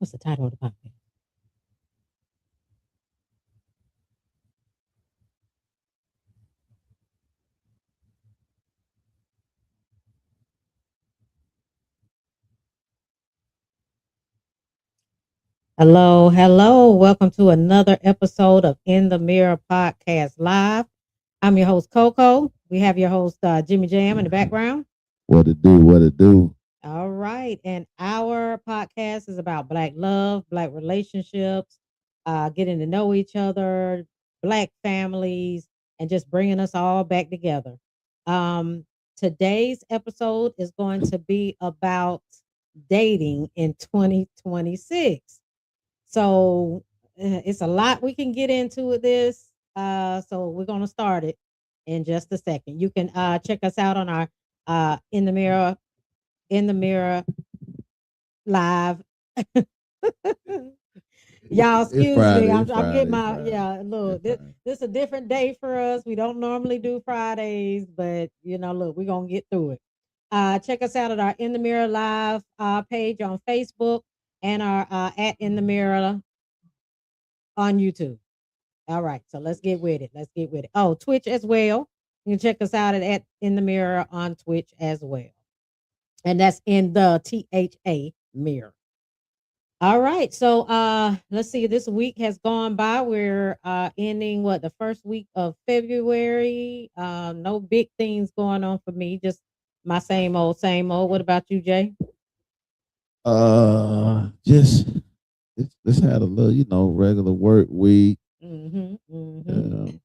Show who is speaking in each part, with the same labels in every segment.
Speaker 1: What's the title of the podcast? Hello, hello. Welcome to another episode of In the Mirror Podcast Live. I'm your host, Coco. We have your host, Jimmy Jam, in the background.
Speaker 2: What it do? What it do?
Speaker 1: All right. And our podcast is about Black love, Black relationships, getting to know each other, Black families, and just bringing us all back together. Um, Today's episode is going to be about dating in 2026. So it's a lot we can get into with this. So we're gonna start it in just a second. You can check us out on our in the mirror live. Y'all, excuse
Speaker 2: Friday,
Speaker 1: me. I'm
Speaker 2: Friday,
Speaker 1: getting my
Speaker 2: Friday.
Speaker 1: yeah. Look, this is a different day for us. We don't normally do Fridays, but look, we're gonna get through it. Check us out at our In the Mirror Live page on Facebook and our at In the Mirror on YouTube. All right, so let's get with it. Let's get with it. Oh, Twitch as well. You can check us out at In the Mirror on Twitch as well. And that's in the THA mirror. All right. So let's see. This week has gone by. We're ending the first week of February. No big things going on for me. Just my same old, same old. What about you, Jay?
Speaker 2: Just let's had a little, regular work week.
Speaker 1: Mm-hmm. Mm-hmm.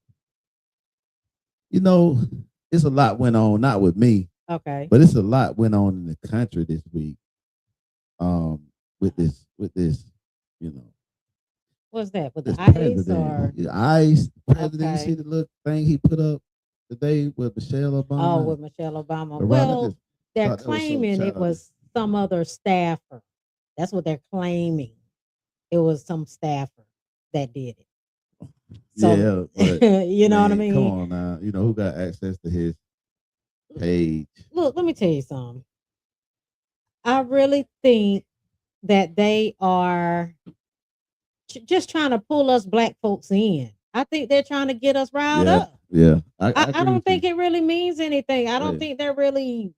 Speaker 2: It's a lot went on, not with me,
Speaker 1: Okay.
Speaker 2: but it's a lot went on in the country this week. With this,
Speaker 1: What's that? With the
Speaker 2: this
Speaker 1: ICE
Speaker 2: president,
Speaker 1: or
Speaker 2: the ICE president. You
Speaker 1: Okay.
Speaker 2: see the little thing he put up today with Michelle Obama.
Speaker 1: oh, with Michelle Obama?
Speaker 2: Around
Speaker 1: Well,
Speaker 2: it,
Speaker 1: they're
Speaker 2: thought that was so
Speaker 1: claiming it
Speaker 2: childish.
Speaker 1: was some other staffer. That's what they're claiming. It was some staffer that did it. So,
Speaker 2: yeah, but
Speaker 1: you know what I
Speaker 2: man, come
Speaker 1: mean?
Speaker 2: on now. Who got access to his page?
Speaker 1: Look, let me tell you something. I really think that they are just trying to pull us black folks in. I think they're trying to get us riled
Speaker 2: Yeah,
Speaker 1: up.
Speaker 2: yeah.
Speaker 1: I
Speaker 2: agree
Speaker 1: don't
Speaker 2: with
Speaker 1: think
Speaker 2: you.
Speaker 1: it really means anything. I don't
Speaker 2: Yeah.
Speaker 1: think they're really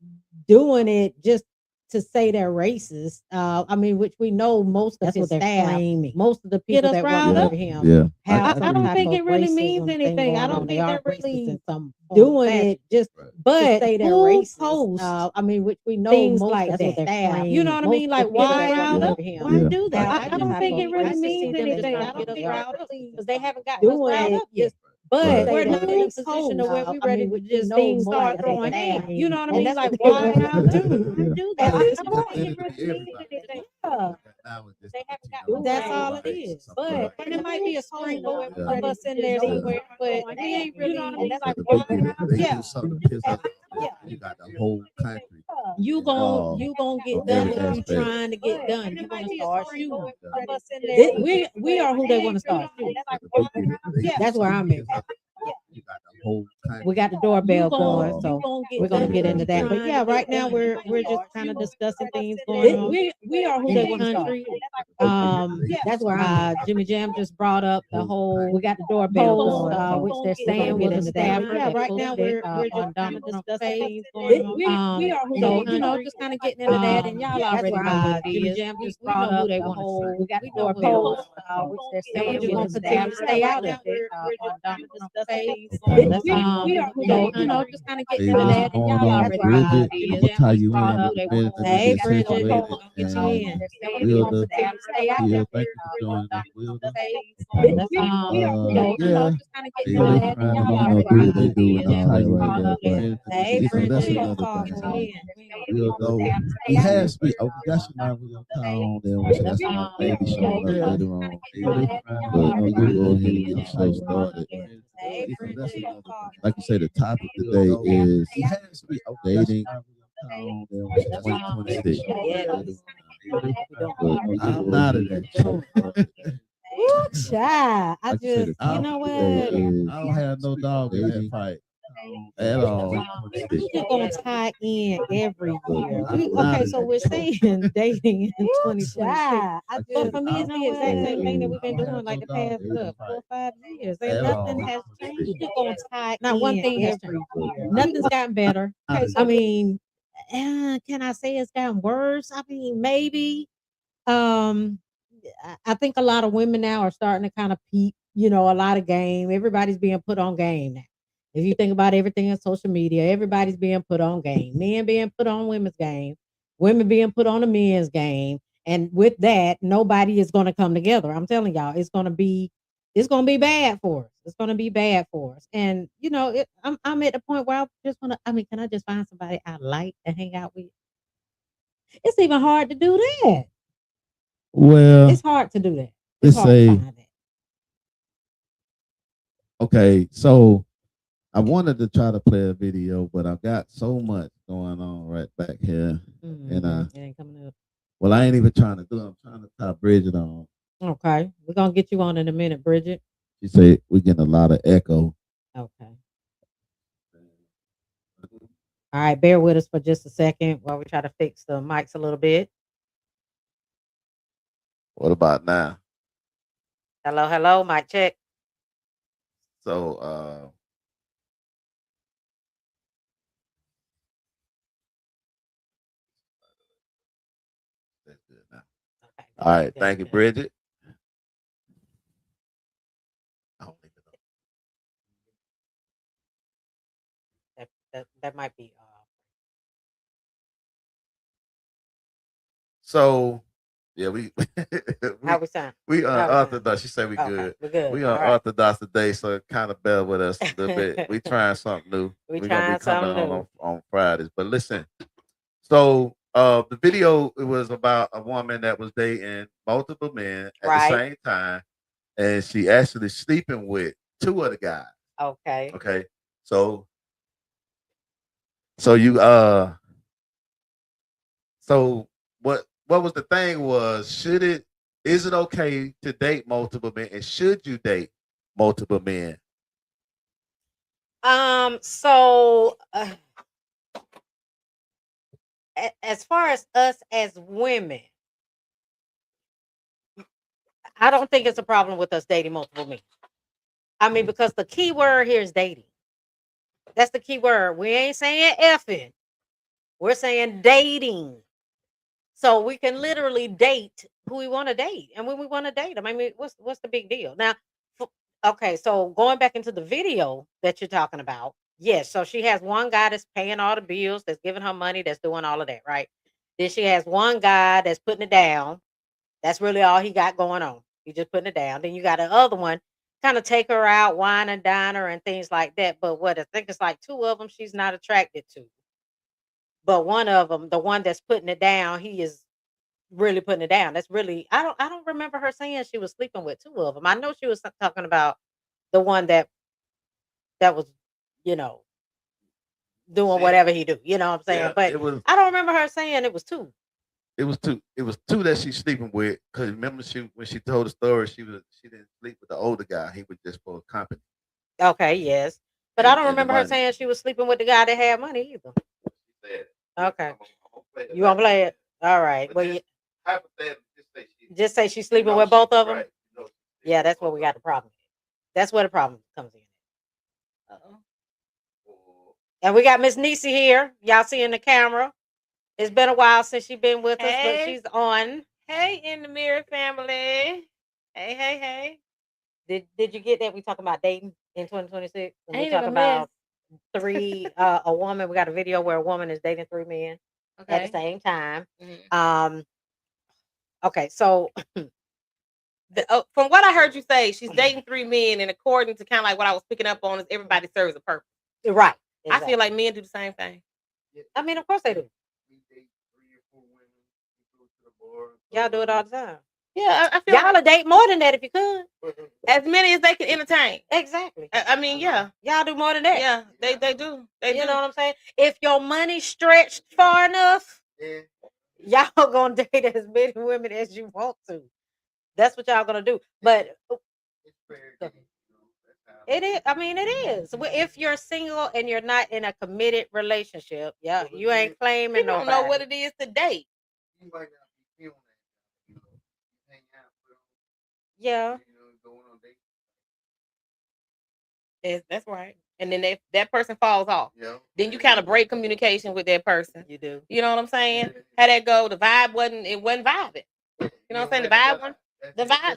Speaker 1: doing it just to say they're racist. I mean, which we know most of
Speaker 3: That's
Speaker 1: his
Speaker 3: what they're
Speaker 1: staff,
Speaker 3: claiming.
Speaker 1: most of the
Speaker 3: Get
Speaker 1: people
Speaker 3: us
Speaker 1: that work
Speaker 3: riled
Speaker 1: under
Speaker 3: up.
Speaker 1: him.
Speaker 2: Yeah.
Speaker 1: I
Speaker 2: agree
Speaker 1: don't
Speaker 2: with
Speaker 1: think
Speaker 2: you.
Speaker 1: it really means
Speaker 3: racism thing
Speaker 1: anything. I
Speaker 3: going
Speaker 1: don't
Speaker 3: on.
Speaker 1: think
Speaker 3: They are
Speaker 1: they're
Speaker 3: racist
Speaker 1: really
Speaker 3: in some
Speaker 1: doing
Speaker 3: fashion.
Speaker 1: it just
Speaker 2: Right.
Speaker 1: but
Speaker 3: To say they're
Speaker 1: who
Speaker 3: racist,
Speaker 1: posts
Speaker 3: I mean, which we know
Speaker 1: things
Speaker 3: most
Speaker 1: like
Speaker 3: of
Speaker 1: that?
Speaker 3: their staff.
Speaker 1: You know what I
Speaker 3: Most
Speaker 1: mean?
Speaker 3: of
Speaker 1: Like
Speaker 3: the people
Speaker 1: why
Speaker 3: that work
Speaker 1: riled up?
Speaker 3: under him
Speaker 1: Why
Speaker 2: Yeah.
Speaker 1: do that?
Speaker 3: have
Speaker 1: I
Speaker 3: the
Speaker 1: don't
Speaker 3: type
Speaker 1: think
Speaker 3: of
Speaker 1: it really
Speaker 3: racism
Speaker 1: means
Speaker 3: that they're
Speaker 1: anything. I
Speaker 3: trying to
Speaker 1: don't
Speaker 3: get us
Speaker 1: think they're
Speaker 3: riled up
Speaker 1: really
Speaker 3: because they haven't gotten us
Speaker 1: doing
Speaker 3: riled
Speaker 1: it
Speaker 3: up yet.
Speaker 1: but
Speaker 2: Right.
Speaker 1: we're
Speaker 3: Say
Speaker 1: not
Speaker 3: that
Speaker 1: in a
Speaker 3: who's
Speaker 1: position to
Speaker 3: host?
Speaker 1: where we
Speaker 3: I
Speaker 1: ready
Speaker 3: mean,
Speaker 1: to
Speaker 3: which we
Speaker 1: just
Speaker 3: know
Speaker 1: things
Speaker 3: most
Speaker 1: start
Speaker 3: of their
Speaker 1: throwing
Speaker 3: staff.
Speaker 1: hands. You know what I
Speaker 3: And
Speaker 1: mean?
Speaker 3: that's
Speaker 1: Like
Speaker 3: what
Speaker 1: why
Speaker 3: they're
Speaker 1: not do
Speaker 2: Yeah.
Speaker 1: do
Speaker 3: And
Speaker 1: that?
Speaker 3: I
Speaker 1: I
Speaker 3: don't
Speaker 1: don't
Speaker 3: think
Speaker 1: think
Speaker 3: it
Speaker 1: it
Speaker 3: really
Speaker 1: really
Speaker 3: means
Speaker 1: means
Speaker 3: anything.
Speaker 1: anything.
Speaker 3: They haven't got
Speaker 1: Yeah,
Speaker 3: us
Speaker 1: that's
Speaker 3: riled
Speaker 1: all
Speaker 3: up.
Speaker 1: it is.
Speaker 3: But
Speaker 1: And it might be a sprinkle
Speaker 3: Yeah.
Speaker 1: of us in there
Speaker 3: Yeah.
Speaker 1: somewhere, but we ain't really.
Speaker 3: You know what I
Speaker 1: And
Speaker 3: mean?
Speaker 1: that's
Speaker 2: But
Speaker 1: like
Speaker 2: the
Speaker 1: why
Speaker 2: people,
Speaker 1: not?
Speaker 2: they
Speaker 1: Yeah.
Speaker 2: do something to piss us off.
Speaker 1: Yeah.
Speaker 2: You got the whole country
Speaker 1: You gon'
Speaker 2: involved
Speaker 1: you gonna get
Speaker 2: in
Speaker 1: done
Speaker 2: every
Speaker 1: what you
Speaker 2: aspect.
Speaker 1: trying to get done.
Speaker 3: And
Speaker 1: You
Speaker 3: it might
Speaker 1: gonna
Speaker 3: be a
Speaker 1: start
Speaker 3: sprinkle
Speaker 1: shooting.
Speaker 3: of us in there.
Speaker 1: We are who they want to start shooting.
Speaker 2: But the people, they do
Speaker 1: That's where I'm
Speaker 2: something
Speaker 1: at.
Speaker 2: to piss us off. You got the whole country.
Speaker 1: We got the doorbell going,
Speaker 2: involved
Speaker 1: so
Speaker 2: in
Speaker 1: we're gonna
Speaker 2: every
Speaker 1: get into that.
Speaker 2: aspect.
Speaker 1: But yeah, right now we're just kind of discussing things going on
Speaker 3: We are who
Speaker 1: in
Speaker 3: they
Speaker 1: the
Speaker 3: want to start.
Speaker 1: country.
Speaker 2: The people, they do
Speaker 1: That's where
Speaker 2: something
Speaker 1: I'm at. Jimmy Jam just brought up the whole
Speaker 3: We got the doorbell
Speaker 1: post,
Speaker 3: going, so
Speaker 1: which they're
Speaker 3: we're gonna
Speaker 1: saying
Speaker 3: get
Speaker 1: was a
Speaker 3: into that.
Speaker 1: staffer. Yeah,
Speaker 3: That
Speaker 1: right now
Speaker 3: posted
Speaker 1: we're just
Speaker 3: on
Speaker 1: kind of
Speaker 3: Donald Trump's
Speaker 1: discussing
Speaker 3: page.
Speaker 1: things going on.
Speaker 3: We are who they
Speaker 1: So
Speaker 3: want to start.
Speaker 1: just kind of getting into that, and y'all
Speaker 3: That's
Speaker 1: already
Speaker 3: where
Speaker 1: know what it
Speaker 3: Jimmy
Speaker 1: is.
Speaker 3: Jam just
Speaker 1: We
Speaker 3: brought
Speaker 1: know who
Speaker 3: up
Speaker 1: they
Speaker 3: the
Speaker 1: want to
Speaker 3: whole.
Speaker 1: see.
Speaker 3: We got
Speaker 1: We
Speaker 3: the
Speaker 1: know who
Speaker 3: doorbell,
Speaker 1: post,
Speaker 3: which they're
Speaker 1: and
Speaker 3: saying
Speaker 1: we're just
Speaker 3: was
Speaker 1: gonna
Speaker 3: a
Speaker 1: continue to
Speaker 3: staffer.
Speaker 1: stay
Speaker 3: Right
Speaker 1: out
Speaker 3: now
Speaker 1: of it
Speaker 3: we're
Speaker 1: on
Speaker 3: just
Speaker 1: Donald Trump's page.
Speaker 2: Okay.
Speaker 1: Let's
Speaker 3: we are who they
Speaker 1: so
Speaker 3: want to start.
Speaker 1: just kind of getting
Speaker 2: Hey,
Speaker 1: into
Speaker 2: what's
Speaker 1: that, and
Speaker 2: going
Speaker 1: y'all
Speaker 2: on,
Speaker 1: already know
Speaker 2: Bridget?
Speaker 1: what it
Speaker 2: I'm
Speaker 1: is.
Speaker 2: gonna tie you in
Speaker 1: Brought
Speaker 2: in
Speaker 1: up
Speaker 2: a minute to
Speaker 1: Hey,
Speaker 2: get
Speaker 1: Bridget.
Speaker 2: situated.
Speaker 1: We're gonna get you
Speaker 2: And
Speaker 1: in.
Speaker 2: Wilda,
Speaker 1: Stay out
Speaker 2: yeah,
Speaker 1: there
Speaker 2: thank you for joining us, Wilda.
Speaker 1: Let's
Speaker 2: Yeah,
Speaker 1: just kind of get
Speaker 2: they
Speaker 1: into that, and
Speaker 2: trying to,
Speaker 1: y'all already
Speaker 2: do
Speaker 1: know
Speaker 2: what they
Speaker 1: what it
Speaker 2: do
Speaker 1: is.
Speaker 2: in Ohio right
Speaker 1: Brought
Speaker 2: there.
Speaker 1: up
Speaker 2: But
Speaker 1: Hey,
Speaker 2: that's
Speaker 1: Bridget.
Speaker 2: another
Speaker 1: Call
Speaker 2: thing.
Speaker 1: you in.
Speaker 2: We'll know. He has me. Oh, we got you now. We're gonna call on there when she got some maybe showing up later on. But you go ahead and get the show started. That's another thing. Like you say, the topic today is dating 2026. But I'm not of that.
Speaker 1: Ooh, child. I
Speaker 2: Like you say,
Speaker 1: just,
Speaker 2: the
Speaker 1: you know
Speaker 2: topic today
Speaker 1: what?
Speaker 2: is
Speaker 4: I don't have no dog in that
Speaker 2: dating
Speaker 4: fight.
Speaker 2: at all.
Speaker 1: We just gonna tie in every year. Okay, so we're saying dating in 2026. But for me, it's the exact same thing that we've been doing like the past 4 or 5 years. And nothing has changed. We just gonna tie not one thing has changed. Nothing's gotten better. I mean, can I say it's gotten worse? I mean, maybe. Um, I think a lot of women now are starting to kind of peep, a lot of game. Everybody's being put on game now. If you think about everything in social media, everybody's being put on game. Men being put on women's game, women being put on the men's game. And with that, nobody is going to come together. I'm telling y'all, it's gonna be bad for us. It's gonna be bad for us. And I'm at the point where I just wanna. I mean, can I just find somebody I like to hang out with? It's even hard to do that.
Speaker 2: Well,
Speaker 1: It's hard to do that.
Speaker 2: let's
Speaker 1: It's hard to
Speaker 2: say,
Speaker 1: find that.
Speaker 2: okay, so I wanted to try to play a video, but I've got so much going on right back here. And
Speaker 1: It ain't coming up.
Speaker 2: well, I ain't even trying to do it. I'm trying to tie Bridget on.
Speaker 1: Okay, we're gonna get you on in a minute, Bridget.
Speaker 2: She said we're getting a lot of echo.
Speaker 1: Okay. All right, bear with us for just a second while we try to fix the mics a little bit.
Speaker 2: What about now?
Speaker 1: Hello, hello, mic check.
Speaker 2: So that's good now.
Speaker 1: Okay.
Speaker 2: All right,
Speaker 1: good,
Speaker 2: thank you,
Speaker 1: good.
Speaker 2: Bridget. I don't even know.
Speaker 1: That might be.
Speaker 2: So yeah, we
Speaker 1: How we sound?
Speaker 2: we
Speaker 1: How we sound?
Speaker 2: unorthodox. She said we
Speaker 1: Okay,
Speaker 2: good.
Speaker 1: we're good.
Speaker 2: We
Speaker 1: All right.
Speaker 2: unorthodox today, so kind of bear with us a little bit. We trying something new.
Speaker 1: We
Speaker 2: We're gonna
Speaker 1: trying
Speaker 2: be coming
Speaker 1: something
Speaker 2: on Fridays. But listen, so the video, it was about a woman that was dating multiple men at the
Speaker 1: Right.
Speaker 2: same time, and she actually sleeping with two other guys.
Speaker 1: Okay.
Speaker 2: Okay, so you so what was the thing was, is it okay to date multiple men, and should you date multiple men?
Speaker 1: So as far as us as women, I don't think it's a problem with us dating multiple men. I mean, because the key word here is dating. That's the key word. We ain't saying effing. We're saying dating. So we can literally date who we want to date and when we want to date them. I mean, what's the big deal? Now, okay, so going back into the video that you're talking about, yes. So she has one guy that's paying all the bills, that's giving her money, that's doing all of that, right? Then she has one guy that's putting it down. That's really all he got going on. He just putting it down. Then you got the other one, kind of take her out, wine and dine her and things like that. But what I think it's like two of them she's not attracted to. But one of them, the one that's putting it down, he is really putting it down. That's really I don't remember her saying she was sleeping with two of them. I know she was talking about the one that was, you know, doing
Speaker 2: See,
Speaker 1: whatever he do. You know what I'm saying?
Speaker 2: yeah,
Speaker 1: But
Speaker 2: it was
Speaker 1: I don't remember her saying it was two.
Speaker 2: it was two that she's sleeping with. Because remember, when she told the story, she didn't sleep with the older guy. He was just for company.
Speaker 1: Okay, yes. But I
Speaker 2: And
Speaker 1: don't
Speaker 2: the
Speaker 1: remember her
Speaker 2: money.
Speaker 1: saying she was sleeping with the guy that had money either.
Speaker 2: She said,
Speaker 1: Okay.
Speaker 2: I'm gonna play the
Speaker 1: You want to
Speaker 2: back.
Speaker 1: play it? All right.
Speaker 2: But
Speaker 1: Well,
Speaker 2: just hypothetically,
Speaker 1: just say she's
Speaker 2: you
Speaker 1: sleeping
Speaker 2: know
Speaker 1: with
Speaker 2: she-
Speaker 1: both of them.
Speaker 2: right, you know she's sleeping
Speaker 1: Yeah,
Speaker 2: with
Speaker 1: that's
Speaker 2: both
Speaker 1: where we
Speaker 2: of
Speaker 1: got the problem. That's where the problem comes in.
Speaker 2: them.
Speaker 1: And we got Miss Nisi here. Y'all see in the camera. It's been a while since she's been with us, but
Speaker 3: Hey.
Speaker 1: she's on.
Speaker 3: Hey, in the mirror family. Hey.
Speaker 1: Did you get that? We talking about dating in 2026. And we
Speaker 3: Ain't it
Speaker 1: talk
Speaker 3: a
Speaker 1: about a woman. We got a video where a woman is dating three men at the
Speaker 3: Okay.
Speaker 1: same time.
Speaker 3: Mhm.
Speaker 1: Okay, so
Speaker 3: From what I heard you say, she's dating three men, and according to kind of like what I was picking up on, is everybody serves a purpose.
Speaker 1: right.
Speaker 3: I feel like men do the same thing.
Speaker 1: I mean, of course they do. Y'all do it all the time.
Speaker 3: Yeah, I feel
Speaker 1: Y'all would date more than that if you could.
Speaker 3: as many as they can entertain.
Speaker 1: Exactly.
Speaker 3: I mean, yeah,
Speaker 1: Y'all do more than that.
Speaker 3: yeah, they do. They
Speaker 1: You
Speaker 3: do.
Speaker 1: know what I'm saying? If your money stretched far enough, y'all gonna date as many women as you want to. That's what y'all gonna do. But It is. I mean, it is. If you're single and you're not in a committed relationship, yeah, you ain't claiming
Speaker 3: You don't
Speaker 1: nobody.
Speaker 3: know what it is to date.
Speaker 4: You might not be feeling that, you know, hang out with them,
Speaker 1: Yeah.
Speaker 4: you know, going on dates.
Speaker 3: That's right. And then that person falls off.
Speaker 4: Yeah.
Speaker 3: Then you kind of break communication with that person.
Speaker 1: You do.
Speaker 3: You know what I'm saying? How that go? The vibe wasn't vibing. You know what I'm saying? The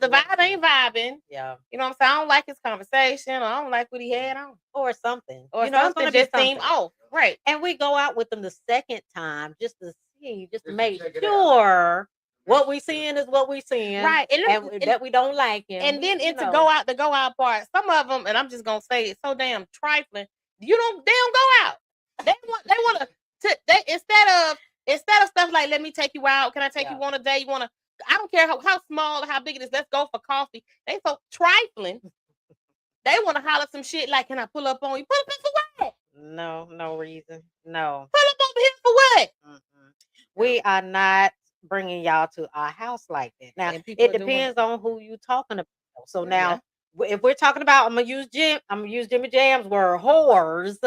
Speaker 3: vibe ain't vibing.
Speaker 1: Yeah.
Speaker 3: You know what I'm saying? I don't like his conversation, or I don't like what he had on,
Speaker 1: Or something.
Speaker 3: or
Speaker 1: you know, it's
Speaker 3: something
Speaker 1: gonna be
Speaker 3: just seemed
Speaker 1: something.
Speaker 3: off. Right.
Speaker 1: And we go out with them the second time just to see, just to
Speaker 4: Just to
Speaker 1: make
Speaker 4: check it
Speaker 1: sure what we seeing is what we seeing.
Speaker 3: Right.
Speaker 1: And that we don't like him.
Speaker 3: And then it's
Speaker 1: you know.
Speaker 3: the go out part. Some of them, and I'm just gonna say it's so damn trifling. They don't go out. They want to instead of stuff like, let me take you out. Can I take you on a date? You want to? I don't care how small or how big it is. Let's go for coffee. They so trifling. They want to holler some shit like, can I pull up on you? Pull up on for what?
Speaker 1: No reason. No.
Speaker 3: Pull up over here for what?
Speaker 1: Mm-mm. We are not bringing y'all to our house like that. Now,
Speaker 3: And people
Speaker 1: it
Speaker 3: are doing
Speaker 1: depends on who you talking about. So
Speaker 3: Yeah.
Speaker 1: now, if we're talking about, I'm gonna use Jimmy Jam's word, whores.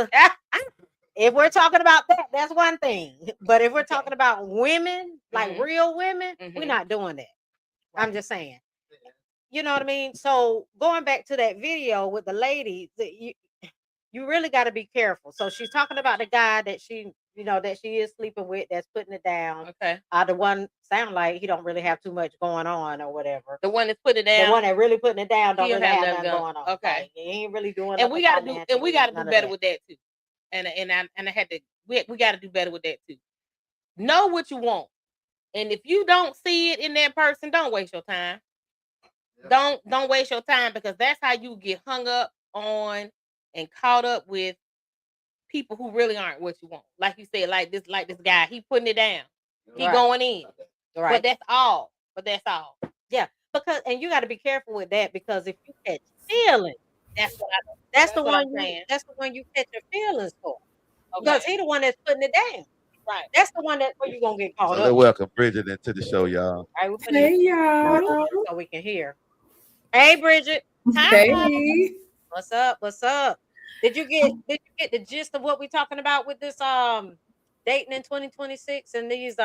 Speaker 1: If we're talking about that, that's one thing. But if we're talking about women, like
Speaker 3: Mhm.
Speaker 1: real women, we're
Speaker 3: Mhm.
Speaker 1: not doing that. I'm
Speaker 3: Right.
Speaker 1: just saying. You know what I mean? So going back to that video with the lady, you really got to be careful. So she's talking about the guy that she is sleeping with, that's putting it down.
Speaker 3: Okay.
Speaker 1: The one sound like he don't really have too much going on or whatever.
Speaker 3: The one that's putting it down.
Speaker 1: The one that really putting it down don't
Speaker 3: He don't
Speaker 1: really
Speaker 3: have
Speaker 1: have
Speaker 3: nothing
Speaker 1: nothing going on.
Speaker 3: Okay.
Speaker 1: Like, he ain't really doing.
Speaker 3: And we
Speaker 1: nothing
Speaker 3: gotta do
Speaker 1: financially,
Speaker 3: better with that too. And I had to we gotta do better with that too. Know what you want. And if you don't see it in that person, don't waste your time.
Speaker 4: Yeah.
Speaker 3: Don't waste your time, because that's how you get hung up on and caught up with people who really aren't what you want. Like you said, like this guy, he putting it down. He
Speaker 1: Right.
Speaker 3: going in.
Speaker 1: Right.
Speaker 3: But that's all.
Speaker 1: Yeah, because and you got to be careful with that, because if you catch feelings, that's the
Speaker 3: what
Speaker 1: one
Speaker 3: I'm saying.
Speaker 1: that's the one you catch your feelings for.
Speaker 3: Okay.
Speaker 1: Because he the one that's putting it down.
Speaker 3: Right.
Speaker 1: That's the one that where you gonna get
Speaker 2: So
Speaker 1: caught
Speaker 2: let's
Speaker 1: up.
Speaker 2: welcome Bridget into the show, y'all.
Speaker 1: All right, we put
Speaker 5: Hey
Speaker 1: it
Speaker 5: y'all.
Speaker 1: so we can hear. Hey, Bridget.
Speaker 5: Hey.
Speaker 1: What's up? What's up? Did you get the gist of what we talking about with this dating in 2026 and these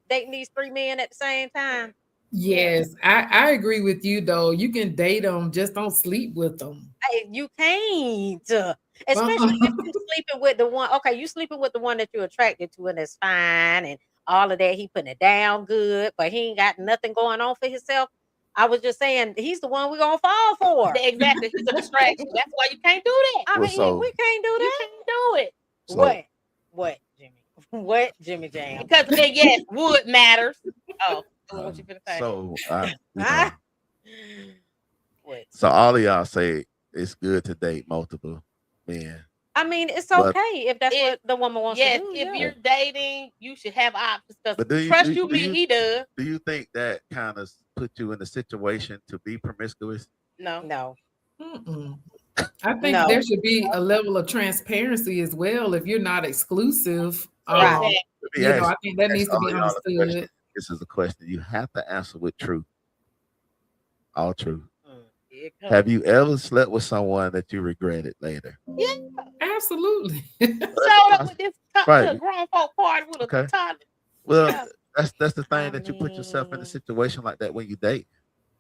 Speaker 1: dating these three men at the same time?
Speaker 5: Yes, I agree with you though. You can date them, just don't sleep with them.
Speaker 1: Hey, you can't. Especially if you sleeping with the one. Okay, you sleeping with the one that you're attracted to, and it's fine and all of that. He putting it down good, but he ain't got nothing going on for himself. I was just saying he's the one we're gonna fall for.
Speaker 3: Exactly. He's a distraction. That's why you can't do that.
Speaker 1: I
Speaker 2: Well,
Speaker 1: mean,
Speaker 2: so-
Speaker 1: we can't do
Speaker 3: You
Speaker 1: that.
Speaker 3: can't do it.
Speaker 2: So-
Speaker 1: What, Jimmy? What, Jimmy Jam?
Speaker 3: Because then, yes, wood matters. Oh, what you finna say?
Speaker 2: So,
Speaker 1: Ah. What?
Speaker 2: so all of y'all say it's good to date multiple men.
Speaker 1: I mean, it's
Speaker 2: But-
Speaker 1: okay if that's what the woman wants
Speaker 3: Yes,
Speaker 1: to do.
Speaker 3: if
Speaker 1: yeah.
Speaker 3: you're dating, you should have options.
Speaker 2: But do
Speaker 3: Because
Speaker 2: you-
Speaker 3: trust
Speaker 2: do-
Speaker 3: you
Speaker 2: do
Speaker 3: me,
Speaker 2: you-
Speaker 3: he does.
Speaker 2: Do you think that kind of put you in a situation to be promiscuous?
Speaker 3: No.
Speaker 1: No.
Speaker 5: Mm-mm. I think
Speaker 1: No.
Speaker 5: there should be a level of transparency as well. If you're not exclusive,
Speaker 1: Right.
Speaker 2: Let me
Speaker 5: you know,
Speaker 2: ask-
Speaker 5: I think that
Speaker 2: ask
Speaker 5: needs to
Speaker 2: all
Speaker 5: be
Speaker 2: y'all a question.
Speaker 5: understood.
Speaker 2: This is a question you have to answer with truth. All truth.
Speaker 3: Here it comes.
Speaker 2: Have you ever slept with someone that you regretted later?
Speaker 5: Absolutely.
Speaker 3: Showed up with this
Speaker 2: Right.
Speaker 3: grown folk party with a
Speaker 2: Okay.
Speaker 3: toddler.
Speaker 2: Well,
Speaker 3: Yeah.
Speaker 2: that's the thing
Speaker 1: I
Speaker 2: that you put yourself in a
Speaker 1: mean-
Speaker 2: situation like that when you date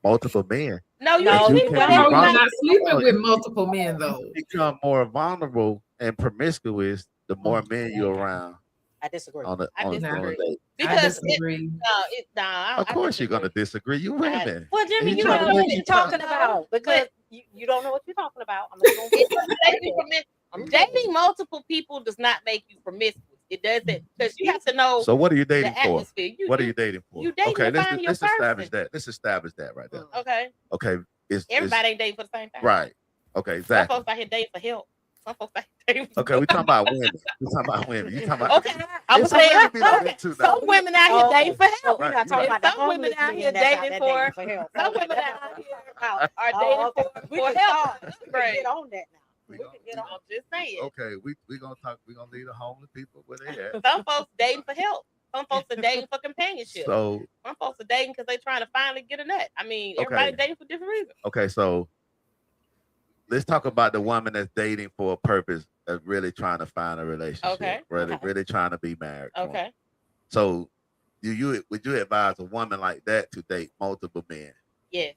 Speaker 2: multiple men.
Speaker 3: No, you
Speaker 1: No,
Speaker 3: don't
Speaker 2: you
Speaker 3: sleep with
Speaker 2: can't
Speaker 5: No,
Speaker 2: be
Speaker 5: you're
Speaker 3: everybody.
Speaker 5: not sleeping
Speaker 2: Oh,
Speaker 5: with multiple men though.
Speaker 2: You become more vulnerable and promiscuous the more men you're around
Speaker 1: I disagree.
Speaker 2: on the
Speaker 3: I
Speaker 2: on a
Speaker 3: disagree.
Speaker 2: date.
Speaker 5: I
Speaker 3: Because
Speaker 5: disagree.
Speaker 2: Of course, you're gonna disagree. You women.
Speaker 1: Well, Jimmy,
Speaker 2: He
Speaker 1: you
Speaker 2: trying
Speaker 1: don't
Speaker 2: to
Speaker 1: know
Speaker 2: make
Speaker 1: what
Speaker 2: you
Speaker 1: you're talking
Speaker 3: talk.
Speaker 1: about because you don't know what you're talking about. I'm just gonna
Speaker 3: Dating multiple people does not make you promiscuous. It doesn't, because you have to know
Speaker 2: So what are you
Speaker 3: the
Speaker 2: dating for?
Speaker 3: atmosphere.
Speaker 2: What are you dating for?
Speaker 3: you dating
Speaker 2: Okay,
Speaker 3: to find your
Speaker 2: let's establish
Speaker 3: person.
Speaker 2: that. Let's establish that right there.
Speaker 3: Okay,
Speaker 2: Okay, it's
Speaker 3: everybody ain't dating for the same thing.
Speaker 2: right. Okay,
Speaker 3: Some
Speaker 2: exactly.
Speaker 3: folks out here dating for help. Some folks out here dating for
Speaker 2: Okay, we talking about women. We talking about women. You talking about
Speaker 3: Okay, I'm
Speaker 2: It's
Speaker 3: saying
Speaker 2: some women be like that too, though.
Speaker 3: some women out here dating for help.
Speaker 1: We're
Speaker 2: Right,
Speaker 1: not talking
Speaker 2: you're
Speaker 1: about the
Speaker 3: Some women
Speaker 1: homeless
Speaker 3: out here
Speaker 1: men that's
Speaker 3: dating
Speaker 1: there
Speaker 3: for
Speaker 1: help.
Speaker 3: some women out here are
Speaker 1: Oh,
Speaker 3: dating
Speaker 1: okay. We
Speaker 3: for
Speaker 1: can
Speaker 3: help.
Speaker 1: start. We can
Speaker 3: Right.
Speaker 1: get on that now.
Speaker 2: We
Speaker 1: We
Speaker 2: gonna-
Speaker 1: can get
Speaker 2: we
Speaker 1: on.
Speaker 3: I'm just saying.
Speaker 2: Okay, we gonna talk. We gonna leave the homeless people where they at.
Speaker 3: Some folks dating for help. Some folks are dating for companionship.
Speaker 2: So
Speaker 3: Some folks are dating because they're trying to finally get a nut. I mean,
Speaker 2: Okay.
Speaker 3: everybody dating for different reasons.
Speaker 2: okay, so let's talk about the woman that's dating for a purpose of really trying to find a relationship.
Speaker 3: Okay.
Speaker 2: Really,
Speaker 1: Okay.
Speaker 2: really trying to be married.
Speaker 3: Okay.
Speaker 2: So would you advise a woman like that to date multiple men?
Speaker 3: Yeah.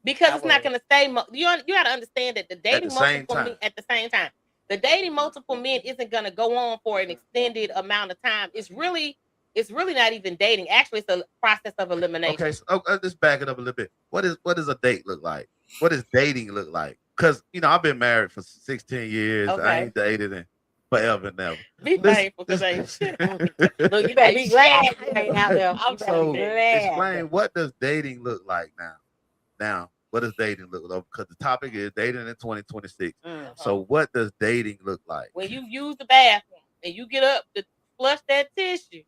Speaker 3: Because
Speaker 1: I
Speaker 3: it's not
Speaker 1: would.
Speaker 3: going to stay. You got to understand that the dating
Speaker 2: the same
Speaker 3: multiple men
Speaker 2: time.
Speaker 3: at the same time, the dating multiple men isn't going to go on for an extended amount of time. It's really not even dating. Actually, it's a process of elimination.
Speaker 2: Okay, so let's back it up a little bit. What does a date look like? What does dating look like? Because I've been married for 16 years. I
Speaker 3: Okay.
Speaker 2: ain't dated in forever and ever.
Speaker 3: Be thankful because ain't shit.
Speaker 1: Look, you better be glad you ain't out there. You better
Speaker 2: So
Speaker 1: be glad.
Speaker 2: explain, what does dating look like now? Now, what does dating look like? Because the topic is dating in 2026. So what does dating look like?
Speaker 3: When you use the bathroom and you get up to flush that tissue,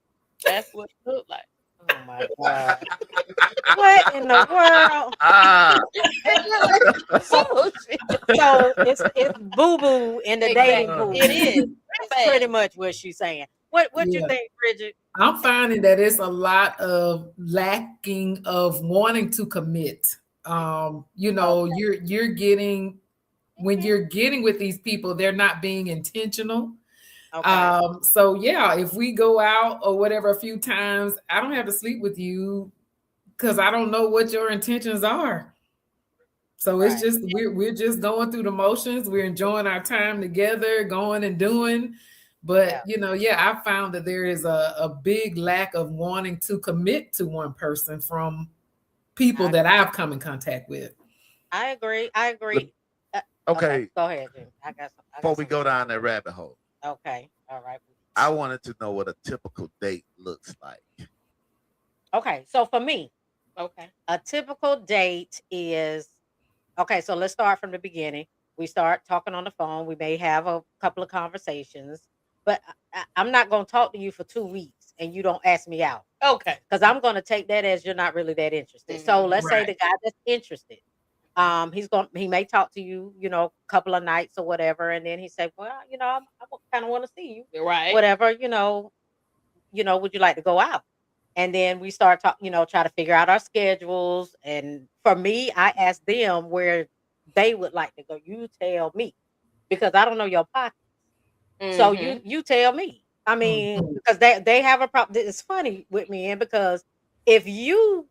Speaker 3: that's what it look like.
Speaker 1: Oh my God. What in the world? So it's boo-boo in the dating pool.
Speaker 3: It is.
Speaker 1: That's pretty much what she's saying. What you
Speaker 5: Yeah.
Speaker 1: think, Bridget?
Speaker 5: I'm finding that it's a lot of lacking of wanting to commit. You're getting, when you're getting with these people, they're not being intentional.
Speaker 1: Okay.
Speaker 5: So yeah, if we go out or whatever a few times, I don't have to sleep with you because I don't know what your intentions are. So it's
Speaker 1: Right.
Speaker 5: just we're just going through the motions. We're enjoying our time together, going and doing. But I found that there is a big lack of wanting to commit to one person from people that I've come in contact with.
Speaker 1: I agree.
Speaker 2: Okay.
Speaker 1: Go ahead, Jim.
Speaker 2: Before we go down that rabbit hole,
Speaker 1: Okay. All right.
Speaker 2: I wanted to know what a typical date looks like.
Speaker 1: Okay. So for me,
Speaker 3: Okay.
Speaker 1: a typical date is okay. So let's start from the beginning. We start talking on the phone. We may have a couple of conversations, but I'm not going to talk to you for 2 weeks and you don't ask me out
Speaker 3: Okay.
Speaker 1: because I'm going to take that as you're not really that interested. So let's say the guy that's interested, he may talk to you, a couple of nights or whatever, and then he say, well, I kind of want to see you,
Speaker 3: Right.
Speaker 1: whatever, would you like to go out? And then we start talking, try to figure out our schedules. And for me, I ask them where they would like to go. You tell me because I don't know your pockets. So you tell me. I mean, because they have a problem. It's funny with me, and because if you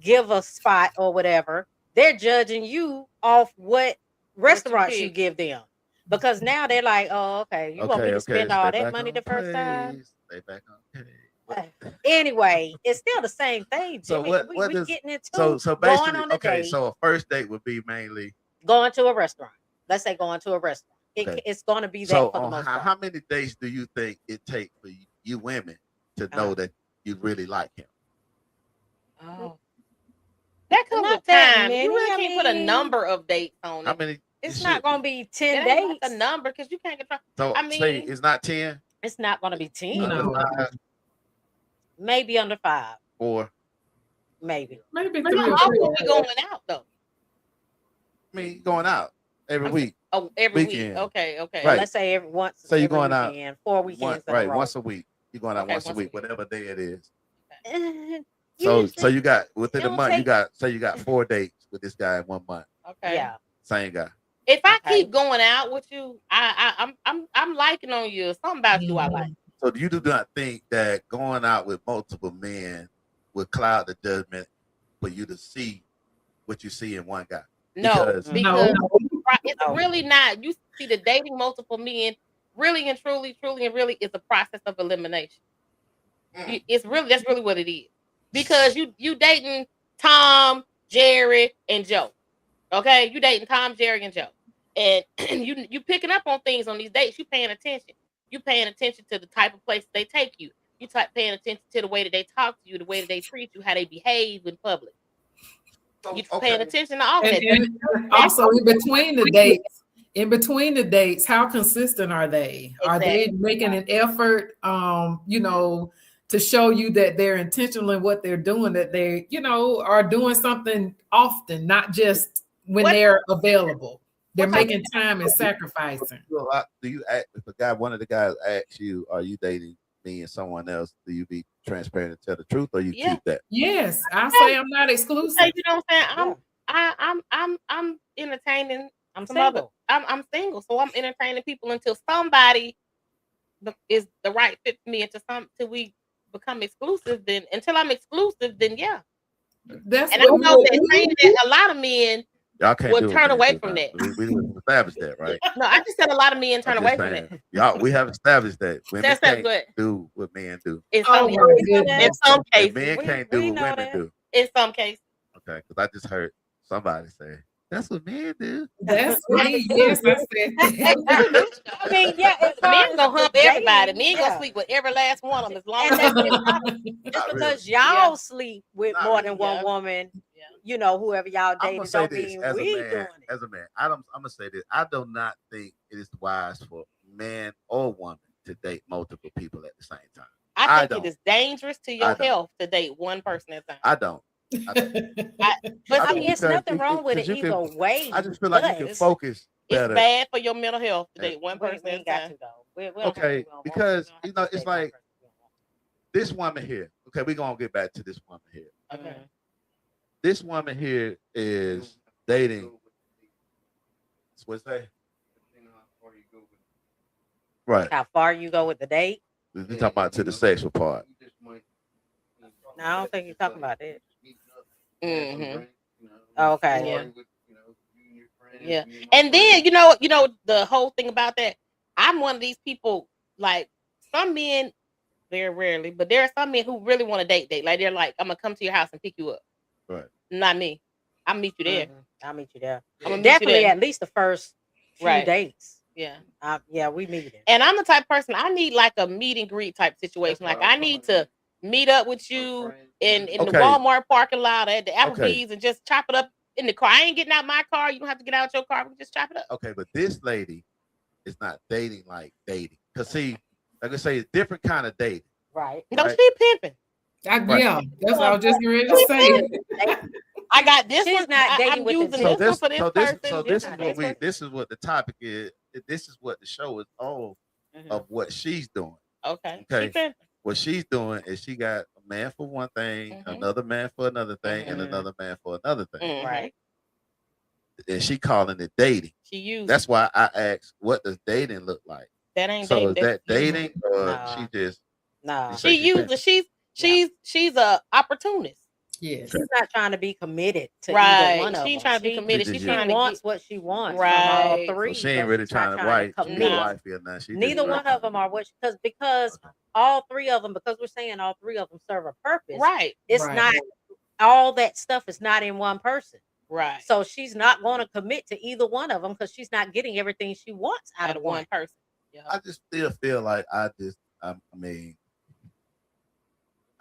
Speaker 1: give a spot or whatever, they're judging you off what restaurants you give them. Because now they're like, oh, okay, you want me to spend all that money the first time?
Speaker 2: Stay back on.
Speaker 1: Anyway, it's still the same thing.
Speaker 2: So
Speaker 1: Jimmy.
Speaker 2: what
Speaker 1: we
Speaker 2: is
Speaker 1: getting into
Speaker 2: so
Speaker 1: going
Speaker 2: basically
Speaker 1: on a date,
Speaker 2: so a first date would be mainly
Speaker 1: going to a restaurant. Let's say going to a restaurant.
Speaker 2: Okay.
Speaker 1: It's going to be that
Speaker 2: so
Speaker 1: for the most part.
Speaker 2: how many days do you think it takes for you women to know that you really like him?
Speaker 1: Oh,
Speaker 3: That comes
Speaker 1: Not
Speaker 3: with
Speaker 1: that
Speaker 3: time.
Speaker 1: many,
Speaker 3: You really
Speaker 1: I
Speaker 3: can't put a
Speaker 1: mean-
Speaker 3: number of dates on
Speaker 2: How
Speaker 3: it.
Speaker 2: many?
Speaker 1: it's
Speaker 2: it
Speaker 1: not
Speaker 2: should-
Speaker 1: going to be 10
Speaker 3: It ain't
Speaker 1: days.
Speaker 3: like a number because you can't control.
Speaker 2: So
Speaker 3: I
Speaker 2: say
Speaker 3: mean-
Speaker 2: it's not 10.
Speaker 1: It's not going to be 10.
Speaker 5: No.
Speaker 1: Maybe under 5.
Speaker 2: Or
Speaker 5: Maybe
Speaker 3: How
Speaker 5: 3 or
Speaker 3: often
Speaker 5: 4.
Speaker 3: we going out though?
Speaker 2: I mean, going out every week.
Speaker 3: Oh, every
Speaker 2: Weekend.
Speaker 3: week. Okay.
Speaker 2: Right.
Speaker 1: Let's say once.
Speaker 2: So you're
Speaker 1: every
Speaker 2: going out
Speaker 1: weekend, 4 weekends. in a row.
Speaker 2: once a week. You're going out
Speaker 3: Okay,
Speaker 2: once a week, whatever day it is. So
Speaker 1: Usually-
Speaker 2: you got within a
Speaker 1: it'll
Speaker 2: month,
Speaker 1: take-
Speaker 2: you got 4 dates with this guy in 1 month.
Speaker 3: Okay.
Speaker 1: Yeah.
Speaker 2: Same guy.
Speaker 3: If I
Speaker 1: Okay.
Speaker 3: keep going out with you, I'm liking on you. Something about you I like.
Speaker 2: So you do not think that going out with multiple men would cloud the judgment for you to see what you see in one guy?
Speaker 3: No,
Speaker 2: Because-
Speaker 3: because
Speaker 5: No.
Speaker 3: it's
Speaker 1: No.
Speaker 3: really not. You see, the dating multiple men really and truly and really is a process of elimination. That's really what it is. Because you dating Tom, Jerry, and Joe. Okay, you dating Tom, Jerry, and Joe, and you picking up on things on these dates. You paying attention. You paying attention to the type of place they take you. You paying attention to the way that they talk to you, the way that they treat you, how they behave in public. You paying attention to all that.
Speaker 5: And also in between the dates, how consistent are they? Are they
Speaker 3: Exactly.
Speaker 5: making an effort, to show you that they're intentional in what they're doing, that they, are doing something often, not just when
Speaker 3: What-
Speaker 5: they're available. They're
Speaker 3: what type
Speaker 5: making time and sacrificing.
Speaker 2: Do you act, if one of the guys asks you, "Are you dating me and someone else?" Do you be transparent and tell the truth, or you
Speaker 3: Yeah.
Speaker 2: keep that?
Speaker 5: Yes, I say I'm not exclusive.
Speaker 3: Hey, you know what I'm saying? I'm entertaining
Speaker 1: I'm
Speaker 3: some other.
Speaker 1: single.
Speaker 3: I'm single, so I'm entertaining people until somebody is the right fit for me. Till we become exclusive. Then until I'm exclusive, then yeah.
Speaker 5: That's
Speaker 3: And I
Speaker 5: what
Speaker 3: know that a lot of men
Speaker 2: Y'all can't
Speaker 3: would
Speaker 2: do
Speaker 3: turn
Speaker 2: it,
Speaker 3: away
Speaker 2: man,
Speaker 3: from that.
Speaker 2: We established that, right?
Speaker 3: No, I just said a lot of men turn
Speaker 2: I'm
Speaker 3: away
Speaker 2: just
Speaker 3: from
Speaker 2: saying,
Speaker 3: that.
Speaker 2: y'all, we have established that women
Speaker 3: That's
Speaker 2: can't
Speaker 3: good.
Speaker 2: do what men do.
Speaker 3: In
Speaker 5: Oh
Speaker 3: some,
Speaker 5: my
Speaker 3: in
Speaker 5: goodness.
Speaker 3: some
Speaker 2: And
Speaker 3: cases,
Speaker 2: men can't
Speaker 1: we
Speaker 2: do what
Speaker 1: know
Speaker 2: women
Speaker 1: that.
Speaker 2: do.
Speaker 3: in some cases.
Speaker 2: Okay, because I just heard somebody say that's what men do.
Speaker 5: That's me. Yes, I said that.
Speaker 1: I mean, yeah, as far
Speaker 3: Men
Speaker 1: as
Speaker 3: gonna
Speaker 1: the
Speaker 3: hump everybody.
Speaker 1: dating,
Speaker 3: Men gonna sleep with every last one of them as long
Speaker 1: And
Speaker 3: as
Speaker 1: that's
Speaker 3: they
Speaker 1: just
Speaker 2: Not
Speaker 1: because
Speaker 2: really.
Speaker 1: y'all sleep with
Speaker 2: Not
Speaker 1: more
Speaker 2: really.
Speaker 1: than one
Speaker 3: Yeah.
Speaker 1: woman,
Speaker 3: Yeah.
Speaker 1: you know, whoever y'all
Speaker 2: I'm
Speaker 1: dating,
Speaker 2: gonna say
Speaker 1: don't
Speaker 2: this
Speaker 1: mean
Speaker 2: as a
Speaker 1: we
Speaker 2: man.
Speaker 1: doing it.
Speaker 2: As a man, I'm gonna say this. I do not think it is wise for man or woman to date multiple people at the same time.
Speaker 3: I think
Speaker 2: don't.
Speaker 3: it is dangerous to your
Speaker 2: don't.
Speaker 3: health to date one person at a time.
Speaker 2: I don't.
Speaker 3: But
Speaker 1: I mean, it's
Speaker 2: because
Speaker 1: nothing wrong with it
Speaker 2: 'cause you
Speaker 1: either
Speaker 2: can-
Speaker 1: way.
Speaker 2: I just feel like you can
Speaker 1: but
Speaker 2: focus
Speaker 3: it's
Speaker 2: better.
Speaker 3: bad for your mental health to date one
Speaker 1: we
Speaker 3: person at a
Speaker 1: ain't got
Speaker 3: time.
Speaker 1: to though. We don't
Speaker 2: Okay,
Speaker 1: have to, we don't want to.
Speaker 2: because,
Speaker 1: We don't
Speaker 2: you
Speaker 1: have
Speaker 2: know,
Speaker 1: to
Speaker 2: it's
Speaker 1: date one
Speaker 2: like-
Speaker 1: person we don't want.
Speaker 2: This woman here. Okay, we're gonna get back to this woman here.
Speaker 1: Okay.
Speaker 2: This woman here is dating. What's that? Right.
Speaker 1: How far you go with the date?
Speaker 2: We're talking about to the sexual part.
Speaker 1: No, I don't think you're talking about it.
Speaker 3: Mhm.
Speaker 1: Okay.
Speaker 3: Yeah. And then you know the whole thing about that. I'm one of these people. Like some men, very rarely, but there are some men who really want to date. Like they're like, I'm gonna come to your house and pick you up.
Speaker 2: Right.
Speaker 3: Not me. I'll meet you there.
Speaker 1: I'll meet you there.
Speaker 3: I'm gonna meet you
Speaker 1: Definitely
Speaker 3: there.
Speaker 1: at least the first few
Speaker 3: Right.
Speaker 1: dates.
Speaker 3: Yeah.
Speaker 1: Yeah, we meet it.
Speaker 3: And I'm the type of person, I need like a meet and greet type situation. Like I need to meet up with you in the
Speaker 2: Okay.
Speaker 3: Walmart parking lot at the Applebee's
Speaker 2: Okay.
Speaker 3: and just chop it up in the car. I ain't getting out my car. You don't have to get out your car. We can just chop it up.
Speaker 2: Okay, but this lady is not dating like dating. Cause see, like I say, it's different kind of dating.
Speaker 1: Right.
Speaker 3: No,
Speaker 2: Right.
Speaker 3: she pimping.
Speaker 5: Yeah, that's what I was just ready to say.
Speaker 3: I got this
Speaker 1: She's
Speaker 3: one.
Speaker 1: not dating
Speaker 3: I'm
Speaker 1: with
Speaker 3: using
Speaker 1: intent.
Speaker 3: this one for this person.
Speaker 2: this is
Speaker 1: not
Speaker 2: what
Speaker 1: dating.
Speaker 2: this is what the topic is. This is what the show is on of what she's doing.
Speaker 3: Okay.
Speaker 2: Okay.
Speaker 3: She pimping.
Speaker 2: What she's doing is she got a man for one thing,
Speaker 3: Mhm.
Speaker 2: another man for another thing, and
Speaker 1: Mhm.
Speaker 2: another man for another thing.
Speaker 3: Mhm.
Speaker 1: Right.
Speaker 2: And she calling it dating.
Speaker 3: She used
Speaker 2: That's why I asked, what does dating look like?
Speaker 3: that ain't
Speaker 2: So
Speaker 3: dating.
Speaker 2: is that
Speaker 3: That's using.
Speaker 2: dating or
Speaker 1: Nah.
Speaker 2: she just
Speaker 1: No.
Speaker 2: You
Speaker 3: She
Speaker 2: say she
Speaker 3: used
Speaker 2: pimping.
Speaker 3: she's a opportunist.
Speaker 5: Yes.
Speaker 1: She's not trying to be committed to
Speaker 3: Right.
Speaker 1: either one of
Speaker 3: She ain't
Speaker 1: them.
Speaker 3: trying to be committed.
Speaker 2: She
Speaker 3: She's
Speaker 2: just-
Speaker 3: trying
Speaker 1: She
Speaker 3: to
Speaker 1: wants
Speaker 3: get
Speaker 1: what she wants
Speaker 3: Right.
Speaker 1: from all
Speaker 3: So
Speaker 1: three.
Speaker 2: so she ain't
Speaker 1: but
Speaker 2: really
Speaker 1: she's not
Speaker 2: trying to wife, be
Speaker 1: commit.
Speaker 2: a wifey or nothing. She
Speaker 1: Neither
Speaker 2: just
Speaker 1: one of them are what because all three of them, because we're saying all three of them serve a purpose.
Speaker 3: right.
Speaker 1: It's
Speaker 5: Right.
Speaker 1: not all that stuff is not in one person.
Speaker 3: Right.
Speaker 1: So she's not going to commit to either one of them because she's not getting everything she wants out
Speaker 3: Out
Speaker 1: of
Speaker 3: of
Speaker 1: one.
Speaker 3: one person. Yeah.
Speaker 2: I just still feel like I mean,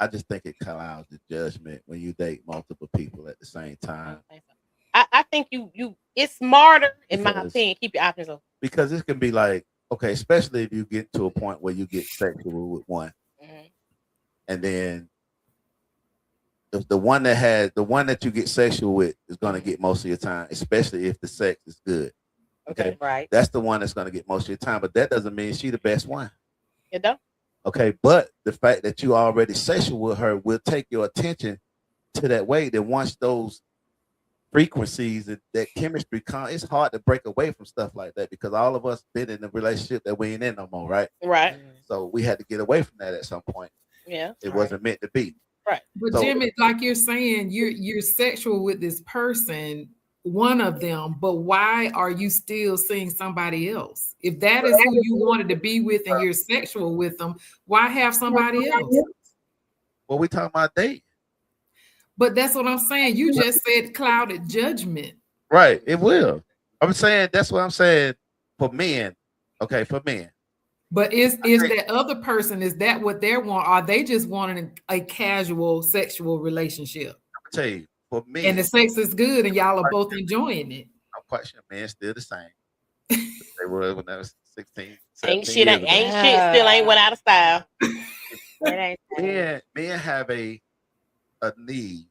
Speaker 2: I just think it clouds the judgment when you date multiple people at the same
Speaker 3: I
Speaker 2: time,
Speaker 3: don't think so. I think you it's smarter, in my
Speaker 2: Because-
Speaker 3: opinion, keep your options open.
Speaker 2: because it can be like, okay, especially if you get to a point where you get sexual with one,
Speaker 3: Mhm.
Speaker 2: and then the one that you get sexual with is gonna get most of your time, especially if the sex is good. Okay,
Speaker 1: Right.
Speaker 2: that's the one that's gonna get most of your time, but that doesn't mean she the best one.
Speaker 3: You know?
Speaker 2: Okay, but the fact that you already sexual with her will take your attention to that way. That once those frequencies that chemistry it's hard to break away from stuff like that because all of us been in a relationship that we ain't in no more, right?
Speaker 3: Right.
Speaker 2: So we had to get away from that at some point.
Speaker 3: Yeah.
Speaker 2: It wasn't meant to be.
Speaker 5: But
Speaker 2: So-
Speaker 5: Jimmy, like you're saying, you're sexual with this person, one of them, but why are you still seeing somebody else? If that is who you wanted to be with and you're sexual with them, why have somebody else?
Speaker 2: Well, we talking about dating,
Speaker 5: But that's what I'm saying. You just said clouded judgment.
Speaker 2: right? It will. I'm saying that's what I'm saying for men. Okay, for men.
Speaker 5: But is that other person, is that what they're wanting? Are they just wanting a casual sexual relationship?
Speaker 2: I'm tell you, for me,
Speaker 5: And the sex is good and y'all are both enjoying it.
Speaker 2: I'm quite sure men still the same. They were when I was 16.
Speaker 3: Ain't
Speaker 2: 17
Speaker 3: shit
Speaker 2: years
Speaker 3: ain't,
Speaker 2: ago.
Speaker 3: ain't shit still ain't went out of style.
Speaker 1: It ain't
Speaker 2: Men have a need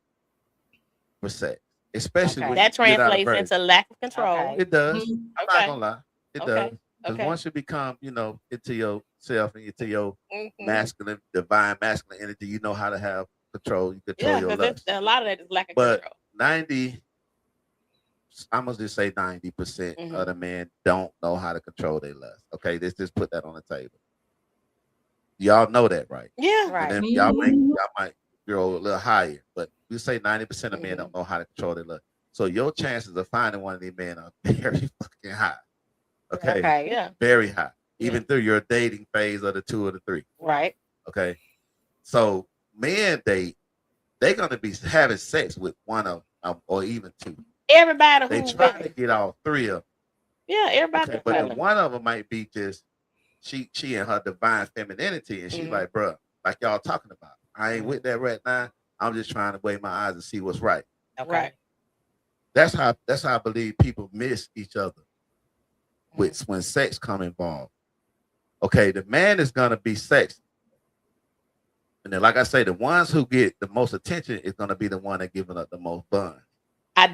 Speaker 2: for sex, especially
Speaker 1: Okay.
Speaker 2: when
Speaker 3: That
Speaker 2: you get out of
Speaker 3: translates
Speaker 2: birth.
Speaker 3: into lack of control.
Speaker 1: Okay.
Speaker 2: It does.
Speaker 5: Mhm.
Speaker 2: I'm
Speaker 3: Okay.
Speaker 2: not gonna lie. It
Speaker 3: Okay.
Speaker 2: does. Because
Speaker 3: Okay.
Speaker 2: once you become, into yourself and into your
Speaker 3: Mhm.
Speaker 2: masculine, divine masculine energy, you know how to have control. You control
Speaker 3: Yeah,
Speaker 2: your
Speaker 3: because
Speaker 2: lust.
Speaker 3: a lot of that is lack of
Speaker 2: But
Speaker 3: control.
Speaker 2: 90, I'm gonna just say 90%
Speaker 3: Mhm.
Speaker 2: of the men don't know how to control their lust. Okay, let's just put that on the table. Y'all know that, right?
Speaker 3: Yeah.
Speaker 1: Right.
Speaker 2: And then y'all might go a little higher, but we say 90% of men don't know how to control their lust. So your chances of finding one of these men are very fucking high. Okay,
Speaker 1: Okay.
Speaker 3: Yeah.
Speaker 2: very high. Even through your dating phase of the 2 or the 3.
Speaker 1: Right.
Speaker 2: Okay, so men they're gonna be having sex with one of them or even 2.
Speaker 3: Everybody
Speaker 2: They
Speaker 3: who
Speaker 2: try to get all 3 of them.
Speaker 3: yeah, everybody.
Speaker 2: Okay, but then one of them might be just she and her divine femininity, and she's like, bruh, like y'all talking about. I ain't with that right now. I'm just trying to weigh my eyes and see what's right.
Speaker 1: Okay.
Speaker 3: Right.
Speaker 2: That's how I believe people miss each other with when sex come involved. Okay, the man is gonna be sexy. And then, like I say, the ones who get the most attention is gonna be the one that giving up the most fun.
Speaker 3: I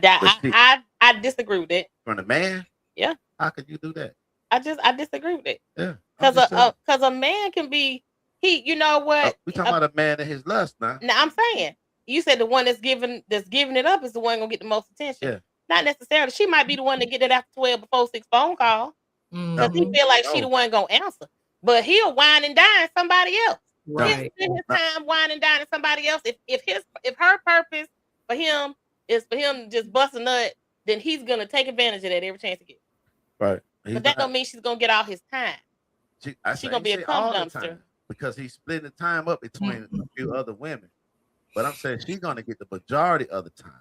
Speaker 3: disagree with it.
Speaker 2: From the man?
Speaker 3: Yeah.
Speaker 2: How could you do that?
Speaker 3: I disagree with it.
Speaker 2: Yeah.
Speaker 3: Because a man can be you know what?
Speaker 2: We talking about a man and his lust now.
Speaker 3: Now I'm saying you said the one that's giving it up is the one gonna get the most attention.
Speaker 2: Yeah.
Speaker 3: Not necessarily. She might be the one to get it after 12 before 6 phone call. Because he feel like she the one gonna answer. But he'll wine and dine somebody else.
Speaker 5: Right.
Speaker 3: He'll spend his time wine and dining somebody else. If her purpose for him is for him just bust a nut, then he's gonna take advantage of that every chance he gets.
Speaker 2: Right.
Speaker 3: But that don't mean she's gonna get all his time. She's gonna be a cum dumpster.
Speaker 2: Because he's splitting the time up between a few other women. But I'm saying she's gonna get the majority of the time.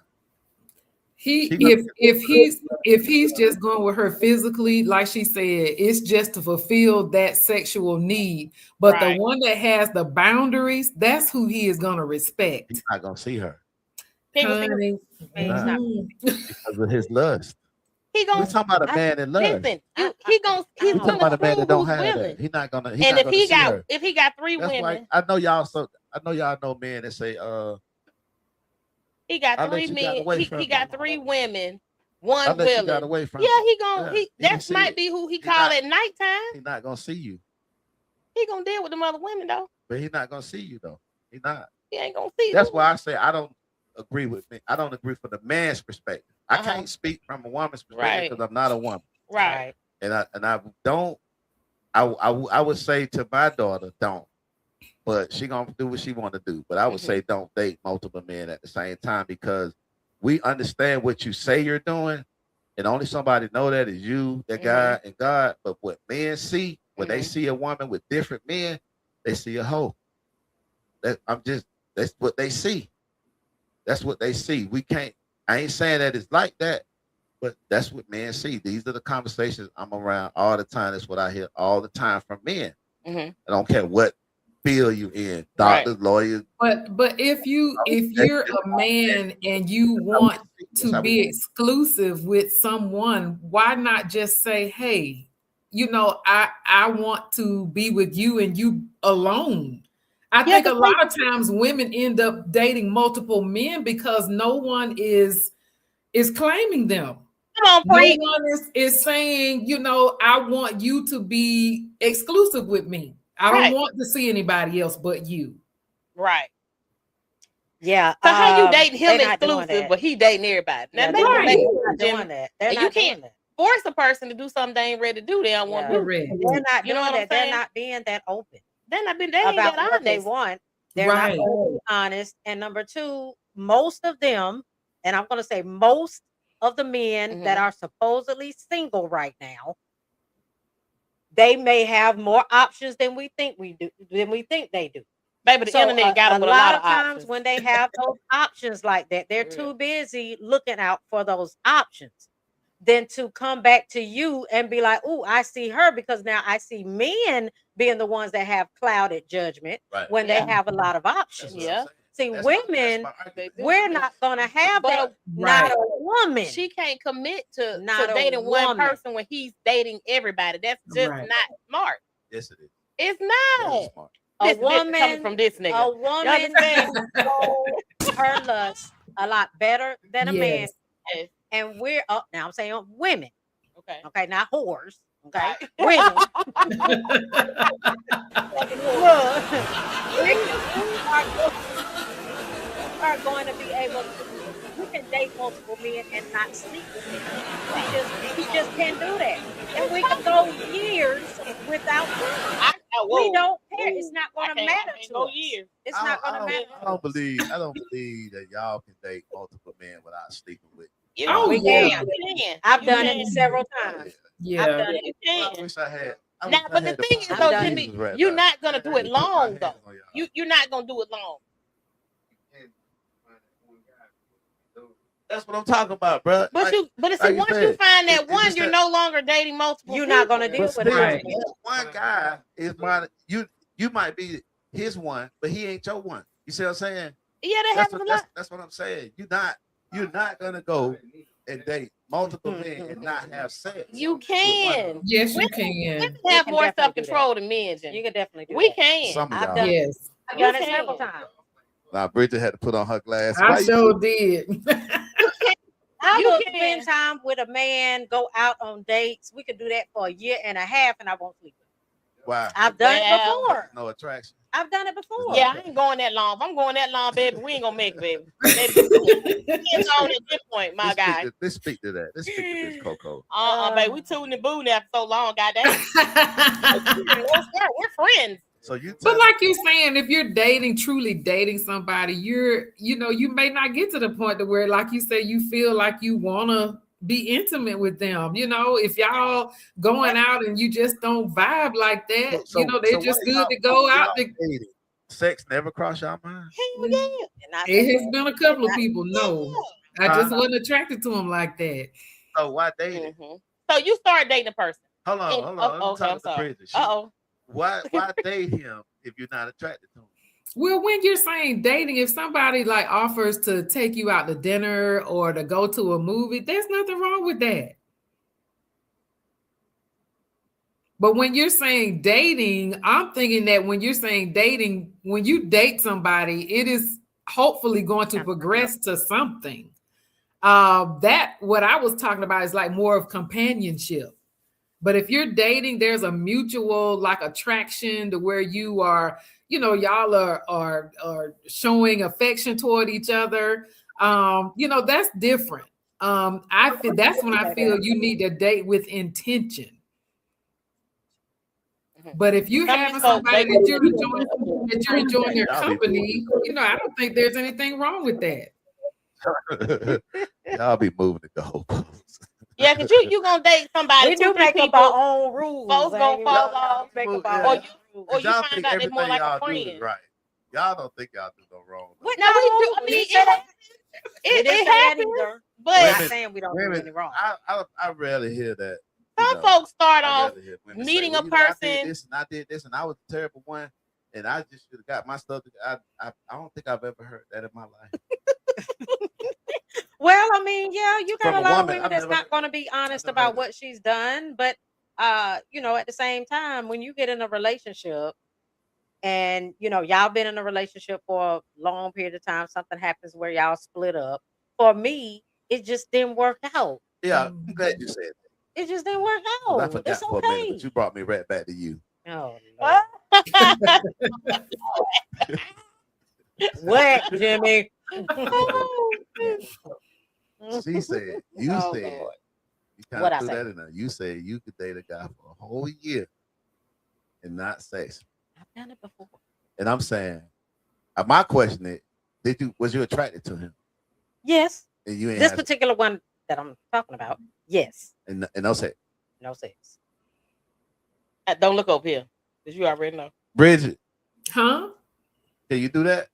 Speaker 5: If he's just going with her physically, like she said, it's just to fulfill that sexual need. But the one that has the boundaries, that's who he is gonna respect.
Speaker 2: He's not gonna see her.
Speaker 5: Honey,
Speaker 2: because of his lust.
Speaker 3: He gonna.
Speaker 2: We're talking about a man in lust.
Speaker 3: Listen, he's
Speaker 2: talking
Speaker 3: gonna
Speaker 2: about a man that don't have
Speaker 3: willing.
Speaker 2: that. He's not gonna.
Speaker 3: And if he got 3
Speaker 2: that's
Speaker 3: women,
Speaker 2: why I know y'all know men that say
Speaker 3: he got 3 men. He got 3 women, 1 willing.
Speaker 2: Got away from
Speaker 3: he gonna. That might be who he call at nighttime.
Speaker 2: He's not gonna see you.
Speaker 3: He gonna deal with them other women though.
Speaker 2: But he's not gonna see you though. He's not.
Speaker 3: He ain't gonna see.
Speaker 2: That's why I say I don't agree with me. I don't agree from the man's perspective. I can't speak from a woman's perspective because I'm not a woman.
Speaker 3: Right.
Speaker 2: And I don't. I would say to my daughter, don't. But she gonna do what she want to do. But I would say don't date multiple men at the same time because we understand what you say you're doing, and only somebody know that is you, that guy, and God. But what men see when they see a woman with different men, they see a hoe. That's what they see. That's what they see. I ain't saying that it's like that, but that's what men see. These are the conversations I'm around all the time. That's what I hear all the time from men. I don't care what field you in, doctors, lawyers.
Speaker 5: But if you're a man and you want to be exclusive with someone, why not just say, hey, I want to be with you and you alone. I think a lot of times women end up dating multiple men because no one is claiming them. No one is saying, I want you to be exclusive with me. I don't want to see anybody else but you.
Speaker 3: Right.
Speaker 1: Yeah.
Speaker 3: So how you dating him exclusive, but he dating everybody? Now,
Speaker 1: they're not doing that.
Speaker 3: You can't force a person to do something they ain't ready to do. They don't want to do.
Speaker 1: They're not doing that. They're not being that open.
Speaker 3: They're not being about
Speaker 1: what they want. They're not being honest. And number 2, most of them, and I'm going to say most of the men that are supposedly single right now, they may have more options than we think they do.
Speaker 3: Baby, the internet got them a lot of
Speaker 1: times
Speaker 3: options.
Speaker 1: when they have those options like that, they're too busy looking out for those options than to come back to you and be like, oh, I see her, because now I see men being the ones that have clouded judgment when they have a lot of options. See, women, we're not going to have that. Not a woman.
Speaker 3: She can't commit to dating one person when he's dating everybody. That's just not smart.
Speaker 2: Yes, it is.
Speaker 3: It's not.
Speaker 1: A woman
Speaker 3: coming from this nigga.
Speaker 1: A woman controls her lust a lot better than a man. And we're up now. I'm saying women. Okay, not whores. Okay, women.
Speaker 6: are going to be able to. You can date multiple men and not sleep with them. We just can't do that, and we can go years without sex. We don't care. It's not going to matter to us. It's not going to matter.
Speaker 2: I don't believe that y'all can date multiple men without sleeping with.
Speaker 5: Oh,
Speaker 6: We
Speaker 5: yeah.
Speaker 6: can. I've done it several times.
Speaker 5: Yeah.
Speaker 6: I've done it.
Speaker 2: I wish I had.
Speaker 3: Now, but the thing is, though, Jimmy, you're not gonna do it long, though. You're not gonna do it long.
Speaker 2: That's what I'm talking about, bro.
Speaker 3: But once you find that one, you're no longer dating multiple.
Speaker 6: You're not gonna deal with it.
Speaker 5: Right.
Speaker 2: One guy is one. You might be his one, but he ain't your one. You see what I'm saying?
Speaker 3: Yeah, that
Speaker 2: That's
Speaker 3: happens
Speaker 2: what,
Speaker 3: a lot.
Speaker 2: that's what I'm saying. You're not gonna go and date multiple men and not have sex.
Speaker 3: You can.
Speaker 5: Yes, you
Speaker 3: Women
Speaker 5: can.
Speaker 3: have
Speaker 6: can
Speaker 3: more
Speaker 6: definitely
Speaker 3: self-control than men, Jimmy.
Speaker 6: You can definitely do
Speaker 3: We
Speaker 6: that.
Speaker 3: can.
Speaker 2: Some of
Speaker 6: I've
Speaker 2: y'all.
Speaker 6: done it.
Speaker 5: Yes.
Speaker 6: I've done
Speaker 3: You
Speaker 6: it several
Speaker 3: can.
Speaker 6: times.
Speaker 2: Now Bridget had to put on her glasses.
Speaker 5: I sure did.
Speaker 6: I
Speaker 3: You
Speaker 6: will
Speaker 3: can.
Speaker 6: spend time with a man, go out on dates. We could do that for a year and a half, and I won't sleep with him.
Speaker 2: Wow.
Speaker 6: I've done it
Speaker 3: Well,
Speaker 6: before.
Speaker 2: No attraction.
Speaker 6: I've done it before.
Speaker 3: Yeah, I ain't going that long. If I'm going that long, baby, we ain't gonna make it, baby. It's on at this point, my guy.
Speaker 2: Let's speak to that. Let's speak to this Coco.
Speaker 3: Baby, we tooting and booting after so long, goddamn. We're friends.
Speaker 2: So you
Speaker 5: But
Speaker 2: tell
Speaker 5: like you're saying, if you're truly dating somebody, you may not get to the point to where, like you say, you feel like you want to be intimate with them. If y'all going out and you just don't vibe like that, they're just good to go out.
Speaker 2: Sex never crossed y'all mind?
Speaker 3: Hell yeah.
Speaker 5: It has been a couple of people. No, I just wasn't attracted to them like that.
Speaker 2: So why dating?
Speaker 3: Mhm. So you start dating a person.
Speaker 2: Hold on.
Speaker 3: Okay,
Speaker 2: Let me
Speaker 3: I'm
Speaker 2: talk to
Speaker 3: sorry.
Speaker 2: Bridget. Why date him if you're not attracted to him?
Speaker 5: Well, when you're saying dating, if somebody like offers to take you out to dinner or to go to a movie, there's nothing wrong with that. But when you're saying dating, I'm thinking that when you're saying dating, when you date somebody, it is hopefully going to progress to something. That what I was talking about is like more of companionship. But if you're dating, there's a mutual like attraction to where you are, y'all are showing affection toward each other. That's different. I feel that's when I feel you need to date with intention. But if you're having somebody that you're enjoying their company, I don't think there's anything wrong with that.
Speaker 2: Y'all be moving the goalposts.
Speaker 3: Yeah, because you gonna date somebody.
Speaker 6: We do make up our own rules.
Speaker 3: Folks gonna fall off. Or you
Speaker 2: Y'all
Speaker 3: find
Speaker 2: think
Speaker 3: out they're more
Speaker 2: everything
Speaker 3: like a
Speaker 2: y'all do
Speaker 3: friend.
Speaker 2: is right. Y'all don't think y'all do no wrong.
Speaker 3: No, we do. I mean, it happens. But
Speaker 6: I'm not saying we don't do anything wrong.
Speaker 2: I rarely hear that.
Speaker 3: Some folks start off
Speaker 2: I rarely hear women
Speaker 3: meeting
Speaker 2: say,
Speaker 3: a
Speaker 2: I
Speaker 3: person.
Speaker 2: did this and I did this and I was a terrible one and I just should have got my stuff. I don't think I've ever heard that in my life.
Speaker 6: Well, I mean, yeah, you got
Speaker 2: From
Speaker 6: a
Speaker 2: a
Speaker 6: lot of
Speaker 2: woman,
Speaker 6: women
Speaker 2: I've
Speaker 6: that's
Speaker 2: never-
Speaker 6: not going to be honest
Speaker 2: I've never
Speaker 6: about
Speaker 2: heard
Speaker 6: what she's done. But, at the same time, when you get in a relationship and, y'all been in a relationship for a long period of time, something happens where y'all split up. For me, it just didn't work out.
Speaker 2: Yeah, I'm glad you said that.
Speaker 6: It just didn't work
Speaker 2: 'Cause I
Speaker 6: out.
Speaker 2: forgot
Speaker 6: It's
Speaker 2: for a minute,
Speaker 6: okay.
Speaker 2: but you brought me right back to you.
Speaker 6: Oh, Lord. What, Jimmy?
Speaker 2: She said, you
Speaker 3: Oh,
Speaker 2: said,
Speaker 3: Lord.
Speaker 2: you kind
Speaker 6: What'd I
Speaker 2: of threw
Speaker 6: say?
Speaker 2: that in there. You said you could date a guy for a whole year and not sex.
Speaker 6: I've done it before.
Speaker 2: And I'm saying, my question is, was you attracted to him?
Speaker 6: Yes.
Speaker 2: And you ain't
Speaker 6: This
Speaker 2: had-
Speaker 6: particular one that I'm talking about, yes.
Speaker 2: and no sex.
Speaker 6: No sex.
Speaker 3: Don't look over here, because you already know.
Speaker 2: Bridget,
Speaker 5: Huh?
Speaker 2: can you do that?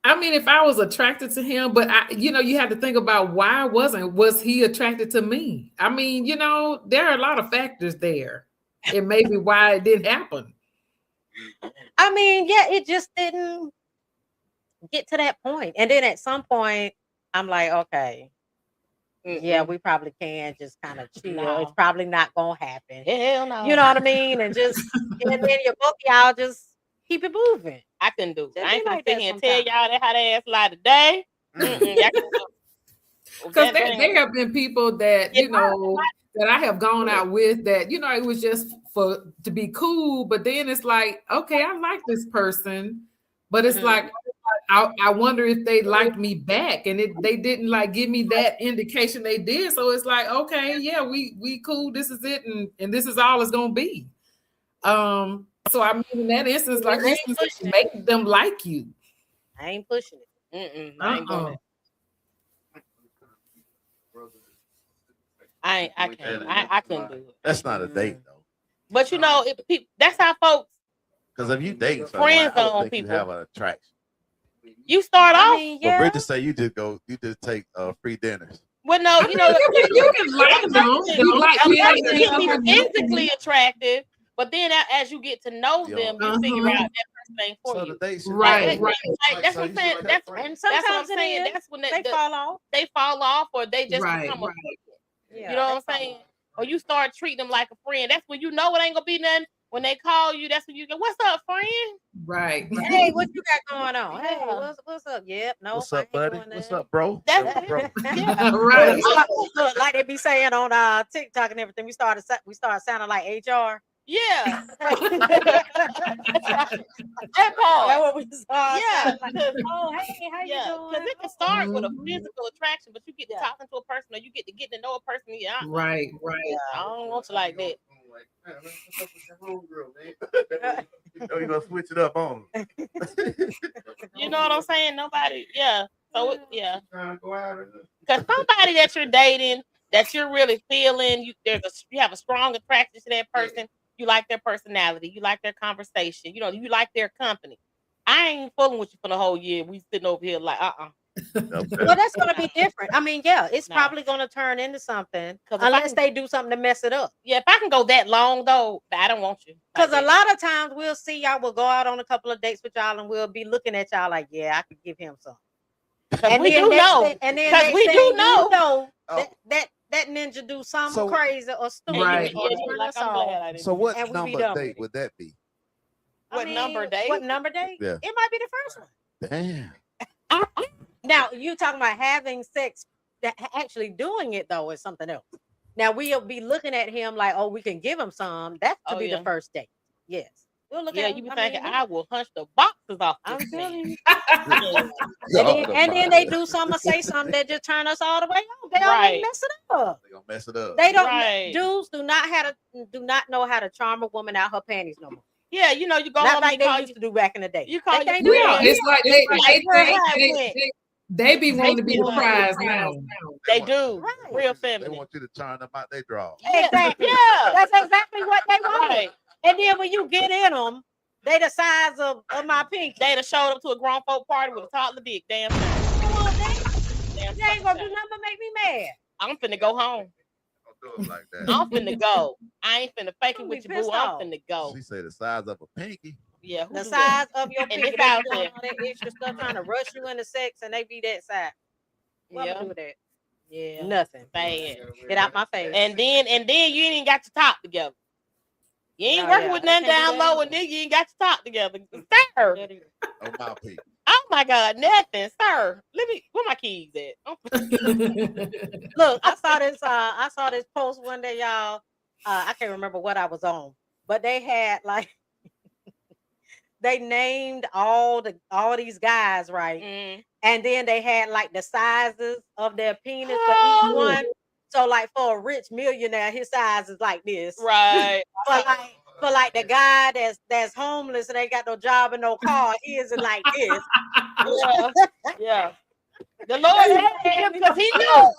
Speaker 5: I mean, if I was attracted to him, but you have to think about why was he attracted to me? I mean, there are a lot of factors there. It may be why it didn't happen.
Speaker 6: I mean, yeah, it just didn't get to that point. And then at some point, I'm like, okay, yeah, we probably can just kind of chill.
Speaker 3: No.
Speaker 6: It's probably not gonna happen.
Speaker 3: Hell no.
Speaker 6: You know what I mean? And just and then you both y'all just keep it moving.
Speaker 3: I couldn't do it.
Speaker 6: Just
Speaker 3: I ain't
Speaker 6: be
Speaker 3: gonna
Speaker 6: like
Speaker 3: sit
Speaker 6: that
Speaker 3: here and tell
Speaker 6: sometimes.
Speaker 3: y'all that how they ass lie today. Y'all can do it.
Speaker 5: Because there have been people that, that I have gone out with that, it was just to be cool. But then it's like, okay, I like this person. But it's like, I wonder if they liked me back, and they didn't like give me that indication they did. So it's like, okay, yeah, we cool. This is it, and this is all it's gonna be. So I mean, in that instance, like make them like you.
Speaker 6: I ain't pushing it.
Speaker 3: I ain't doing it. I couldn't do it.
Speaker 2: That's not a date though.
Speaker 3: But you know, that's how folks.
Speaker 2: Because if you date
Speaker 3: friends
Speaker 2: someone,
Speaker 3: on
Speaker 2: think
Speaker 3: people,
Speaker 2: you have an attraction.
Speaker 3: You start off.
Speaker 2: But Bridget say you just take free dinners.
Speaker 3: Well, no, you know,
Speaker 5: you can like them.
Speaker 3: You can be physically attractive, but then as you get to know them, you figure out that person ain't for you.
Speaker 5: Right.
Speaker 3: That's what I'm saying.
Speaker 6: And sometimes
Speaker 3: that's when
Speaker 6: they fall off.
Speaker 3: They fall off, or they just become a friend.
Speaker 6: Yeah,
Speaker 3: you know what I'm saying? Or you start treating them like a friend. That's when you know it ain't gonna be nothing. When they call you, that's when you go, "What's up, friend?"
Speaker 6: Right. Hey, what you got going on? Hey, what's up? Yep. No.
Speaker 2: What's up, buddy? What's up, bro?
Speaker 3: That's
Speaker 2: bro.
Speaker 6: Right. Look, like they be saying on TikTok and everything. We started sounding like HR.
Speaker 3: Yeah. That
Speaker 6: part. That's what we started.
Speaker 3: Yeah.
Speaker 6: Like, oh, hey, how you doing?
Speaker 3: Because it can start with a physical attraction, but you get to talking to a person, or you get to know a person. Yeah.
Speaker 5: Right.
Speaker 3: Yeah, I don't want you like that.
Speaker 2: You're gonna switch it up on them.
Speaker 3: You know what I'm saying? Nobody, yeah. So yeah. Because somebody that you're dating, that you're really feeling, you have a strong attraction to that person. You like their personality, you like their conversation, you like their company. I ain't fooling with you for the whole year. We sitting over here like
Speaker 6: Well, that's gonna be different. I mean, yeah, it's probably gonna turn into something unless they do something to mess it up.
Speaker 3: Yeah, if I can go that long though, I don't want you.
Speaker 6: Because a lot of times we'll see y'all, we'll go out on a couple of dates with y'all, and we'll be looking at y'all like, yeah, I could give him something.
Speaker 3: And we do know.
Speaker 6: And then
Speaker 3: we do know
Speaker 6: that ninja do something crazy or stupid.
Speaker 5: Right.
Speaker 2: So what number date would that be?
Speaker 3: What number date?
Speaker 6: What number date?
Speaker 2: Yeah.
Speaker 6: It might be the first one.
Speaker 2: Damn.
Speaker 6: Now you talking about having sex, actually doing it though is something else. Now we'll be looking at him like, oh, we can give him some. That's to be the first date. Yes. We'll look at him.
Speaker 3: You be thinking I will hunch the boxes off.
Speaker 6: I'm telling you. And then they do something or say something that just turn us all the way on. They always mess it up.
Speaker 2: They gonna mess it up.
Speaker 6: They don't. Dudes do not know how to charm a woman out her panties no more.
Speaker 3: Yeah, you go
Speaker 6: not
Speaker 3: home.
Speaker 6: Like they used to do back in the day.
Speaker 3: You call
Speaker 6: they
Speaker 5: it's like they be wanting to be the prize now.
Speaker 3: They do. Right. Real feminine.
Speaker 2: They want you to turn them out their draw.
Speaker 6: Exactly. Yeah. That's exactly what they want. Right. And then when you get in them, they the size of my pinky.
Speaker 3: They done showed up to a grown folk party with a toddler dick. Damn.
Speaker 6: Come on, they ain't gonna do nothing but make me mad.
Speaker 3: I'm finna go home.
Speaker 2: Like that.
Speaker 3: I'm finna go. I ain't finna fake it with you, boo. I'm finna go.
Speaker 2: She say the size of a pinky.
Speaker 3: Yeah,
Speaker 6: the size of your pinky.
Speaker 3: They out
Speaker 6: there. All that extra stuff trying to rush you into sex, and they be that size. What am I do with that?
Speaker 3: Yeah,
Speaker 6: nothing.
Speaker 3: Bad.
Speaker 6: Get out my face.
Speaker 3: And then you ain't even got to talk together. You ain't working with nothing down low, and then you ain't got to talk together. Sir.
Speaker 2: Oh my pinky.
Speaker 3: Oh my God, nothing, sir. Where my keys at?
Speaker 6: Look, I saw this post one day, y'all. I can't remember what I was on, but they had like they named all these guys, right? And then they had like the sizes of their penis for each one. So like for a rich millionaire, his size is like this.
Speaker 3: Right.
Speaker 6: For like the guy that's homeless and ain't got no job and no car, his is like this.
Speaker 3: Yeah. The Lord had him because he knew.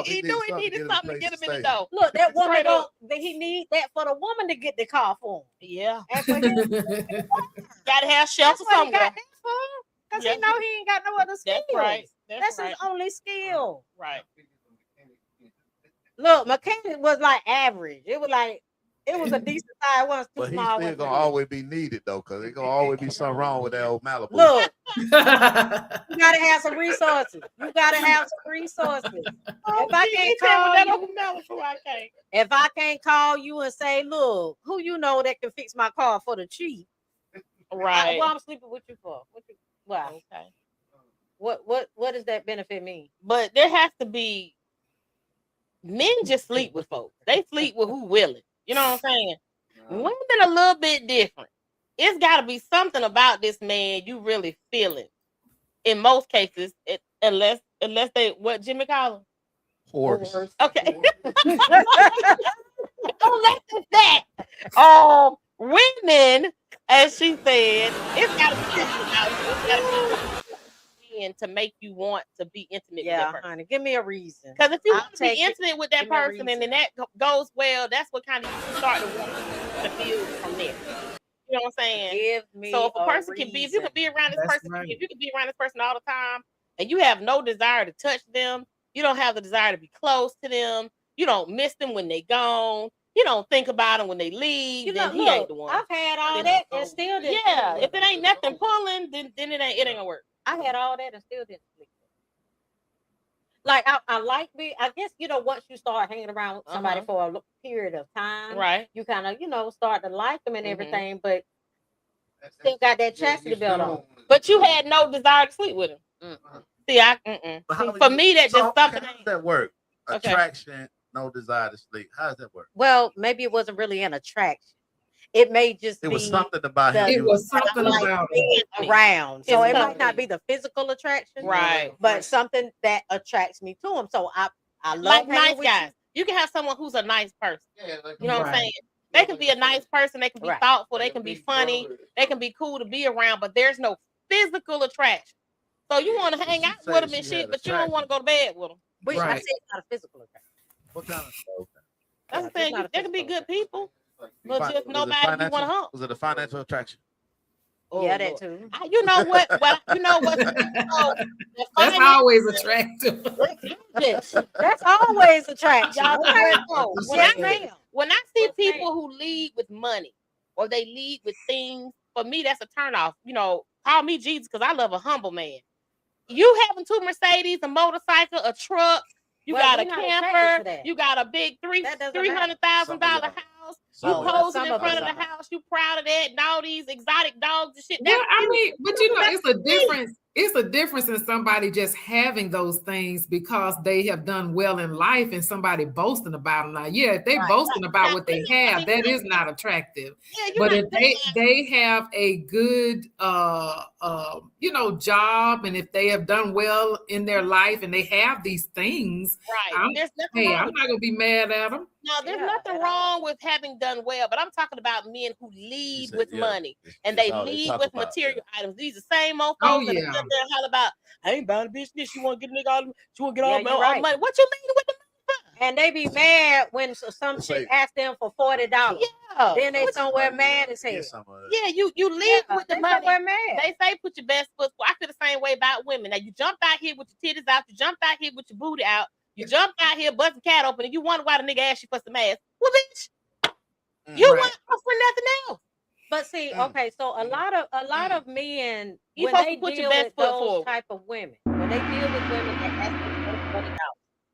Speaker 3: He knew he needed something to get him in the door.
Speaker 6: Look, that woman he need that for the woman to get the car for him.
Speaker 3: Yeah.
Speaker 6: Gotta
Speaker 3: have shelter somewhere.
Speaker 6: Because he know he ain't got no other skill.
Speaker 3: That's right.
Speaker 6: That's his only skill.
Speaker 3: Right.
Speaker 6: Look, mechanic was like average. It was a decent size one.
Speaker 2: But he's still gonna always be needed though, because there's gonna always be something wrong with that old Malibu.
Speaker 6: Look, you gotta have some resources. If I can't call you and say, look, who you know that can fix my car for the cheap?
Speaker 3: Right.
Speaker 6: What I'm sleeping with you for? Wow. Okay. What does that benefit me?
Speaker 3: But there has to be. Men just sleep with folks. They sleep with who willing. You know what I'm saying? Women a little bit different. it's got to be something about this man you really feeling. In most cases, unless they what Jimmy call him?
Speaker 4: Horse.
Speaker 3: Okay. Unless it's that. Women, as she said, it's got to be something about you. It's got to be to make you want to be intimate with that person.
Speaker 6: Honey, give me a reason.
Speaker 3: Because if you
Speaker 6: I'll
Speaker 3: want to be
Speaker 6: take it.
Speaker 3: intimate with that
Speaker 6: Give me a
Speaker 3: person and then that goes well, that's what kind of you start to want to build from there. You know what I'm saying?
Speaker 6: Give me
Speaker 3: So if a person
Speaker 6: reason.
Speaker 3: can be, if you can be around this
Speaker 5: That's
Speaker 3: person,
Speaker 5: right.
Speaker 3: if you can be around this person all the time, and you have no desire to touch them, you don't have the desire to be close to them, you don't miss them when they gone, you don't think about them when they leave,
Speaker 6: You
Speaker 3: then
Speaker 6: know,
Speaker 3: he ain't
Speaker 6: look,
Speaker 3: the one.
Speaker 6: I've had all
Speaker 3: Then-
Speaker 6: that and still didn't.
Speaker 3: Yeah,
Speaker 6: sleep
Speaker 3: if
Speaker 6: with
Speaker 3: it ain't nothing pulling, then it ain't gonna work.
Speaker 6: I had all that and still didn't sleep. Like I like me. I guess once you start hanging around with somebody for a period of time,
Speaker 3: Right.
Speaker 6: you kind of start to like them and
Speaker 3: Mhm.
Speaker 6: everything, but still got that chastity belt on.
Speaker 3: But you had no desire to sleep with him. See,
Speaker 4: But how
Speaker 3: See,
Speaker 4: do
Speaker 3: for
Speaker 4: you-
Speaker 3: me, that
Speaker 4: so
Speaker 3: just something.
Speaker 4: How does that work?
Speaker 3: Okay.
Speaker 4: Attraction, no desire to sleep. How does that work?
Speaker 6: Well, maybe it wasn't really an attraction. It may just
Speaker 4: It
Speaker 6: be
Speaker 4: was something about him.
Speaker 6: the-
Speaker 5: It was something
Speaker 6: like
Speaker 5: about it.
Speaker 6: being around. So
Speaker 3: It's
Speaker 6: it might
Speaker 3: something.
Speaker 6: not be the physical attraction,
Speaker 3: Right.
Speaker 6: but something that attracts me to him. So I love
Speaker 3: Like
Speaker 6: hanging
Speaker 3: nice
Speaker 6: with
Speaker 3: guys. You can have someone who's a nice person.
Speaker 4: Yeah, like
Speaker 3: You know what I'm
Speaker 5: Right.
Speaker 3: saying? They can be a nice person. They can be
Speaker 6: Right.
Speaker 3: thoughtful. They can be funny. They can be cool to be around, but there's no physical attraction. So you want to hang
Speaker 4: She
Speaker 3: out with
Speaker 4: said
Speaker 3: them and
Speaker 4: she
Speaker 3: shit,
Speaker 4: had
Speaker 3: but you don't want to go to bed with them.
Speaker 6: Which I
Speaker 5: Right.
Speaker 6: say it's not a physical attraction.
Speaker 4: What kind of
Speaker 3: That's the
Speaker 6: it's
Speaker 3: thing.
Speaker 6: not a
Speaker 3: They can be
Speaker 6: physical
Speaker 3: good people, but
Speaker 4: Was
Speaker 3: just
Speaker 4: it
Speaker 3: nobody you want to
Speaker 4: financial?
Speaker 3: hump.
Speaker 4: Was it a financial attraction?
Speaker 6: Yeah,
Speaker 3: Oh,
Speaker 6: that
Speaker 3: Lord.
Speaker 6: too.
Speaker 3: You know what? Well, you know what?
Speaker 5: That's always attractive.
Speaker 6: That's always attraction.
Speaker 3: Y'all know where it goes.
Speaker 6: Yes,
Speaker 3: When I
Speaker 6: ma'am.
Speaker 3: When I see
Speaker 6: Yes, ma'am.
Speaker 3: people who lead with money or they lead with things, for me, that's a turnoff. Call me Jesus because I love a humble man. You having 2 Mercedes, a motorcycle, a truck, you
Speaker 6: Well,
Speaker 3: got
Speaker 6: we
Speaker 3: a
Speaker 6: not attracted to
Speaker 3: camper,
Speaker 6: that.
Speaker 3: you got a big
Speaker 6: That doesn't
Speaker 3: $300,000
Speaker 4: matter.
Speaker 3: house,
Speaker 4: Some
Speaker 3: you
Speaker 4: of y'all.
Speaker 3: posing
Speaker 6: Some
Speaker 3: in
Speaker 6: of
Speaker 3: front
Speaker 6: us
Speaker 3: of the
Speaker 6: are.
Speaker 3: house, you proud of that, and all these exotic dogs and shit.
Speaker 5: Well,
Speaker 3: That's
Speaker 5: I
Speaker 3: cute.
Speaker 5: mean, but it's a difference. It's a difference in somebody just having those things because they have done well in life and somebody boasting about them. Now, yeah, if they boasting about what they have, that is not attractive.
Speaker 3: Yeah,
Speaker 5: But if
Speaker 3: not
Speaker 5: they have a good job, and if they have done well in their life and they have these things,
Speaker 3: right. There's nothing wrong
Speaker 5: I'm
Speaker 3: with
Speaker 5: not gonna be mad at them.
Speaker 3: No, there's
Speaker 6: Yeah,
Speaker 3: nothing
Speaker 6: at
Speaker 3: wrong with having done well, but I'm talking about men who lead
Speaker 4: said,
Speaker 3: with
Speaker 4: yeah,
Speaker 3: money and
Speaker 4: it's
Speaker 3: they
Speaker 4: all they
Speaker 3: lead
Speaker 4: talk
Speaker 3: with
Speaker 4: about,
Speaker 3: material
Speaker 4: yeah.
Speaker 3: items. These the same old
Speaker 5: Oh,
Speaker 3: folks that
Speaker 5: yeah.
Speaker 3: sit there and holler about, I ain't buying a bitch this. You want to get a nigga all, you want to get
Speaker 6: Yeah,
Speaker 3: all,
Speaker 6: you're
Speaker 3: all
Speaker 6: right.
Speaker 3: money. What you leading with the
Speaker 6: And they be mad when some
Speaker 4: It's
Speaker 6: chick
Speaker 4: like-
Speaker 6: ask them for $40.
Speaker 3: Yeah.
Speaker 6: Then they somewhere mad as hell.
Speaker 4: Get some of it.
Speaker 3: Yeah, you lead with the
Speaker 6: they
Speaker 3: money.
Speaker 6: somewhere mad.
Speaker 3: They say put your best foot forward. I feel the same way about women. Now you jump out here with your titties out, you jump out here with your booty out, you jump out here busting cat open, and you wonder why the nigga asked you for some ass. Well, bitch, you
Speaker 5: Right.
Speaker 3: want for nothing else.
Speaker 6: But see, okay, so a lot of men
Speaker 3: You
Speaker 6: when
Speaker 3: supposed
Speaker 6: they
Speaker 3: to put your
Speaker 6: deal
Speaker 3: best
Speaker 6: with
Speaker 3: foot
Speaker 6: those
Speaker 3: forward.
Speaker 6: type of women, when they deal with women that ask them for $40,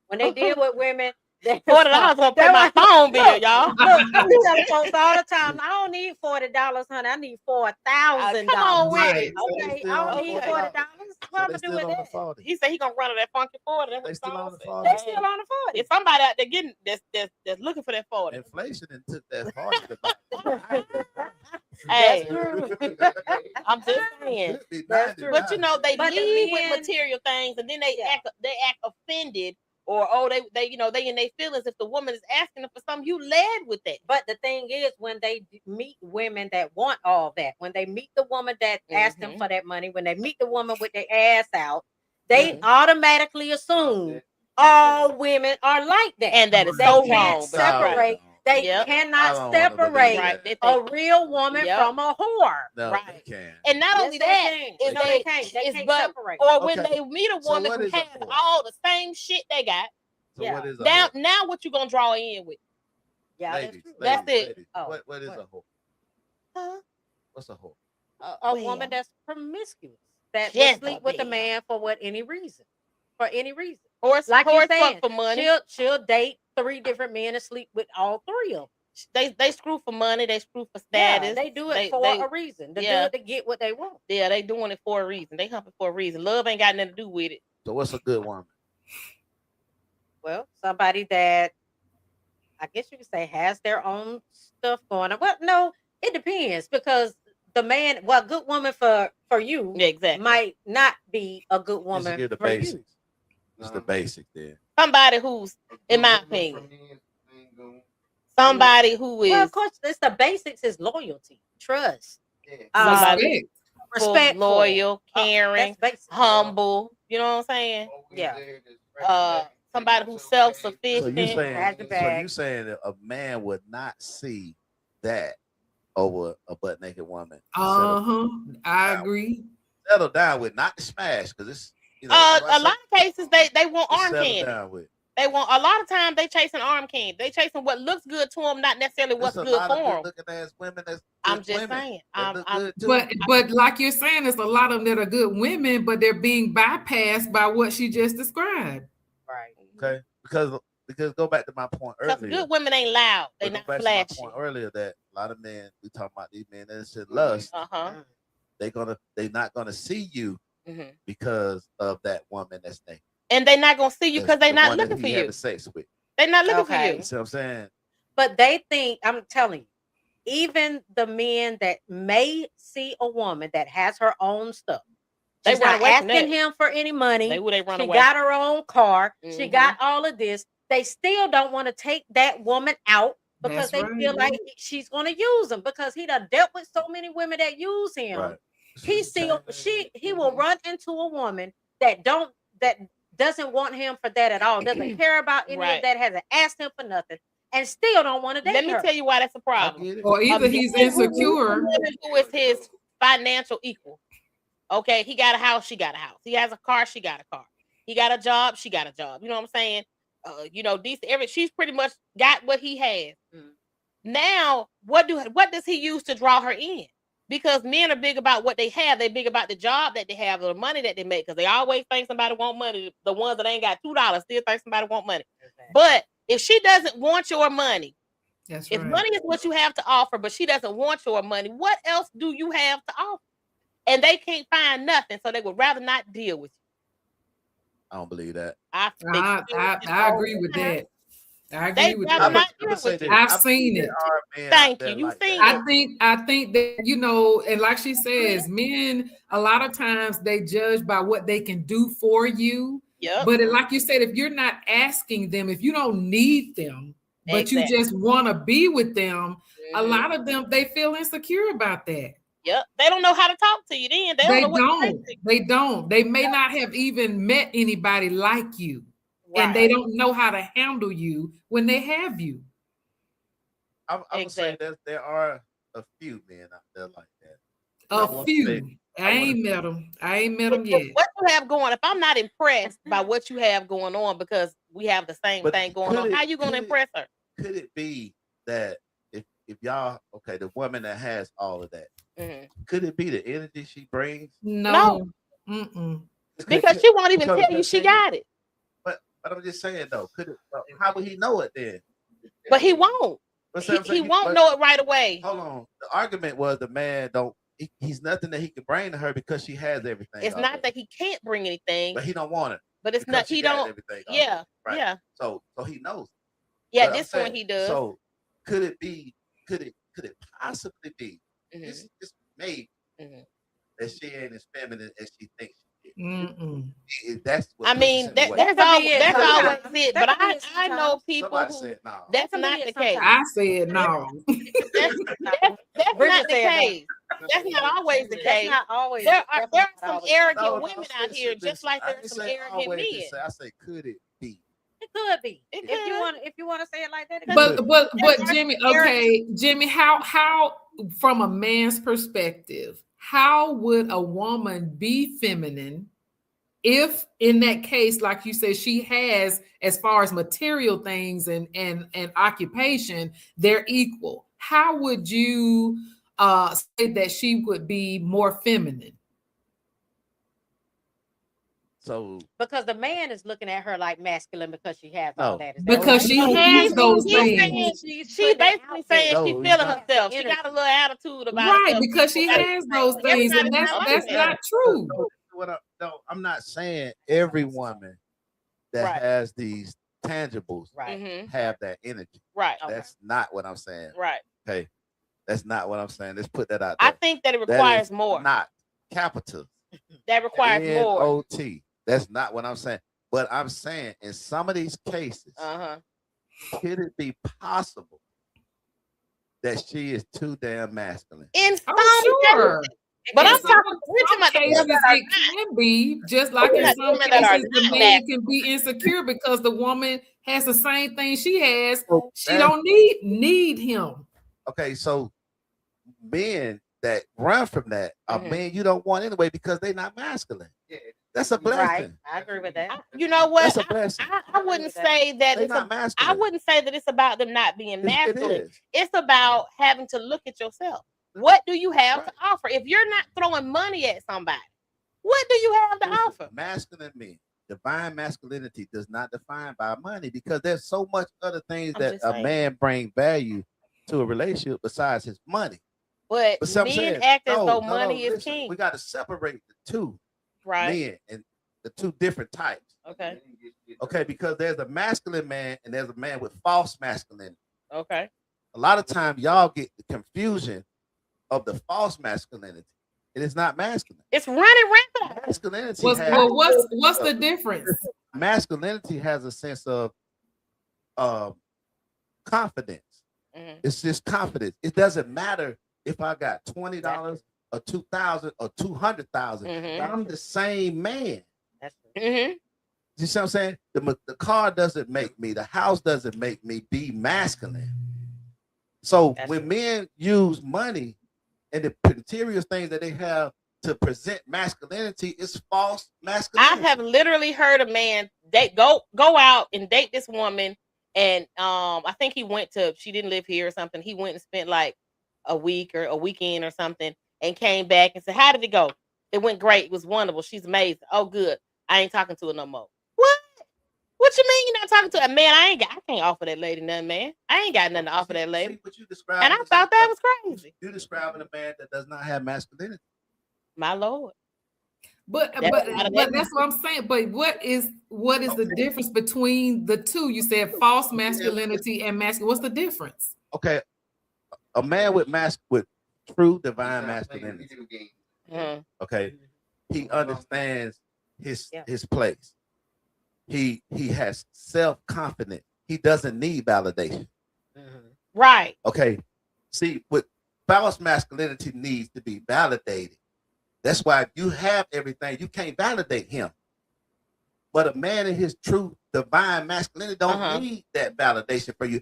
Speaker 6: when they deal with women that
Speaker 3: $40 gonna pay my phone bill, y'all.
Speaker 6: Look, I be telling folks all the time, I don't need $40, honey. I need $4,000.
Speaker 3: Come on with
Speaker 5: Right.
Speaker 3: it.
Speaker 6: Okay, I don't need
Speaker 3: Okay.
Speaker 6: $40. What I'm
Speaker 4: they
Speaker 6: gonna do
Speaker 4: still
Speaker 6: with
Speaker 4: on the
Speaker 6: that?
Speaker 4: 40.
Speaker 3: He said he gonna run to that funky 40. That's
Speaker 4: They
Speaker 3: what
Speaker 4: still
Speaker 3: Saul
Speaker 4: on the
Speaker 3: said.
Speaker 4: 40.
Speaker 6: They still on the 40.
Speaker 3: If somebody out there getting that's looking for that 40.
Speaker 4: Inflation and took that 40.
Speaker 3: Hey,
Speaker 6: That's true.
Speaker 3: I'm just saying.
Speaker 4: Could be
Speaker 6: That's
Speaker 4: 90
Speaker 6: true.
Speaker 3: But you know, they
Speaker 6: But the
Speaker 3: lead
Speaker 6: men-
Speaker 3: with material things and then they
Speaker 6: Yeah.
Speaker 3: act offended or they in their feelings if the woman is asking them for something. You led with that.
Speaker 6: But the thing is, when they meet women that want all that, when they meet the woman that asked them
Speaker 3: Mhm.
Speaker 6: for that money, when they meet the woman with their ass out, they
Speaker 3: Mhm.
Speaker 6: automatically assume all women are like that.
Speaker 3: And that is
Speaker 6: They
Speaker 3: so
Speaker 6: can't
Speaker 3: wrong. But you're right.
Speaker 6: separate. They
Speaker 3: Yep.
Speaker 4: I
Speaker 6: cannot
Speaker 4: don't wanna believe
Speaker 6: separate
Speaker 3: Right. They
Speaker 6: a
Speaker 3: think,
Speaker 6: real woman
Speaker 3: Yep.
Speaker 6: from a whore.
Speaker 4: No,
Speaker 3: Right.
Speaker 4: they can.
Speaker 3: and not
Speaker 6: Yes,
Speaker 3: only
Speaker 6: they
Speaker 3: that,
Speaker 6: can.
Speaker 3: is
Speaker 6: No, they can't. They
Speaker 3: it's
Speaker 6: can't
Speaker 3: but
Speaker 6: separate.
Speaker 3: or when
Speaker 4: Okay.
Speaker 3: they meet a
Speaker 4: So
Speaker 3: woman
Speaker 4: what
Speaker 3: who
Speaker 4: is a
Speaker 3: has
Speaker 4: whore?
Speaker 3: all the same shit they got.
Speaker 4: So
Speaker 6: Yeah.
Speaker 4: what is a
Speaker 3: Now,
Speaker 4: whore?
Speaker 3: what you gonna draw in with?
Speaker 6: Yeah,
Speaker 4: Ladies,
Speaker 6: that's true.
Speaker 3: That's
Speaker 4: ladies,
Speaker 3: it.
Speaker 4: ladies,
Speaker 6: Oh,
Speaker 4: what is
Speaker 6: what?
Speaker 4: a whore?
Speaker 3: Huh?
Speaker 4: What's a whore?
Speaker 6: A woman that's promiscuous, that will
Speaker 3: Yes,
Speaker 6: sleep with a
Speaker 3: baby.
Speaker 6: man for any reason. For any reason.
Speaker 3: Horse,
Speaker 6: Like
Speaker 3: horse
Speaker 6: you're saying,
Speaker 3: fuck for money.
Speaker 6: she'll date 3 different men and sleep with all 3 of them.
Speaker 3: They screw for money. They screw for
Speaker 6: Yeah,
Speaker 3: status.
Speaker 6: they do it
Speaker 3: They-
Speaker 6: for
Speaker 3: they-
Speaker 6: a reason. To
Speaker 3: yeah.
Speaker 6: do it to get what they want.
Speaker 3: Yeah, they doing it for a reason. They humping for a reason. Love ain't got nothing to do with it.
Speaker 4: So what's a good woman?
Speaker 6: Well, somebody that I guess you could say has their own stuff going on. Well, no, it depends because the man, well, a good woman for you
Speaker 3: Yeah, exactly.
Speaker 6: might not be a good
Speaker 2: Just
Speaker 6: woman
Speaker 2: give the
Speaker 6: for you.
Speaker 2: basics. Just the basic there.
Speaker 3: Somebody who's, in my opinion, somebody who
Speaker 6: Well, of
Speaker 3: is
Speaker 6: course, it's the basics is loyalty, trust,
Speaker 3: somebody
Speaker 6: respectful,
Speaker 3: loyal, caring,
Speaker 6: that's basic.
Speaker 3: humble. You know what I'm saying?
Speaker 6: Yeah.
Speaker 3: Somebody who's
Speaker 2: So
Speaker 3: self-sufficient.
Speaker 2: you saying that a man would not see that over a butt naked woman?
Speaker 5: I agree.
Speaker 2: Settle down with, not the smash, because it's
Speaker 3: A lot of cases they want arm
Speaker 2: settle
Speaker 3: candy.
Speaker 2: down with.
Speaker 3: They want, a lot of times they chasing arm candy. They chasing what looks good to them, not necessarily what's
Speaker 2: There's a
Speaker 3: good
Speaker 2: lot
Speaker 3: for
Speaker 2: of good
Speaker 3: them.
Speaker 2: looking ass women. That's
Speaker 3: I'm
Speaker 2: good
Speaker 3: just
Speaker 2: women.
Speaker 3: saying.
Speaker 2: They look good too.
Speaker 5: But like you're saying, there's a lot of them that are good women, but they're being bypassed by what she just described.
Speaker 6: Right.
Speaker 2: Okay, because go back to my point
Speaker 3: Because
Speaker 2: earlier.
Speaker 3: good women ain't loud. They
Speaker 2: Go
Speaker 3: not
Speaker 2: back to my
Speaker 3: flashy.
Speaker 2: point earlier that a lot of men, we talking about these men that should lust. They're not gonna see you because of that woman that's naked.
Speaker 3: And they're not gonna see you because they're
Speaker 2: the
Speaker 3: not
Speaker 2: one that
Speaker 3: looking for
Speaker 2: he
Speaker 3: you.
Speaker 2: having sex with.
Speaker 3: They're not looking for
Speaker 6: Okay.
Speaker 3: you.
Speaker 2: See what I'm saying?
Speaker 6: But they think, I'm telling you, even the men that may see a woman that has her own stuff,
Speaker 3: They
Speaker 6: she's
Speaker 3: run
Speaker 6: not
Speaker 3: away from
Speaker 6: asking
Speaker 3: that.
Speaker 6: him for any money.
Speaker 3: They run
Speaker 6: She
Speaker 3: away.
Speaker 6: got her own car. She
Speaker 3: Mhm.
Speaker 6: got all of this. They still don't want to take that woman out because
Speaker 5: That's
Speaker 6: they
Speaker 5: right.
Speaker 6: feel like she's going to use them, because he done dealt with so many women that use him.
Speaker 2: Right.
Speaker 6: He will run into a woman that doesn't want him for that at all, doesn't care about any
Speaker 3: Right.
Speaker 6: of that, hasn't asked him for nothing, and still don't want to date
Speaker 3: Let me
Speaker 6: her.
Speaker 3: tell you why that's a
Speaker 2: I
Speaker 3: problem.
Speaker 2: get it.
Speaker 5: Or either he's insecure.
Speaker 3: Who is his financial equal? Okay, he got a house, she got a house. He has a car, she got a car. He got a job, she got a job. You know what I'm saying? She's pretty much got what he has. Now, what does he use to draw her in? Because men are big about what they have. They're big about the job that they have, or the money that they make. Because they always think somebody want money. The ones that ain't got $2 still think somebody want money. But if she doesn't want your money, if money is what you have to offer, but she doesn't want your money, what else do you have to offer? And they can't find nothing, so they would rather not deal with you.
Speaker 2: I don't believe that.
Speaker 5: I agree with that. I agree with
Speaker 3: rather
Speaker 5: that.
Speaker 3: not deal with you.
Speaker 5: I've seen it.
Speaker 3: Thank you. You've seen it.
Speaker 5: I think that, and like she says, men a lot of times they judge by what they can do for you.
Speaker 3: Yep.
Speaker 5: But like you said, if you're not asking them, if you don't need them, but you just want to be with them, a lot of them, they feel insecure about that.
Speaker 3: Yep. They don't know how to talk to you then.
Speaker 5: They don't. They may not have even met anybody like you. Right. And they don't know how to handle you when they have you.
Speaker 2: I would say that there are a few men out there like that.
Speaker 5: A few. I ain't met them. I ain't met them yet.
Speaker 3: What you have going, if I'm not impressed by what you have going on, because we have the same thing going on, how you going to impress her?
Speaker 2: Could it be that if y'all, okay, the woman that has all of that, could it be the energy she brings?
Speaker 5: No.
Speaker 3: Because she won't even tell you she got it.
Speaker 2: But I'm just saying though, how would he know it then?
Speaker 3: But he won't. He won't know it right away.
Speaker 2: Hold on. The argument was the man he's nothing that he can bring to her because she has everything.
Speaker 3: It's not that he can't bring anything,
Speaker 2: but he don't want it.
Speaker 3: But it's not he don't. Yeah,
Speaker 2: right.
Speaker 3: Yeah.
Speaker 2: So he knows.
Speaker 3: Yeah, at this point he does.
Speaker 2: So could it be? Could it possibly be? It's maybe that she ain't as feminine as she thinks she is. That's what
Speaker 3: I mean. That's always it. But I know people who that's not the case.
Speaker 5: I said no.
Speaker 3: That's not the case. That's not always the case.
Speaker 6: Not always.
Speaker 3: There are some arrogant women out here, just like there's some arrogant men.
Speaker 2: I say, could it be?
Speaker 6: It could be. If you want to say it like that.
Speaker 5: But Jimmy, okay, Jimmy, how from a man's perspective, how would a woman be feminine if in that case, like you said, she has, as far as material things and occupation, they're equal? How would you say that she would be more feminine?
Speaker 2: So
Speaker 6: because the man is looking at her like masculine because she has all that.
Speaker 5: Because she has those things.
Speaker 3: She basically saying she feeling herself. She got a little attitude about
Speaker 5: it. Right, because she has those things, and that's not true.
Speaker 2: I'm not saying every woman that has these tangibles have that energy.
Speaker 3: Right.
Speaker 2: That's not what I'm saying.
Speaker 3: Right.
Speaker 2: Okay. That's not what I'm saying. Let's put that out
Speaker 3: I
Speaker 2: there.
Speaker 3: think that it
Speaker 2: That
Speaker 3: requires
Speaker 2: is
Speaker 3: more.
Speaker 2: Not capital.
Speaker 3: That requires more.
Speaker 2: N-O-T. That's not what I'm saying. But I'm saying in some of these cases, could it be possible that she is too damn masculine?
Speaker 3: In some
Speaker 5: sure.
Speaker 3: cases. But
Speaker 5: In
Speaker 3: I'm
Speaker 5: some
Speaker 3: talking about the
Speaker 5: cases,
Speaker 3: women that are
Speaker 5: it can be just like in some
Speaker 3: women that are
Speaker 5: cases, the
Speaker 3: not
Speaker 5: man can be insecure because the woman has the same thing she has.
Speaker 2: So
Speaker 5: She don't need him.
Speaker 2: Okay, so men that run from that are men you don't want anyway because they're not masculine. That's a blessing.
Speaker 6: Right. I agree with that.
Speaker 3: You know what?
Speaker 2: That's a blessing.
Speaker 3: I wouldn't say that
Speaker 2: They
Speaker 3: it's
Speaker 2: not
Speaker 3: I
Speaker 2: masculine.
Speaker 3: wouldn't say that it's about them not being
Speaker 2: It
Speaker 3: masculine.
Speaker 2: is.
Speaker 3: It's about having to look at yourself. What do you have to offer? If you're not throwing money at somebody, what do you have to offer?
Speaker 2: Masculine men, divine masculinity does not define by money because there's so much other things
Speaker 3: I'm
Speaker 2: that
Speaker 3: just
Speaker 2: a
Speaker 3: saying.
Speaker 2: man bring value to a relationship besides his money.
Speaker 3: But
Speaker 2: some
Speaker 3: men
Speaker 2: saying,
Speaker 3: act as
Speaker 2: no,
Speaker 3: though
Speaker 2: no,
Speaker 3: money is
Speaker 2: listen,
Speaker 3: king.
Speaker 2: We got to separate the two
Speaker 3: Right.
Speaker 2: men and the two different types.
Speaker 3: Okay.
Speaker 2: Okay, because there's a masculine man and there's a man with false masculinity.
Speaker 3: Okay.
Speaker 2: A lot of times y'all get the confusion of the false masculinity. It is not masculine.
Speaker 3: It's running rampant.
Speaker 2: Masculinity.
Speaker 5: What's the difference?
Speaker 2: Masculinity has a sense of confidence. It's just confidence. It doesn't matter if I got $20 or $2,000 or $200,000. I'm the same man. You see what I'm saying? The car doesn't make me. The house doesn't make me be masculine. So when men use money and the material things that they have to present masculinity, it's false masculinity.
Speaker 3: I have literally heard a man go out and date this woman, and I think he went to, she didn't live here or something. He went and spent like a week or a weekend or something, and came back and said, "How did it go?" "It went great. It was wonderful. She's amazing." "Oh, good. I ain't talking to her no more." What you mean you're not talking to a man? I can't offer that lady nothing, man. I ain't got nothing to offer that lady. And I thought that was crazy.
Speaker 2: You're describing a man that does not have masculinity.
Speaker 3: My Lord.
Speaker 5: But that's what I'm saying. But what is the difference between the two? You said false masculinity and masculine. What's the difference?
Speaker 2: Okay, a man with true divine masculinity. Okay, he understands his place. He has self-confidence. He doesn't need validation.
Speaker 3: Right.
Speaker 2: Okay. See, with false masculinity needs to be validated. That's why if you have everything, you can't validate him. But a man in his true divine masculinity don't need that validation for you.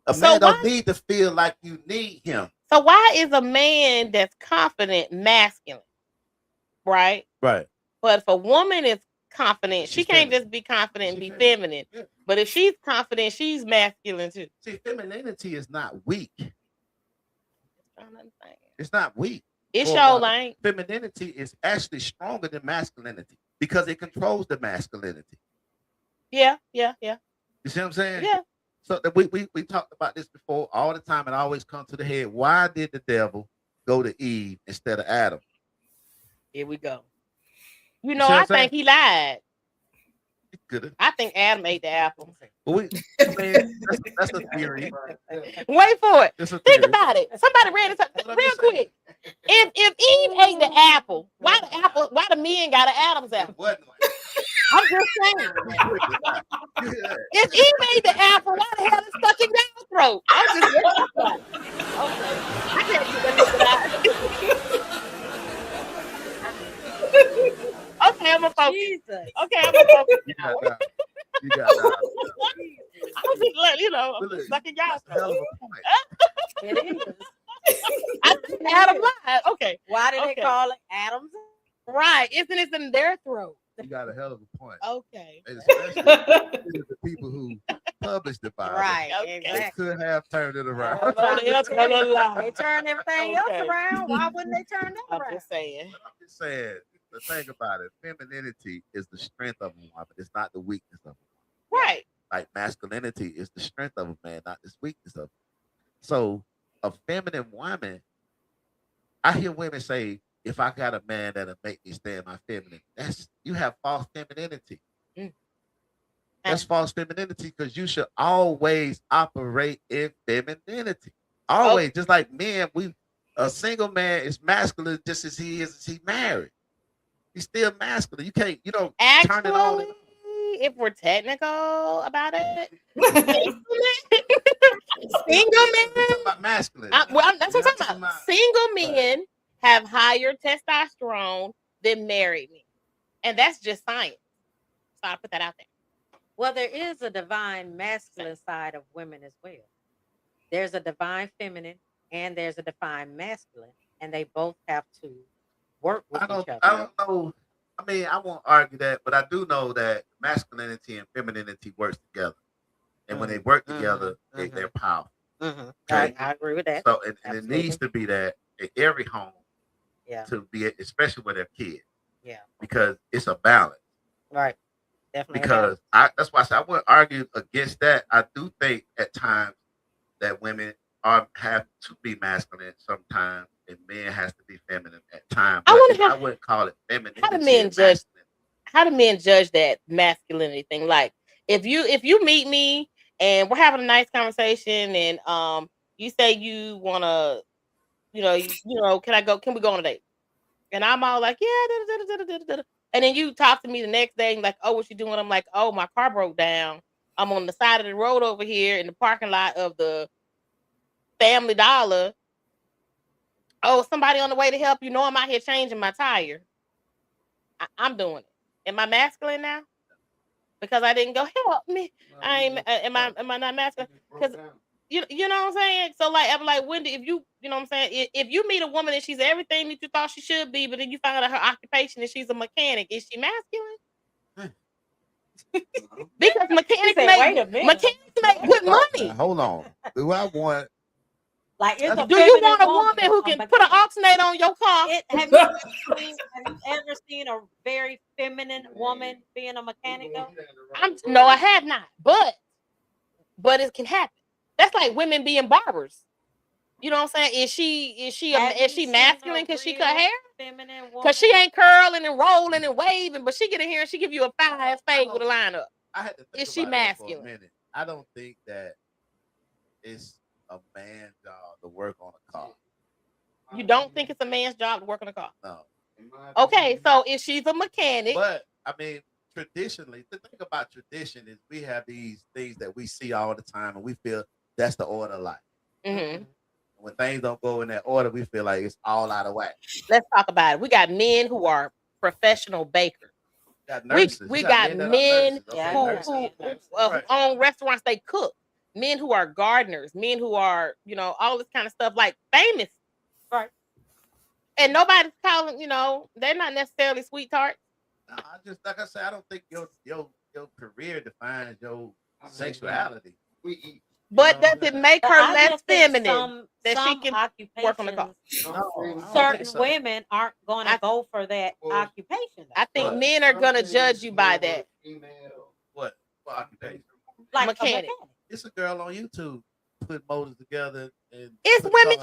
Speaker 2: A man don't need to feel like you need him.
Speaker 3: So why is a man that's confident masculine? Right?
Speaker 2: Right.
Speaker 3: But if a woman is confident, she can't just be confident and be feminine. But if she's confident, she's masculine too.
Speaker 2: See, femininity is not weak. It's not weak.
Speaker 3: It's your lane.
Speaker 2: Femininity is actually stronger than masculinity because it controls the masculinity.
Speaker 3: Yeah.
Speaker 2: You see what I'm saying?
Speaker 3: Yeah.
Speaker 2: So we talked about this before all the time, and always come to the head. Why did the devil go to Eve instead of Adam?
Speaker 3: Here we go. You know, I think he lied. I think Adam ate the apple.
Speaker 2: That's a theory.
Speaker 3: Wait for it. Think about it. Somebody read it real quick. If Eve ate the apple, why the men got an Adam's apple? I'm just saying. If Eve ate the apple, why the hell is stuck in your throat? I'm just saying. I can't get that. Okay, I'm a focus. Okay, I'm a focus.
Speaker 2: You got that.
Speaker 3: I'm just letting I'm stuck in y'all's throat.
Speaker 6: It is.
Speaker 3: I think Adam lied. Okay.
Speaker 6: Why did they call it Adam's?
Speaker 3: Right. Isn't it in their throat?
Speaker 2: You got a hell of a point.
Speaker 3: Okay.
Speaker 2: And especially the people who published the Bible.
Speaker 6: Right.
Speaker 2: They
Speaker 6: Exactly.
Speaker 2: could have turned it around.
Speaker 6: They turned everything else around. Why wouldn't they turn that around?
Speaker 3: I'm just saying.
Speaker 2: The thing about it, femininity is the strength of a woman. It's not the weakness of a woman.
Speaker 3: Right.
Speaker 2: Like masculinity is the strength of a man, not the weakness of him. So a feminine woman, I hear women say, if I got a man that'll make me stand my feminine, you have false femininity. That's false femininity because you should always operate in femininity. Always, just like men, a single man is masculine just as he is as he married. He's still masculine. You can't, turn it on.
Speaker 3: Actually, if we're technical about it, single men.
Speaker 2: About masculine.
Speaker 3: That's what I'm talking about. Single men have higher testosterone than married men, and that's just science. So I put that out there.
Speaker 1: Well, there is a divine masculine side of women as well. There's a divine feminine and there's a divine masculine, and they both have to work with each other.
Speaker 2: I don't know. I mean, I won't argue that, but I do know that masculinity and femininity works together, and when they work together, they're powerful.
Speaker 1: I agree with that.
Speaker 2: So, and it needs to be that in every home, to be, especially with their kids, because it's a balance,
Speaker 1: right? Definitely.
Speaker 2: Because that's why I said I wouldn't argue against that. I do think at times that women have to be masculine sometimes, and men has to be feminine at times. I wouldn't call it feminine.
Speaker 3: How do men judge that masculinity thing? Like if you meet me and we're having a nice conversation, and you say you wanna, can we go on a date? And I'm all like, yeah, and then you talk to me the next day and like, oh, what you doing? I'm like, oh, my car broke down. I'm on the side of the road over here in the parking lot of the Family Dollar. Oh, somebody on the way to help you. I'm out here changing my tire. I'm doing it. Am I masculine now? Because I didn't go help me. Am I not masculine? Because you know what I'm saying? So like, I'm like, Wendy, if you know what I'm saying, if you meet a woman and she's everything that you thought she should be, but then you find out her occupation and she's a mechanic, is she masculine? Because mechanics make good money.
Speaker 2: Hold on. Do I want?
Speaker 1: Like,
Speaker 3: do you want a woman who can put an alternator on your car?
Speaker 1: Have you ever seen a very feminine woman being a mechanic though?
Speaker 3: No, I have not. But it can happen. That's like women being barbers. You know what I'm saying? Is she masculine because she cut hair? Because she ain't curling and rolling and waving, but she get in here and she give you a fine fade with a lineup. Is she masculine?
Speaker 2: I don't think that it's a man's job to work on a car.
Speaker 3: You don't think it's a man's job to work on a car?
Speaker 2: No.
Speaker 3: Okay, so if she's a mechanic.
Speaker 2: But I mean, traditionally, the thing about tradition is we have these things that we see all the time and we feel that's the order of life.
Speaker 3: Mm-hmm.
Speaker 2: When things don't go in that order, we feel like it's all out of whack.
Speaker 3: Let's talk about it. We got men who are professional bakers. We got men who own restaurants, they cook. Men who are gardeners, men who are, all this kind of stuff, like famous. Right. And nobody's calling, they're not necessarily sweethearts.
Speaker 2: No, like I said, I don't think your career defines your sexuality.
Speaker 3: But does it make her less feminine that she can work on the car?
Speaker 1: Certain women aren't going to go for that occupation.
Speaker 3: I think men are going to judge you by that.
Speaker 2: What occupation?
Speaker 3: Like mechanic.
Speaker 2: It's a girl on YouTube put motors together. And
Speaker 3: it's women,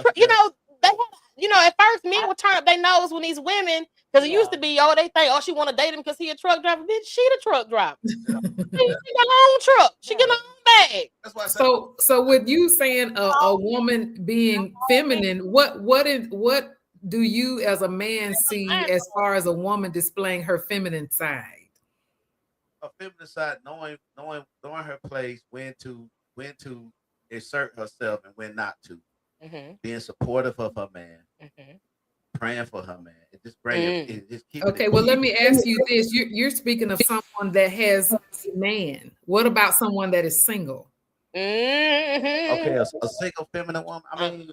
Speaker 3: at first men would turn up their nose when these women, because it used to be, they think, she want to date him because he a truck driver. Bitch, she the truck driver. She got her own truck. She get her own bag.
Speaker 2: That's why I
Speaker 5: said, so with you saying a woman being feminine, what do you as a man see as far as a woman displaying her feminine side?
Speaker 2: A feminine side, knowing her place, when to assert herself and when not to. Mm-hmm. Being supportive of her man, praying for her man. It just
Speaker 5: well, let me ask you this: you're speaking of someone that has a man. What about someone that is single?
Speaker 2: Okay, a single feminine woman. I mean,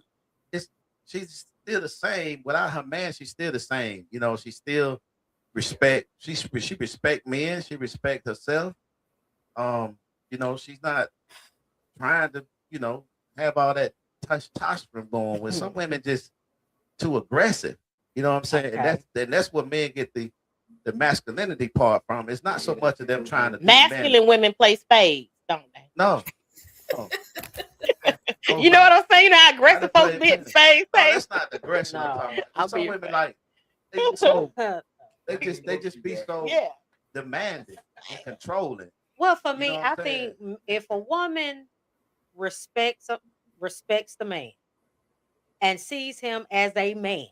Speaker 2: she's still the same. Without her man, she's still the same. She still respect. She respect men. She respect herself. She's not trying to have all that testosterone going with. Some women just too aggressive. You know what I'm saying? Okay. And that's what men get the masculinity part from. It's not so much of them trying to
Speaker 3: masculine women play spades, don't they?
Speaker 2: No.
Speaker 3: You know what I'm saying? How aggressive folks be at spades.
Speaker 2: No, that's not aggression. No. Some women like they just be so demanding and controlling.
Speaker 1: Well, for me, I think if a woman respects the man,
Speaker 6: and sees him as a man,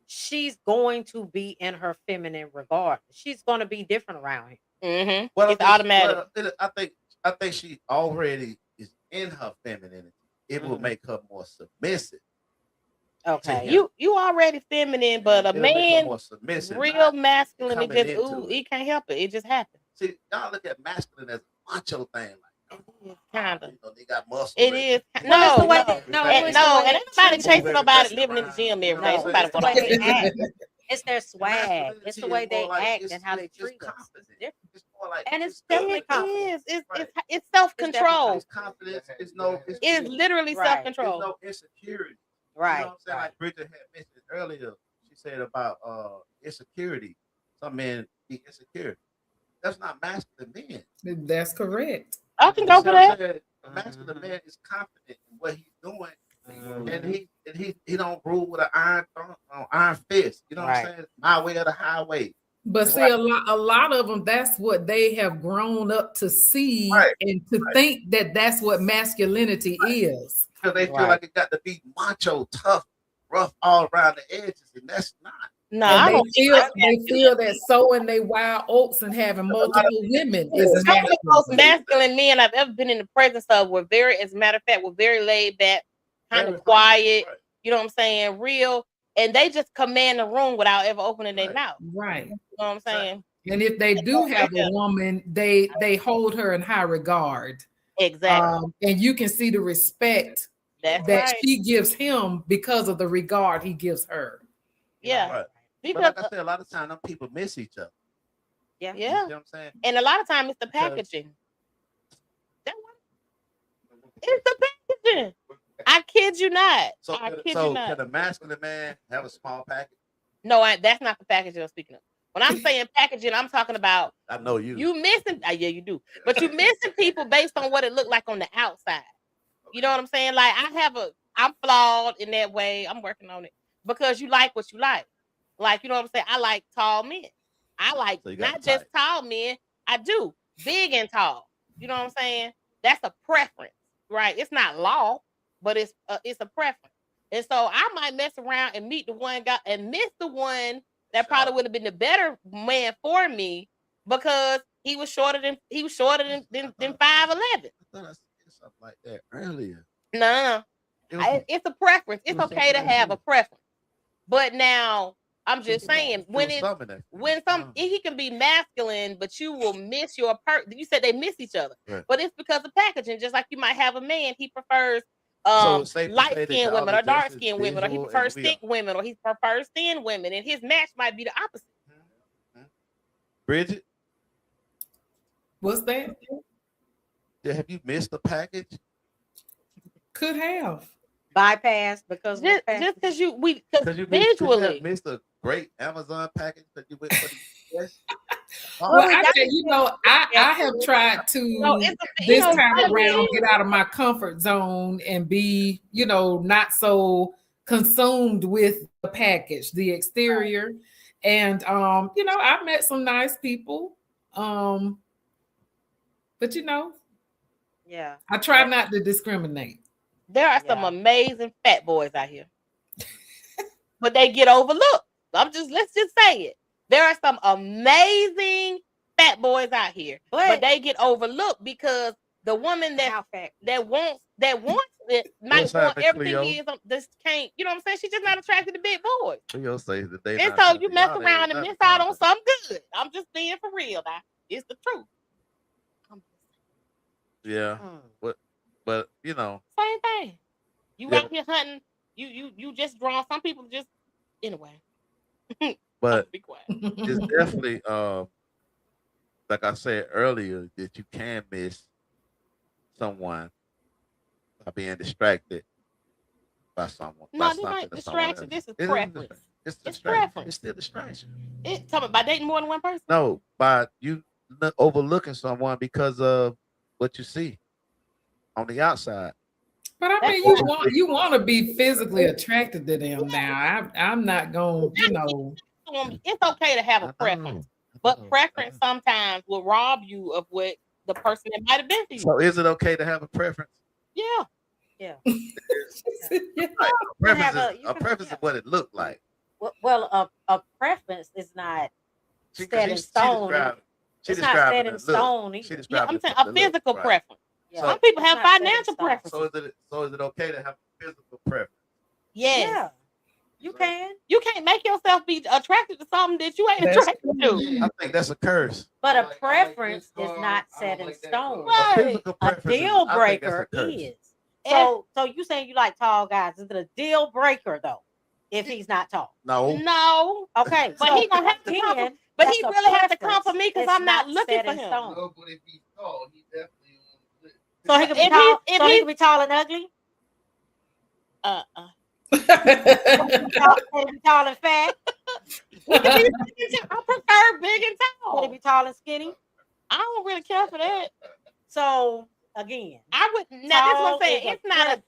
Speaker 6: she's going to be in her feminine regard. She's going to be different around him.
Speaker 3: Mm-hmm.
Speaker 2: Well,
Speaker 3: It's automatic.
Speaker 2: I think she already is in her femininity. It will make her more submissive.
Speaker 3: Okay,
Speaker 2: him.
Speaker 3: you already feminine, but a
Speaker 2: It'll make her
Speaker 3: man
Speaker 2: more submissive.
Speaker 3: real
Speaker 2: not
Speaker 3: masculine, it
Speaker 2: coming
Speaker 3: just
Speaker 2: into
Speaker 3: ooh,
Speaker 2: it.
Speaker 3: he can't help it. It just happens.
Speaker 2: See, y'all look at masculine as a macho thing. Like,
Speaker 3: Kind of.
Speaker 2: you know, they got muscle.
Speaker 3: It is.
Speaker 6: Well, it's
Speaker 3: No,
Speaker 6: the way
Speaker 3: no,
Speaker 6: that- no,
Speaker 3: and
Speaker 6: it's the way
Speaker 3: and
Speaker 6: that
Speaker 3: ain't nobody
Speaker 6: treat
Speaker 3: chasing
Speaker 2: you.
Speaker 3: nobody living in the gym every day.
Speaker 2: No,
Speaker 3: Somebody
Speaker 6: it's the
Speaker 3: going
Speaker 6: way
Speaker 3: to
Speaker 6: they act. It's their swag. It's the way they act and how they treat us. It's different.
Speaker 2: It's more like
Speaker 6: And it's definitely
Speaker 3: It
Speaker 6: confidence.
Speaker 3: is.
Speaker 2: Right.
Speaker 3: It's self control.
Speaker 2: It's confidence. It's no.
Speaker 3: It is literally
Speaker 6: Right.
Speaker 3: self
Speaker 2: There's
Speaker 3: control.
Speaker 2: no insecurity.
Speaker 6: Right.
Speaker 2: You know what I'm saying? Like Bridget had mentioned earlier, she said about insecurity. Some men be insecure. That's not masculine men.
Speaker 5: That's correct.
Speaker 3: I can go for that.
Speaker 2: A masculine man is confident in what he's doing, and he don't rule with an iron fist. You know what I'm saying? My way or the highway.
Speaker 5: But see, a lot of them, that's what they have grown up to see
Speaker 2: Right.
Speaker 5: and to think that that's what masculinity is.
Speaker 2: Because they feel like it got to be macho, tough, rough all around the edges, and that's not.
Speaker 3: No, I
Speaker 5: And
Speaker 3: don't.
Speaker 5: they feel that sowing their wild oats and having multiple women is
Speaker 3: Some of the most
Speaker 5: masculine.
Speaker 3: masculine men I've ever been in the presence of were very, as a matter of fact, were very laid back, kind
Speaker 2: Very
Speaker 3: of quiet.
Speaker 2: right.
Speaker 3: You know what I'm saying? Real, and they just command the room without ever opening their
Speaker 2: Right.
Speaker 3: mouth.
Speaker 5: Right.
Speaker 3: You know what I'm saying?
Speaker 5: And if they do have a woman, they hold her in high regard.
Speaker 3: Exactly.
Speaker 5: And you can see the respect
Speaker 3: That's
Speaker 5: that
Speaker 3: right.
Speaker 5: she gives him because of the regard he gives her.
Speaker 3: Yeah.
Speaker 2: Right. But
Speaker 3: Because
Speaker 2: like I said, a lot of times them people miss each other.
Speaker 6: Yeah.
Speaker 2: You
Speaker 3: yeah,
Speaker 2: see what I'm saying?
Speaker 3: and a lot of times it's the
Speaker 2: Because-
Speaker 3: packaging. That one, it's the packaging. I kid you not.
Speaker 2: So,
Speaker 3: I kid you
Speaker 2: can
Speaker 3: not.
Speaker 2: a masculine man have a small package?
Speaker 3: No, that's not the packaging I'm speaking of. When I'm saying packaging, I'm talking about
Speaker 2: I know you.
Speaker 3: you missing. Yeah, you do. But you missing people based on what it looked like on the outside. You know what I'm saying? Like I'm flawed in that way. I'm working on it because you like what you like. Like, you know what I'm saying? I like tall men. I like
Speaker 2: So you got
Speaker 3: not
Speaker 2: the
Speaker 3: just
Speaker 2: type.
Speaker 3: tall men. I do big and tall. You know what I'm saying? That's a preference, right? It's not law, but it's a preference. And so I might mess around and meet the one guy and miss the one that probably would have been the better man for me because he was shorter than 5'11".
Speaker 2: I thought I said something like that earlier.
Speaker 3: No.
Speaker 2: It was-
Speaker 3: It's a preference. It's
Speaker 2: it was
Speaker 3: okay to
Speaker 2: something
Speaker 3: have a
Speaker 2: else.
Speaker 3: preference. But now I'm just saying
Speaker 2: it
Speaker 3: when
Speaker 2: was
Speaker 3: it's
Speaker 2: something that-
Speaker 3: when he can be masculine, but you will miss your You said they miss each other,
Speaker 2: Right.
Speaker 3: but it's because of packaging. Just like you might have a man, he prefers
Speaker 2: So it's safe to say
Speaker 3: light
Speaker 2: that
Speaker 3: skinned
Speaker 2: y'all
Speaker 3: women
Speaker 2: are
Speaker 3: or
Speaker 2: just
Speaker 3: dark
Speaker 2: as
Speaker 3: skinned women, or he
Speaker 2: visual
Speaker 3: prefers
Speaker 2: as we
Speaker 3: thick
Speaker 2: are.
Speaker 3: women, or he prefers thin women, and his match might be the opposite.
Speaker 2: Bridget,
Speaker 5: What's that?
Speaker 2: have you missed the package?
Speaker 5: Could have.
Speaker 6: Bypass because of the
Speaker 3: Just
Speaker 6: package.
Speaker 3: because you
Speaker 2: Because you
Speaker 3: visually.
Speaker 2: missed a great Amazon package that you went for the yes.
Speaker 5: Well, I tell you, I have tried to
Speaker 3: No, it's
Speaker 5: this time around get out of my comfort zone and be, not so consumed with the package, the exterior. And I've met some nice people. But
Speaker 6: Yeah.
Speaker 5: I try not to discriminate.
Speaker 3: There are some
Speaker 6: Yeah.
Speaker 3: amazing fat boys out here, but they get overlooked. Let's just say it. There are some amazing fat boys out here, but they get overlooked because the woman that wants it might
Speaker 2: What's
Speaker 3: want
Speaker 2: happening,
Speaker 3: everything
Speaker 2: Cleo?
Speaker 3: he is. This can't, you know what I'm saying? She's just not attracted to big boys,
Speaker 2: Cleo says that they
Speaker 3: and
Speaker 2: not
Speaker 3: so
Speaker 2: trying
Speaker 3: you
Speaker 2: to-
Speaker 3: mess
Speaker 2: y'all ain't
Speaker 3: around and
Speaker 2: nothing
Speaker 3: miss out on
Speaker 2: confident.
Speaker 3: something good. I'm just being for real now. It's the truth.
Speaker 2: Yeah, but
Speaker 3: Same thing. You
Speaker 2: Yeah.
Speaker 3: out here hunting. You just draw. Some people just anyway.
Speaker 2: but
Speaker 3: Be quiet.
Speaker 2: it's definitely like I said earlier that you can miss someone by being distracted by someone.
Speaker 3: No,
Speaker 2: by
Speaker 3: this
Speaker 2: something
Speaker 3: ain't
Speaker 2: or someone
Speaker 3: distraction.
Speaker 2: else.
Speaker 3: This is
Speaker 2: It
Speaker 3: preference.
Speaker 2: It's
Speaker 3: It's
Speaker 2: distraction.
Speaker 3: preference.
Speaker 2: It's still distraction.
Speaker 3: It talking about dating more than one person.
Speaker 2: No, by you overlooking someone because of what you see on the outside.
Speaker 5: But I mean,
Speaker 3: That's
Speaker 5: you want to be physically attracted to them now. I'm not going,
Speaker 3: It's okay to have
Speaker 2: I
Speaker 3: a
Speaker 2: know,
Speaker 3: preference,
Speaker 2: I
Speaker 3: but
Speaker 2: know, I
Speaker 3: preference
Speaker 2: know.
Speaker 3: sometimes will rob you of what the person that might have been for you.
Speaker 2: So is it okay to have a preference?
Speaker 3: Yeah,
Speaker 6: Yeah.
Speaker 4: A preference is what it looked like.
Speaker 6: Well, a preference is not set in stone. It's not set in stone.
Speaker 4: She
Speaker 3: Yeah,
Speaker 4: described
Speaker 3: I'm
Speaker 4: it
Speaker 3: saying
Speaker 4: from
Speaker 3: a
Speaker 4: the look,
Speaker 3: physical
Speaker 4: right.
Speaker 3: preference.
Speaker 6: Yeah.
Speaker 3: Some people
Speaker 6: It's
Speaker 3: have
Speaker 6: not set in
Speaker 3: financial
Speaker 6: stone.
Speaker 3: preferences.
Speaker 4: So is it okay to have a physical preference?
Speaker 3: Yes.
Speaker 6: Yeah. You can.
Speaker 3: You can't make yourself be attracted to something that you ain't
Speaker 5: That's
Speaker 3: attracted to.
Speaker 4: I think that's a curse.
Speaker 6: But
Speaker 4: I
Speaker 6: a
Speaker 4: like
Speaker 6: preference
Speaker 4: this
Speaker 6: is
Speaker 4: car,
Speaker 6: not
Speaker 4: I
Speaker 6: set
Speaker 4: don't
Speaker 6: in
Speaker 4: like that
Speaker 6: stone.
Speaker 4: car.
Speaker 3: Right.
Speaker 4: A physical
Speaker 6: A
Speaker 4: preference
Speaker 6: deal
Speaker 4: I think that's
Speaker 6: breaker
Speaker 4: a curse.
Speaker 6: is. So you saying you like tall guys? Is it a deal breaker though? If he's not tall.
Speaker 4: No.
Speaker 3: No.
Speaker 6: Okay.
Speaker 3: But
Speaker 6: so
Speaker 3: he gonna have to come for,
Speaker 6: again,
Speaker 3: but
Speaker 6: that's
Speaker 3: he
Speaker 6: a
Speaker 3: really have to come for
Speaker 6: preference.
Speaker 3: me because
Speaker 6: It's
Speaker 3: I'm not looking
Speaker 6: set
Speaker 3: for
Speaker 6: in
Speaker 3: him.
Speaker 6: stone.
Speaker 4: No, but if he's tall, he definitely on the
Speaker 6: So he can be
Speaker 3: If
Speaker 6: tall.
Speaker 3: he- if
Speaker 6: So he
Speaker 3: he-
Speaker 6: can be tall and ugly. Can he be tall and fat?
Speaker 3: He can be I prefer big and
Speaker 6: Can he
Speaker 3: tall.
Speaker 6: be tall and skinny?
Speaker 3: I don't really care for that.
Speaker 6: So again,
Speaker 3: I would now. That's what I'm
Speaker 6: tall
Speaker 3: saying.
Speaker 6: is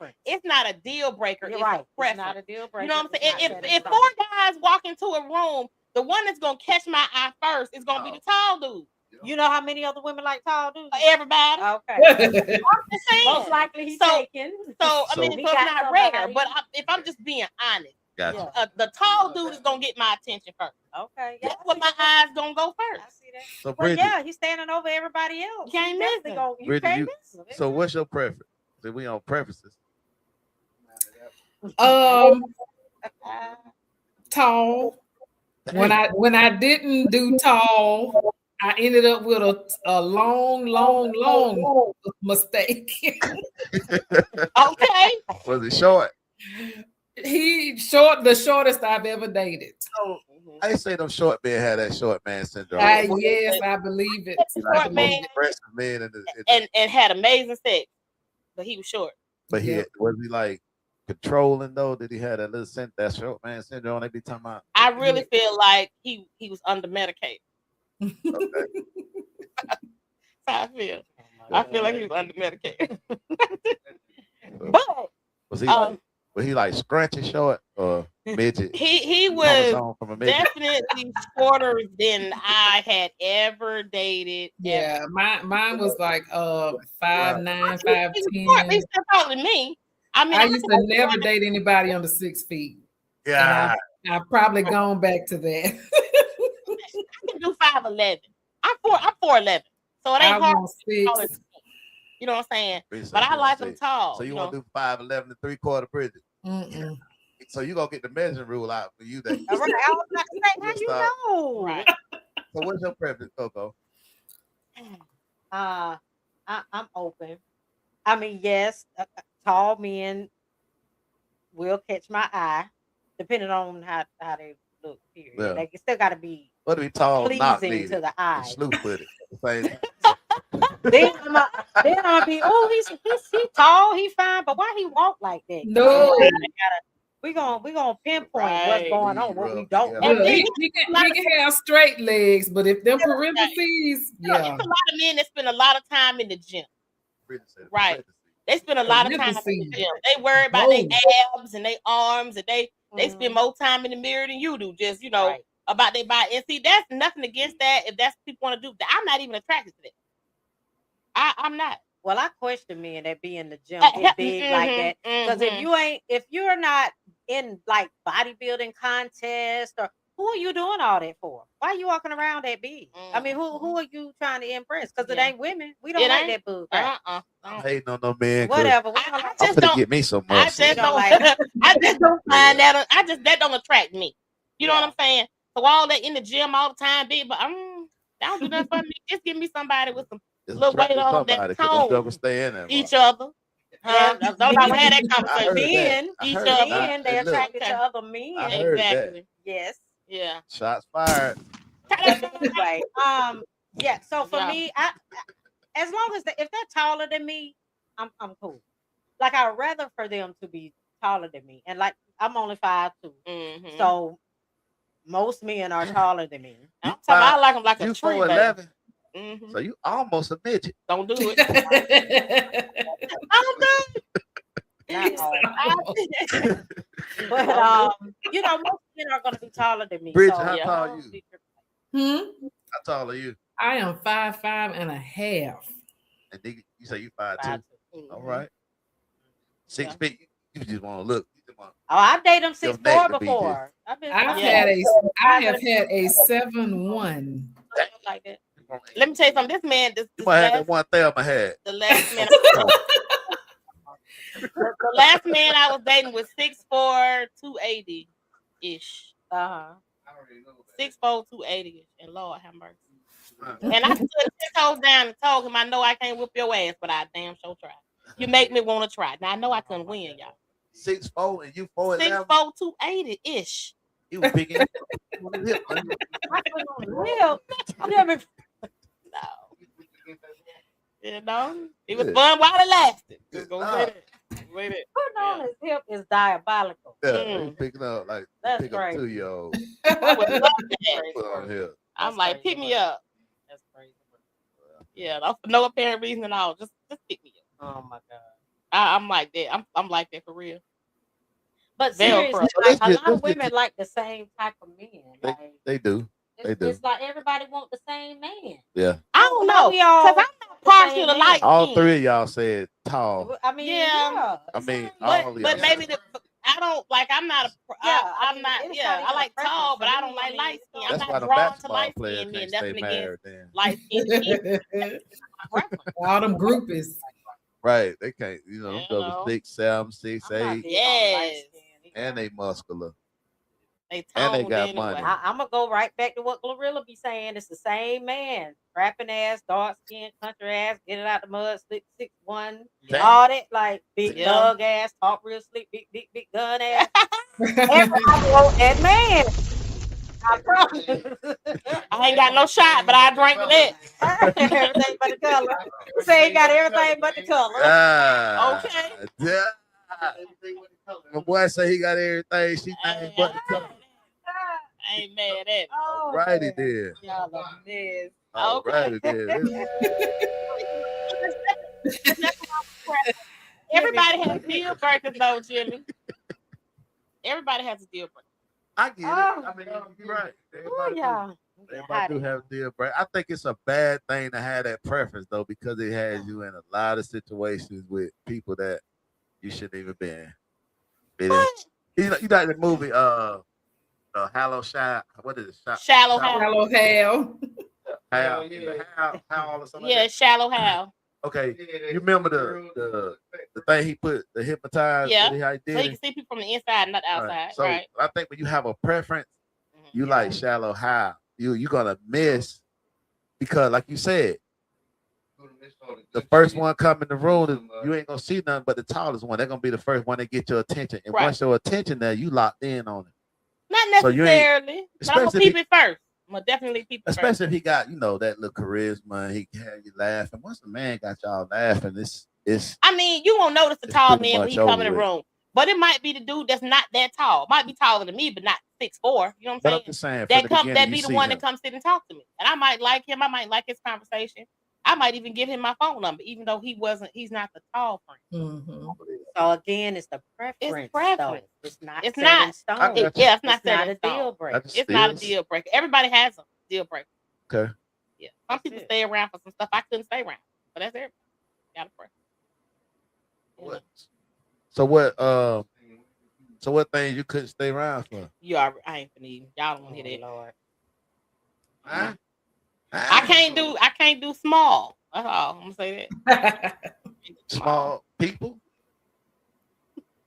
Speaker 6: a
Speaker 3: It's not a deal breaker.
Speaker 6: You're
Speaker 3: it's
Speaker 6: right.
Speaker 3: a
Speaker 6: It's
Speaker 3: preference.
Speaker 6: not a deal breaker.
Speaker 3: You know what I'm
Speaker 6: It's
Speaker 3: saying?
Speaker 6: not set in
Speaker 3: If
Speaker 6: stone.
Speaker 3: 4 guys walk into a room, the one that's gonna catch my eye first is gonna be the tall dude.
Speaker 6: You know how many other women like tall dudes?
Speaker 3: Everybody.
Speaker 6: Okay.
Speaker 3: I'm just saying.
Speaker 6: Most likely he's
Speaker 3: So-
Speaker 6: taken.
Speaker 3: So I mean,
Speaker 6: He
Speaker 3: so it's
Speaker 6: got
Speaker 3: not
Speaker 6: somebody.
Speaker 3: rare. But if I'm just being honest,
Speaker 4: Gotcha.
Speaker 6: Yeah.
Speaker 3: the tall dude is gonna get my attention first.
Speaker 6: Okay. Yeah,
Speaker 3: That's what my eyes gonna go
Speaker 6: I
Speaker 3: first.
Speaker 6: see that.
Speaker 4: So
Speaker 6: But
Speaker 4: Bridget,
Speaker 6: yeah, he's standing over everybody else.
Speaker 3: You can't
Speaker 6: He
Speaker 3: miss
Speaker 6: definitely
Speaker 3: him.
Speaker 6: gonna- you
Speaker 4: Bridget,
Speaker 6: can't
Speaker 4: you-
Speaker 6: miss him.
Speaker 4: so what's your preference? So we on preferences.
Speaker 5: Tall. When I didn't do tall, I ended up with a long mistake.
Speaker 3: Okay.
Speaker 4: Was it short?
Speaker 5: The shortest I've ever dated.
Speaker 4: I say them short men had that short man syndrome.
Speaker 5: Yes, I believe it.
Speaker 4: He like
Speaker 3: Short
Speaker 4: the
Speaker 3: man.
Speaker 4: most aggressive man in the
Speaker 3: And had amazing sex, but he was short.
Speaker 4: but was he like controlling though? Did he have that little that short man syndrome they be talking about?
Speaker 3: I really feel like he was under medicated.
Speaker 4: Okay.
Speaker 3: That's how I feel. I feel like he was under medicated. But
Speaker 4: Was he like scrunchy short or midget?
Speaker 3: he
Speaker 4: Coming
Speaker 3: was
Speaker 4: home from a midget?
Speaker 3: definitely shorter than I had ever dated.
Speaker 5: Yeah, mine was like 5'9", 5'10".
Speaker 3: He's still taller than me. I mean,
Speaker 5: I used to never date anybody under 6 feet.
Speaker 4: Yeah.
Speaker 5: I've probably gone back to that.
Speaker 3: I can do 5'11". I'm 4'11", so it ain't hard.
Speaker 5: want 6.
Speaker 3: You know what I'm saying?
Speaker 4: Bridget
Speaker 3: But
Speaker 4: said
Speaker 3: I
Speaker 4: she
Speaker 3: like
Speaker 4: want
Speaker 3: them tall.
Speaker 4: So you
Speaker 3: know?
Speaker 4: want to do 5'11" and 3/4 Bridget?
Speaker 5: Mm-mm.
Speaker 4: So you gonna get the measuring rule out for you. That
Speaker 6: All right. I was about to say, how you know?
Speaker 3: Right.
Speaker 4: So what's your preference, Coco?
Speaker 6: I'm open. I mean, yes, tall men will catch my eye, depending on how they look. Period.
Speaker 4: Yeah.
Speaker 6: They still got to be
Speaker 4: What to be tall, not
Speaker 6: pleasing
Speaker 4: needed.
Speaker 6: to the eye.
Speaker 4: Slew footed. Same.
Speaker 6: Then I'll be, oh, he's tall, he fine, but why he walk like that?
Speaker 5: No.
Speaker 6: We gonna pinpoint what's
Speaker 3: Right.
Speaker 6: going on, what we don't.
Speaker 4: Yeah.
Speaker 5: Look, he can have straight legs, but if them parentheses,
Speaker 3: You know, it's a lot of men that spend a lot of time in the gym.
Speaker 4: Bridget said
Speaker 3: Right.
Speaker 4: parentheses.
Speaker 3: They spend a lot of time in the
Speaker 5: Parentheses.
Speaker 3: gym. They worry about their abs and their arms, and they spend more time in the mirror than you do. Just
Speaker 6: Right.
Speaker 3: about their body. And see, that's nothing against that. If that's what people want to do, I'm not even attracted to that. I'm not.
Speaker 6: Well, I question men that be in the gym get big like that. Because if you're not in like bodybuilding contest, or who are you doing all that for? Why are you walking around that big? I mean, who are you trying to impress? Because it ain't women. We don't like that boob.
Speaker 4: I'm hating on no man.
Speaker 6: Whatever.
Speaker 3: I
Speaker 4: I'm
Speaker 3: just
Speaker 4: gonna
Speaker 3: don't
Speaker 4: get me some
Speaker 3: I
Speaker 4: muscle.
Speaker 3: just
Speaker 6: don't
Speaker 3: don't
Speaker 6: like
Speaker 3: I just don't find that. That don't attract me. You know what I'm saying? So all that in the gym all the time, big, but that don't do nothing for me. Just give me somebody with some
Speaker 4: Just
Speaker 3: little weight
Speaker 4: attract
Speaker 3: on
Speaker 4: somebody,
Speaker 3: that
Speaker 4: 'cause them
Speaker 3: tone.
Speaker 4: jokers stay in there.
Speaker 3: Each
Speaker 4: bro.
Speaker 3: other.
Speaker 6: Yeah,
Speaker 3: Don't ever have that
Speaker 4: I
Speaker 3: conversation.
Speaker 4: heard
Speaker 6: Men,
Speaker 4: that. I
Speaker 3: each
Speaker 4: heard
Speaker 3: other.
Speaker 4: that.
Speaker 6: men, they
Speaker 4: Hey, look,
Speaker 6: attracted to other men.
Speaker 4: I heard that.
Speaker 3: Exactly.
Speaker 6: Yes.
Speaker 3: Yeah.
Speaker 4: Shots fired.
Speaker 6: Anyway, yeah. So for
Speaker 3: Yeah.
Speaker 6: me, as long as if they're taller than me, I'm cool. Like I'd rather for them to be taller than me, and like I'm only 5'2",
Speaker 3: Mhm.
Speaker 6: so most men are taller than me.
Speaker 3: I'm talking about I like them like
Speaker 4: You
Speaker 3: a tree.
Speaker 4: 4'11",
Speaker 3: Mhm.
Speaker 4: so you almost a midget.
Speaker 3: Don't do it. I'm done.
Speaker 6: Not all. But most men are gonna be taller than me.
Speaker 4: Bridget,
Speaker 6: so,
Speaker 4: how
Speaker 6: yeah.
Speaker 4: tall are you? How tall are you?
Speaker 5: I am 5'5" and a half.
Speaker 4: And you say you 5'2". All right. 6 feet. You just want to look.
Speaker 6: Oh, I've dated them
Speaker 4: Your
Speaker 6: 6'4"
Speaker 4: neck to be
Speaker 6: before.
Speaker 5: I have had a 7'1".
Speaker 3: Like that. Let me tell you something. This man, this
Speaker 4: You might have that
Speaker 3: last,
Speaker 4: one Thelma had.
Speaker 3: the last man, the last man I was dating was 6'4", 280 ish. 6'4", 280 ish. And Lord have mercy. And I stood 10 toes down and told him, I know I can't whoop your ass, but I damn sure try. You make me want to try. Now I know I couldn't win, y'all.
Speaker 4: 6'4" and you 4'11".
Speaker 3: 6'4", 280 ish.
Speaker 4: You was picking.
Speaker 3: No. You know, it was fun while it lasted. Just gonna say that.
Speaker 6: Putting on his hip is diabolical.
Speaker 4: Yeah, he picking up like
Speaker 6: That's
Speaker 4: pick up
Speaker 6: crazy.
Speaker 4: 2-year-old.
Speaker 3: I would love that.
Speaker 4: Put on here.
Speaker 3: I'm like, pick me up.
Speaker 6: That's crazy.
Speaker 3: Yeah, no apparent reason at all. Just pick me up.
Speaker 6: Oh my god.
Speaker 3: I'm like that. I'm like that for real.
Speaker 6: But
Speaker 3: Velcro.
Speaker 6: seriously, like, a lot of women like the same type of men. Like,
Speaker 4: They do. They do.
Speaker 6: It's like everybody want the same man.
Speaker 4: Yeah.
Speaker 3: I don't know.
Speaker 6: We all
Speaker 3: Because I'm not partial to
Speaker 6: same
Speaker 3: light
Speaker 4: All
Speaker 3: skin.
Speaker 4: 3 of y'all said tall.
Speaker 6: I mean,
Speaker 3: Yeah.
Speaker 4: I mean,
Speaker 3: But,
Speaker 4: all of
Speaker 3: but
Speaker 4: y'all.
Speaker 3: maybe I don't like. I'm not a. I'm not.
Speaker 6: it's
Speaker 3: Yeah,
Speaker 6: not
Speaker 3: I like
Speaker 6: even a
Speaker 3: tall, but I
Speaker 6: preference
Speaker 3: don't
Speaker 6: for me.
Speaker 3: like light skin. I'm
Speaker 4: That's why
Speaker 3: not
Speaker 4: the
Speaker 3: drawn to
Speaker 4: basketball
Speaker 3: light
Speaker 4: players
Speaker 3: skin men.
Speaker 4: can't stay
Speaker 3: Nothing against
Speaker 4: married then.
Speaker 3: light skin.
Speaker 5: All them groupies.
Speaker 4: Right. They can't, you know,
Speaker 3: You
Speaker 4: go
Speaker 3: know.
Speaker 4: to 6, 7, 6,
Speaker 6: I'm not
Speaker 4: 8.
Speaker 6: big on light
Speaker 3: Yes.
Speaker 6: skin either.
Speaker 4: And they muscular.
Speaker 3: They
Speaker 4: And they
Speaker 3: toned
Speaker 4: got
Speaker 3: anyway.
Speaker 4: money.
Speaker 6: I'm gonna go right back to what Glorilla be saying. It's the same man, rapping ass, dark skin, country ass, get it out the mud, slick 6'1",
Speaker 4: Damn.
Speaker 6: all that like big
Speaker 3: Yeah.
Speaker 6: dog ass, talk real slick, big gun ass. Everybody want that man. I promise.
Speaker 3: I ain't got no shot, but I drank to that.
Speaker 6: Everything but the color. You say he got everything but the color.
Speaker 3: Okay.
Speaker 4: Yeah. My boy say he got everything. She named but the color.
Speaker 3: I ain't mad at it.
Speaker 6: Oh,
Speaker 4: Righty
Speaker 6: man.
Speaker 4: there.
Speaker 6: Y'all are this.
Speaker 4: All
Speaker 3: Okay.
Speaker 4: righty there.
Speaker 3: Everybody has deal breakers though, Jimmy. Everybody has a deal breaker.
Speaker 4: I get it. I mean, you're right.
Speaker 6: Oh, yeah.
Speaker 4: Everybody do have a deal break. I think it's a bad thing to have that preference though, because it has you in a lot of situations with people that you shouldn't even be in. You know the movie Hallow Shy. What is it?
Speaker 3: Shallow Hal.
Speaker 5: Hello, Hal.
Speaker 4: How or something
Speaker 3: Yeah,
Speaker 4: like
Speaker 3: Shallow Hal.
Speaker 4: that? Okay. You remember the thing he put the hypnotized?
Speaker 3: Yeah.
Speaker 4: How he
Speaker 3: So you
Speaker 4: did
Speaker 3: can
Speaker 4: it?
Speaker 3: see people from the inside, not the outside.
Speaker 4: Right. So
Speaker 3: Right.
Speaker 4: I think when you have a preference,
Speaker 3: Mhm.
Speaker 4: you like shallow high. You're gonna miss because, like you said, the first one come in the room, you ain't gonna see nothing but the tallest one. They're gonna be the first one to get your attention. And
Speaker 3: Right.
Speaker 4: once your attention there, you locked in on it.
Speaker 3: Not
Speaker 4: So you ain't-
Speaker 3: necessarily. But I'm gonna
Speaker 4: especially
Speaker 3: peep it first. I'm gonna definitely peep it first.
Speaker 4: Especially if he got, that little charisma, he can have you laughing. Once the man got y'all laughing, it's
Speaker 3: I mean, you won't notice the
Speaker 4: It's
Speaker 3: tall
Speaker 4: pretty
Speaker 3: man when
Speaker 4: much
Speaker 3: he come in
Speaker 4: over
Speaker 3: the
Speaker 4: with.
Speaker 3: room. But it might be the dude that's not that tall. Might be taller than me, but not 6'4". You know what
Speaker 4: but
Speaker 3: I'm
Speaker 4: I'm
Speaker 3: saying?
Speaker 4: just saying
Speaker 3: That be the one that comes sit and talk to me. And I might like him. I might like his conversation. I might even give him my phone number, even though he's not the tall friend.
Speaker 5: Mhm.
Speaker 6: So again, it's the preference.
Speaker 3: preference.
Speaker 6: Though. It's not.
Speaker 3: It's
Speaker 6: set
Speaker 3: not.
Speaker 6: in stone.
Speaker 4: I got you.
Speaker 3: Yeah, it's not
Speaker 6: It's not
Speaker 3: set
Speaker 6: a
Speaker 3: in stone.
Speaker 6: deal breaker.
Speaker 3: It's not a deal breaker. Everybody has a deal breaker.
Speaker 4: Okay.
Speaker 3: Yeah. Some people stay around for some stuff I couldn't stay around. But that's everybody. Got a preference. You know.
Speaker 4: So what things you couldn't stay around for?
Speaker 3: I ain't finna even. Y'all don't want to hear that.
Speaker 6: Lord.
Speaker 4: Huh?
Speaker 3: I can't do small. That's all. I'm gonna say that.
Speaker 4: Small people.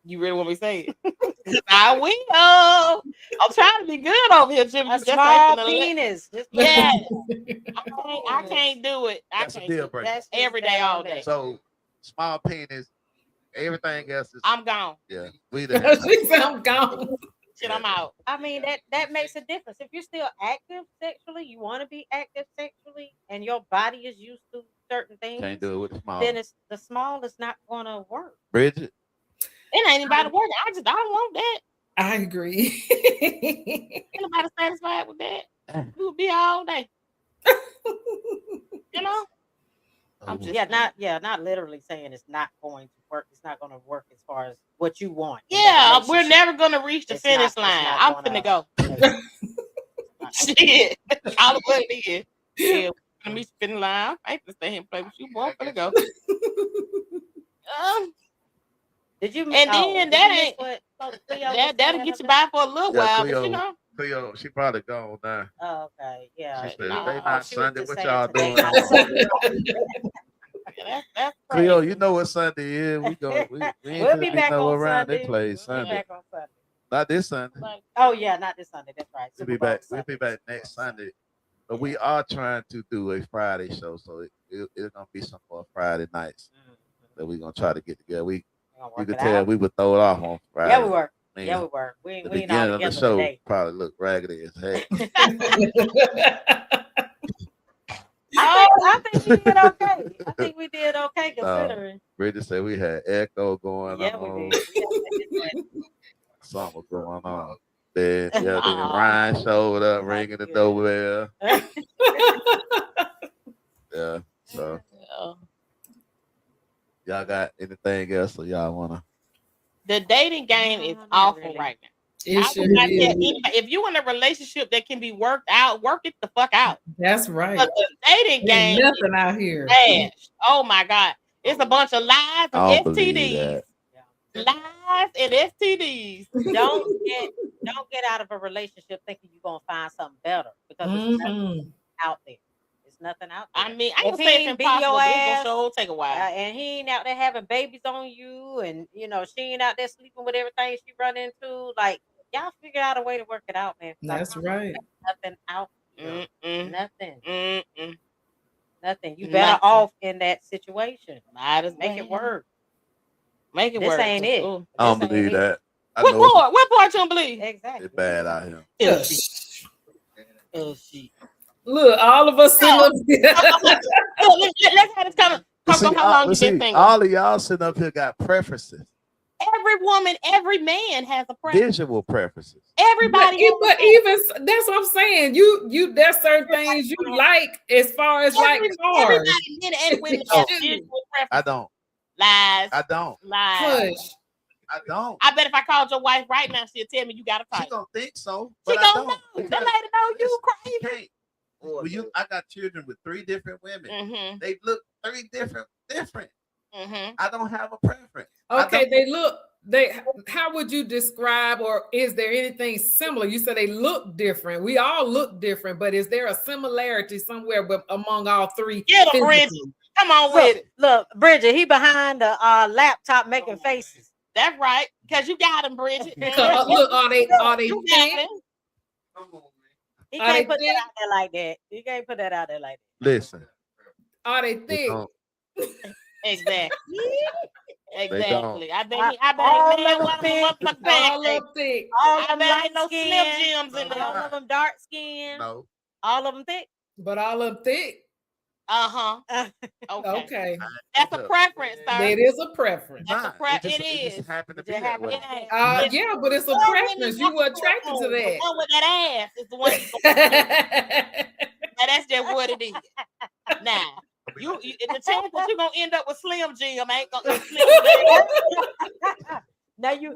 Speaker 3: You really want me to say it? I will. I'm trying to be good over here, Jimmy.
Speaker 6: A
Speaker 3: You just ain't
Speaker 6: small
Speaker 3: finna let-
Speaker 6: penis. Just
Speaker 3: Yeah. I can't do it. I
Speaker 4: That's a
Speaker 3: can't
Speaker 4: deal
Speaker 3: do it.
Speaker 4: breaker.
Speaker 6: That's just
Speaker 3: Every day, all
Speaker 6: down
Speaker 3: day.
Speaker 4: So small penis. Everything else is
Speaker 3: I'm gone.
Speaker 4: yeah. We the
Speaker 5: She said, I'm gone.
Speaker 3: Shit, I'm out.
Speaker 6: I mean, that makes a difference. If you're still active sexually, you want to be active sexually, and your body is used to certain things,
Speaker 4: can't do it with the small.
Speaker 6: then it's the small is not going to work.
Speaker 4: Bridget.
Speaker 3: It ain't anybody working. I don't want that.
Speaker 5: I agree.
Speaker 3: Ain't nobody satisfied with that. We would be all day. You know? I'm just
Speaker 6: not literally saying it's not going to work. It's not going to work as far as what you want. in the
Speaker 3: Yeah, we're
Speaker 6: relationship.
Speaker 3: never gonna reach the
Speaker 6: It's
Speaker 3: finish
Speaker 6: not- it's
Speaker 3: line.
Speaker 6: not
Speaker 3: I'm
Speaker 6: gonna-
Speaker 3: finna go. Shit. All of what it is. Yeah, we're gonna reach the finish line. I ain't gonna stay here and play with you, boy. I'm finna go.
Speaker 6: Did you?
Speaker 3: And then
Speaker 6: did
Speaker 3: that
Speaker 6: you miss
Speaker 3: ain't-
Speaker 6: what Coach Cleo was
Speaker 3: that'll
Speaker 6: saying
Speaker 3: get you
Speaker 6: about-
Speaker 3: by for a little
Speaker 4: Yeah,
Speaker 3: while, but
Speaker 4: Cleo.
Speaker 3: you know.
Speaker 4: Cleo, she probably gone now.
Speaker 6: Oh, okay, yeah.
Speaker 4: She said,
Speaker 3: no.
Speaker 4: they
Speaker 6: Oh,
Speaker 4: not
Speaker 6: she was
Speaker 4: Sunday.
Speaker 6: just
Speaker 4: What
Speaker 6: saying
Speaker 4: y'all
Speaker 6: today
Speaker 4: doing?
Speaker 6: not Sunday.
Speaker 3: That's
Speaker 4: Cleo,
Speaker 3: crazy.
Speaker 4: you know what Sunday is. We go. We ain't
Speaker 6: We'll
Speaker 4: finna
Speaker 6: be
Speaker 4: be
Speaker 6: back
Speaker 4: nowhere
Speaker 6: on
Speaker 4: around.
Speaker 6: Sunday.
Speaker 4: They play
Speaker 6: We'll be
Speaker 4: Sunday.
Speaker 6: back on Sunday.
Speaker 4: Not this Sunday.
Speaker 3: Like,
Speaker 6: Oh yeah, not this Sunday. That's right.
Speaker 4: We'll
Speaker 6: Super
Speaker 4: be
Speaker 6: Bowl
Speaker 4: back. We'll
Speaker 6: Sunday.
Speaker 4: be back next Sunday. But we are trying to do a Friday show, so it's gonna be some more Friday nights that we're gonna try to get together.
Speaker 6: We're gonna
Speaker 4: You
Speaker 6: work
Speaker 4: could
Speaker 6: it
Speaker 4: tell
Speaker 6: out.
Speaker 4: we would throw it off on Friday.
Speaker 6: Yeah, we were.
Speaker 4: Man,
Speaker 6: Yeah, we were. We
Speaker 4: the
Speaker 6: ain't all
Speaker 4: beginning of the
Speaker 6: together
Speaker 4: show
Speaker 6: today.
Speaker 4: probably looked raggedy as heck.
Speaker 6: I think we did okay. I think we did okay considering.
Speaker 4: Bridget said we had echo going
Speaker 6: Yeah,
Speaker 4: on.
Speaker 6: we did. We had
Speaker 4: Something was going on. Then Ryan showed up ringing the
Speaker 6: Good.
Speaker 4: doorbell.
Speaker 6: that.
Speaker 4: Yeah. So
Speaker 3: uh,
Speaker 4: y'all got anything else? So y'all wanna?
Speaker 3: the dating game is
Speaker 6: No, not
Speaker 3: awful
Speaker 6: really.
Speaker 3: right now.
Speaker 5: It
Speaker 3: I
Speaker 5: sure
Speaker 3: would not tell
Speaker 5: is.
Speaker 3: anybody, if you in a relationship that can be worked out, work it the fuck out.
Speaker 5: That's right.
Speaker 3: But the dating
Speaker 5: There's
Speaker 3: game
Speaker 5: nothing out here.
Speaker 3: is trash. Oh my god, it's a bunch of lies
Speaker 4: I
Speaker 3: and
Speaker 4: don't believe
Speaker 3: STDs.
Speaker 4: that.
Speaker 3: Lies and STDs.
Speaker 6: Don't get out of a relationship thinking you're gonna find something better because it's nothing
Speaker 5: Mhm.
Speaker 6: out there. It's nothing out there.
Speaker 3: I mean, I
Speaker 6: If
Speaker 3: ain't
Speaker 6: he
Speaker 3: say it's
Speaker 6: ain't beat your
Speaker 3: impossible, but it's
Speaker 6: ass,
Speaker 3: gonna sure take a while.
Speaker 6: and he ain't out there having babies on you, and she ain't out there sleeping with everything she run into. Like y'all figure out a way to work it out, man. 'cause I
Speaker 5: That's
Speaker 6: promise
Speaker 5: right.
Speaker 6: Nothing out there.
Speaker 3: Mm-mm,
Speaker 6: Nothing.
Speaker 3: mm-mm.
Speaker 6: You better
Speaker 3: Nothing.
Speaker 6: off in that situation.
Speaker 3: Might as
Speaker 6: Make it
Speaker 3: well.
Speaker 6: work.
Speaker 3: Make it
Speaker 6: This
Speaker 3: work.
Speaker 6: ain't it.
Speaker 3: Ooh.
Speaker 4: I don't
Speaker 6: This ain't
Speaker 4: believe
Speaker 6: it.
Speaker 4: that. I
Speaker 3: What
Speaker 4: know it's,
Speaker 3: part? What part you don't believe?
Speaker 6: Exactly.
Speaker 4: it's bad out here.
Speaker 3: Oh, shit.
Speaker 5: Look, all of us sitting
Speaker 3: No.
Speaker 5: up here.
Speaker 3: Let's have this comment. Come on, how long you been single?
Speaker 4: all of y'all sitting up here got preferences,
Speaker 3: Every woman, every man has a preference.
Speaker 4: visual preferences.
Speaker 3: Everybody has a
Speaker 5: But
Speaker 3: preference.
Speaker 5: even that's what I'm saying. You there's certain things you like as far as like cars.
Speaker 3: Everybody, men and women have visual preferences.
Speaker 4: I don't.
Speaker 3: Lies.
Speaker 4: I don't.
Speaker 3: Lies.
Speaker 5: Hush.
Speaker 4: I don't.
Speaker 3: I bet if I called your wife right now, she'll tell me you got a
Speaker 4: She
Speaker 3: type.
Speaker 4: gonna think so,
Speaker 3: She
Speaker 4: but I
Speaker 3: gonna
Speaker 4: don't.
Speaker 3: know. That
Speaker 4: Because
Speaker 3: lady know you
Speaker 4: you
Speaker 3: crazy.
Speaker 4: can't. Well, I got children with 3 different women.
Speaker 3: Mm-hmm.
Speaker 4: They look 3 different.
Speaker 3: Mm-hmm.
Speaker 4: I don't have a preference.
Speaker 5: Okay, how would you describe, or is there anything similar? You said they look different. We all look different, but is there a similarity somewhere among all 3?
Speaker 3: Get him, Bridget.
Speaker 5: physically?
Speaker 3: Come on with it.
Speaker 6: Look, Bridget, he behind the laptop making faces.
Speaker 3: That's right. Because you got him, Bridget.
Speaker 5: Look, are they
Speaker 3: You got
Speaker 5: thick?
Speaker 3: him.
Speaker 6: He
Speaker 5: Are
Speaker 6: can't
Speaker 5: they
Speaker 6: put
Speaker 5: thick?
Speaker 6: that out there like that. He can't put that out there like
Speaker 4: Listen.
Speaker 5: Are they
Speaker 4: They
Speaker 5: thick?
Speaker 4: don't.
Speaker 3: Exactly.
Speaker 4: don't.
Speaker 3: Exactly. I bet
Speaker 6: all
Speaker 3: he man
Speaker 6: of them
Speaker 3: one of them
Speaker 6: thick.
Speaker 3: motherfucking
Speaker 5: All
Speaker 3: pancakes.
Speaker 5: up thick.
Speaker 6: that. All
Speaker 3: I
Speaker 6: of them
Speaker 3: bet
Speaker 6: light
Speaker 3: ain't no
Speaker 6: skin.
Speaker 3: Slim Jims in
Speaker 6: All
Speaker 3: there.
Speaker 6: of them dark skin.
Speaker 4: No.
Speaker 6: All of them thick.
Speaker 5: But all up thick.
Speaker 3: Uh-huh. Okay.
Speaker 5: Okay.
Speaker 3: That's a preference, sir.
Speaker 5: That is a preference.
Speaker 3: That's a
Speaker 4: Nah,
Speaker 3: it
Speaker 4: It just
Speaker 3: is.
Speaker 4: happened to
Speaker 6: It
Speaker 4: be
Speaker 6: just
Speaker 4: that
Speaker 6: happened
Speaker 4: way.
Speaker 6: to be.
Speaker 5: Yeah, but it's a
Speaker 3: All women
Speaker 5: preference. You
Speaker 3: look
Speaker 5: were attracted to
Speaker 3: The
Speaker 5: that.
Speaker 3: one with that ass is the one. Now, that's just what it is. Now, the chance that you're gonna end up with Slim Jim ain't gonna Slim Jim.
Speaker 6: Now you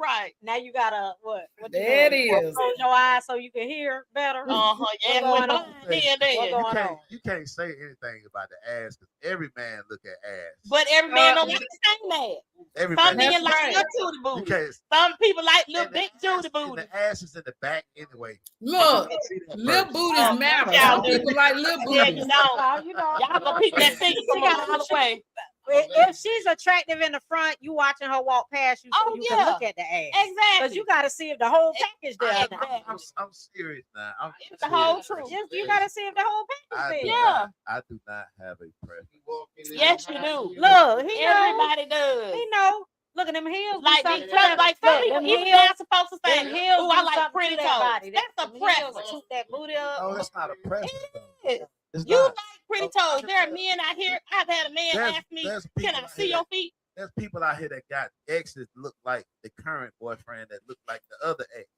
Speaker 6: gotta what? What you
Speaker 5: There
Speaker 6: doing?
Speaker 5: it
Speaker 6: You gotta
Speaker 5: is.
Speaker 6: Close your eyes so you can hear better.
Speaker 3: Uh-huh. Yeah,
Speaker 6: What's
Speaker 3: with
Speaker 6: going on?
Speaker 3: blind then.
Speaker 6: What's going on?
Speaker 4: You can't say anything about the ass because every man look at ass.
Speaker 3: But every man don't like the same ass.
Speaker 4: Every
Speaker 3: Some
Speaker 4: man.
Speaker 3: men like
Speaker 5: right.
Speaker 3: little Judy
Speaker 4: You
Speaker 3: booty.
Speaker 4: can't.
Speaker 3: Some people like little
Speaker 4: and the
Speaker 3: big
Speaker 4: ass-
Speaker 3: Judy
Speaker 4: and
Speaker 3: booty.
Speaker 4: The ass is in the back anyway.
Speaker 5: Look,
Speaker 4: You see that
Speaker 5: lip
Speaker 4: first.
Speaker 5: booties
Speaker 3: Oh,
Speaker 5: matter.
Speaker 3: y'all
Speaker 5: Some
Speaker 3: do.
Speaker 5: people like lip
Speaker 3: Yeah,
Speaker 5: booties.
Speaker 3: you know.
Speaker 6: Y'all
Speaker 3: Y'all gonna peep that thing
Speaker 6: She
Speaker 3: from a
Speaker 6: got-
Speaker 3: mile away.
Speaker 6: If she's attractive in the front, you watching her walk past you, so
Speaker 3: Oh,
Speaker 6: you
Speaker 3: yeah.
Speaker 6: can look at the ass.
Speaker 3: Exactly.
Speaker 6: Because you got to see if the whole package there. now.
Speaker 3: Exactly.
Speaker 4: I'm serious now. I'm
Speaker 3: It's the whole
Speaker 4: serious.
Speaker 3: truth.
Speaker 6: You got to see if the whole
Speaker 4: I
Speaker 6: package
Speaker 4: do
Speaker 6: there.
Speaker 3: Yeah.
Speaker 4: I do not have a preference.
Speaker 3: Yes, you do.
Speaker 6: Look, he know.
Speaker 3: Everybody does.
Speaker 6: He know. Look at them heels.
Speaker 3: Like
Speaker 6: some
Speaker 3: these, like some
Speaker 6: Look,
Speaker 3: people,
Speaker 6: them
Speaker 3: even
Speaker 6: heels.
Speaker 3: now supposed to say,
Speaker 6: Them heels
Speaker 3: "Ooh, I
Speaker 6: do
Speaker 3: like
Speaker 6: something
Speaker 3: pretty
Speaker 6: to
Speaker 3: toes."
Speaker 6: that body.
Speaker 3: That's a
Speaker 6: Them heels
Speaker 3: preference.
Speaker 6: shoot that booty up.
Speaker 4: No, that's not a preference. though.
Speaker 3: It is.
Speaker 4: It's
Speaker 3: You
Speaker 4: not.
Speaker 3: like pretty toes. There are men out here. I've had a man
Speaker 4: There's-
Speaker 3: ask me,
Speaker 4: there's
Speaker 3: "Can
Speaker 4: people
Speaker 3: I
Speaker 4: out
Speaker 3: see
Speaker 4: here
Speaker 3: your feet?"
Speaker 4: There's people out here that got exes look like the current boyfriend that look like the other ex.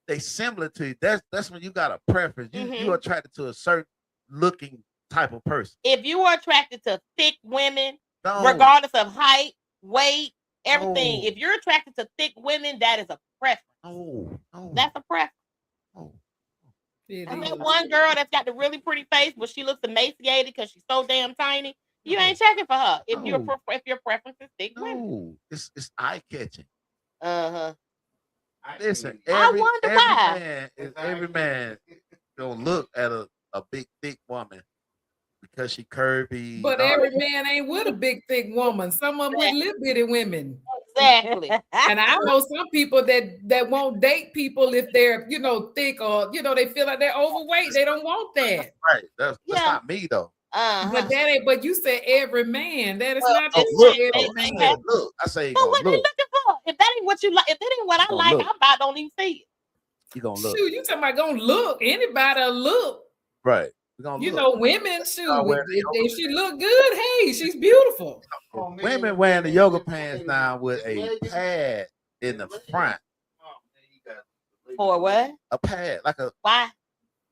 Speaker 4: They similar to you. That's when you got a preference. You
Speaker 3: Mhm.
Speaker 4: you attracted to a certain looking type of person.
Speaker 3: If you are attracted to thick women,
Speaker 4: No,
Speaker 3: regardless of height, weight, everything,
Speaker 4: No.
Speaker 3: if you're attracted to thick women, that is a preference.
Speaker 4: no,
Speaker 3: That's a preference.
Speaker 4: no.
Speaker 5: It
Speaker 3: And
Speaker 5: is.
Speaker 3: that one girl that's got the really pretty face, but she looks emaciated because she's so damn tiny. You ain't checking for her if
Speaker 4: No.
Speaker 3: if your preference is thick women.
Speaker 4: No, it's eye catching.
Speaker 3: Uh-huh.
Speaker 4: Listen,
Speaker 3: I wonder why.
Speaker 4: every man gonna look at a big thick woman because she curvy.
Speaker 5: But
Speaker 4: and all
Speaker 5: every
Speaker 4: that.
Speaker 5: man ain't with a big thick woman. Some of them with little bitty women.
Speaker 3: Exactly.
Speaker 5: And I know some people that won't date people if they're, thick or, they feel like they're overweight. They don't want that.
Speaker 4: Right. That's not me though.
Speaker 3: Uh-huh.
Speaker 5: But you said every man. That is
Speaker 3: Well,
Speaker 5: not
Speaker 3: oh,
Speaker 5: just
Speaker 3: look,
Speaker 5: every
Speaker 3: they
Speaker 5: man.
Speaker 4: Look, I say you
Speaker 3: But
Speaker 4: gonna
Speaker 3: what they
Speaker 4: look.
Speaker 3: looking for? If that ain't what you like, if that ain't what I
Speaker 4: Gonna
Speaker 3: like,
Speaker 4: look.
Speaker 3: I about don't even see it.
Speaker 4: You gonna look.
Speaker 5: Shoot, you talking about gonna look. Anybody look.
Speaker 4: Right. We gonna
Speaker 5: You
Speaker 4: look.
Speaker 5: know, women, shoot,
Speaker 4: Start wearing
Speaker 5: if she look good, hey, she's beautiful.
Speaker 4: Women wearing the yoga pants now with a pad in the front.
Speaker 3: For what?
Speaker 4: A pad, like a
Speaker 3: Why?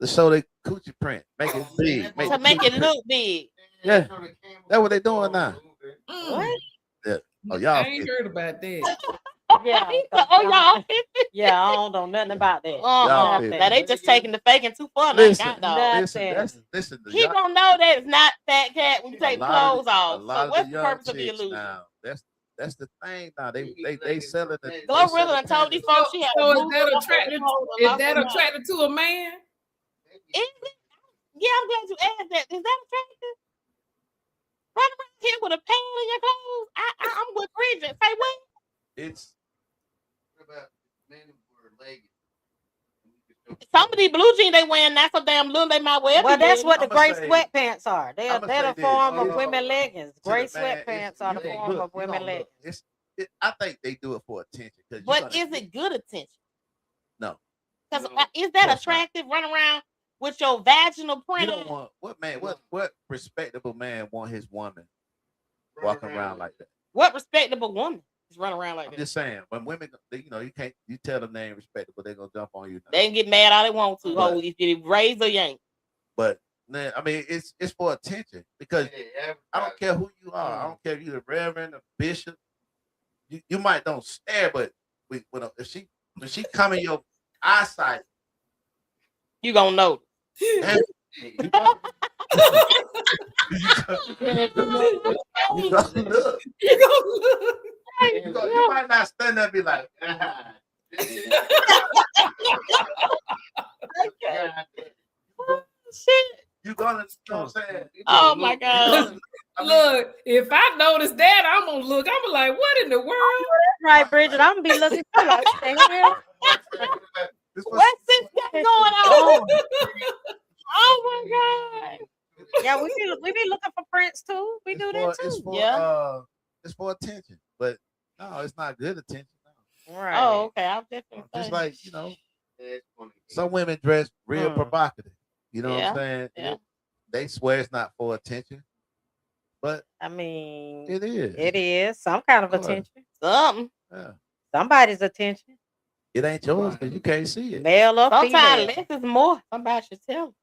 Speaker 4: to show the coochie print, make it big,
Speaker 3: To make it look big.
Speaker 4: Yeah, that's what they doing now.
Speaker 3: What?
Speaker 4: Yeah. Oh, y'all.
Speaker 5: I ain't heard about that.
Speaker 6: Yeah.
Speaker 3: Oh, y'all.
Speaker 6: Yeah, I don't know nothing about that.
Speaker 4: Y'all
Speaker 6: Nothing.
Speaker 3: Now they just taking the faking too far.
Speaker 4: Listen,
Speaker 6: Nothing.
Speaker 4: listen.
Speaker 3: He gonna know that it's not fat cat when you
Speaker 4: A
Speaker 3: take
Speaker 4: lot of
Speaker 3: clothes
Speaker 4: the-
Speaker 3: off.
Speaker 4: a lot
Speaker 3: So
Speaker 4: of
Speaker 3: what's
Speaker 4: the
Speaker 3: the
Speaker 4: young
Speaker 3: purpose of the
Speaker 4: chicks
Speaker 3: illusion?
Speaker 4: now. That's the thing now. They selling the.
Speaker 3: Glorilla done told these folks she had
Speaker 5: So
Speaker 3: a
Speaker 5: is
Speaker 3: boob
Speaker 5: that
Speaker 3: up on
Speaker 5: attracted?
Speaker 3: her shoulder,
Speaker 5: Is
Speaker 3: lost
Speaker 5: that
Speaker 3: her mind.
Speaker 5: attracted to a man?
Speaker 3: Is it? Yeah, I'm glad you asked that. Is that attractive? Run around here with a pan in your clothes? I'm with Bridget. Say what?
Speaker 4: It's
Speaker 3: Some of these blue jeans they wearing not so damn little they might wear.
Speaker 6: Well, that's what the
Speaker 4: I'ma
Speaker 6: gray
Speaker 4: say-
Speaker 6: sweatpants are. They're
Speaker 4: I'ma say
Speaker 6: the
Speaker 4: this.
Speaker 6: form of
Speaker 4: It's-
Speaker 6: women leggings.
Speaker 4: to
Speaker 6: Gray
Speaker 4: the man,
Speaker 6: sweatpants are the
Speaker 4: you gonna
Speaker 6: form
Speaker 4: look,
Speaker 6: of
Speaker 4: you
Speaker 6: women
Speaker 4: gonna look.
Speaker 6: leggings.
Speaker 4: I think they do it for attention.
Speaker 3: But is it good attention?
Speaker 4: No.
Speaker 3: Because
Speaker 4: No,
Speaker 3: is
Speaker 4: of
Speaker 3: that
Speaker 4: course
Speaker 3: attractive? Run around with your vaginal
Speaker 4: You
Speaker 3: print
Speaker 4: don't
Speaker 3: on?
Speaker 4: want what man? What respectable man want his woman walking around like that?
Speaker 3: What respectable woman is running around like
Speaker 4: I'm
Speaker 3: that?
Speaker 4: just saying, when women, you tell them they ain't respectable, they're gonna jump on you.
Speaker 3: They can get mad all they want to.
Speaker 4: But-
Speaker 3: Oh, if you raise or yank.
Speaker 4: But man, I mean, it's for attention because I don't care who you are. I don't care if you're the reverend, the bishop. You might don't stare, but when she come in your eyesight,
Speaker 3: You gonna know.
Speaker 4: damn, you gonna look. You might not stand there and be like,
Speaker 3: Shit.
Speaker 4: you gonna, you know what I'm saying?
Speaker 3: Oh my God.
Speaker 5: Look, if I notice that, I'm gonna look. I'm like, what in the world?
Speaker 6: Right, Bridget. I'm gonna be looking for like, what the hell?
Speaker 3: What's this got going on? Oh my God.
Speaker 6: Yeah, we be looking for prints too. We do that
Speaker 4: It's
Speaker 6: too.
Speaker 4: for,
Speaker 3: Yeah.
Speaker 4: it's for attention, but no, it's not good attention. No.
Speaker 6: Right.
Speaker 3: Oh, okay. I'll definitely
Speaker 4: Just
Speaker 3: say.
Speaker 4: like some women dress real
Speaker 6: Hmm.
Speaker 4: provocative. You know what
Speaker 3: Yeah,
Speaker 4: I'm saying?
Speaker 3: yeah.
Speaker 4: They swear it's not for attention, but
Speaker 6: I mean,
Speaker 4: it is.
Speaker 6: it is some kind of
Speaker 4: Of course.
Speaker 6: attention.
Speaker 3: Something.
Speaker 4: Yeah.
Speaker 6: Somebody's attention,
Speaker 4: It ain't yours because you can't see it.
Speaker 6: male or
Speaker 3: Sometimes
Speaker 6: female.
Speaker 3: less is more. Somebody should tell.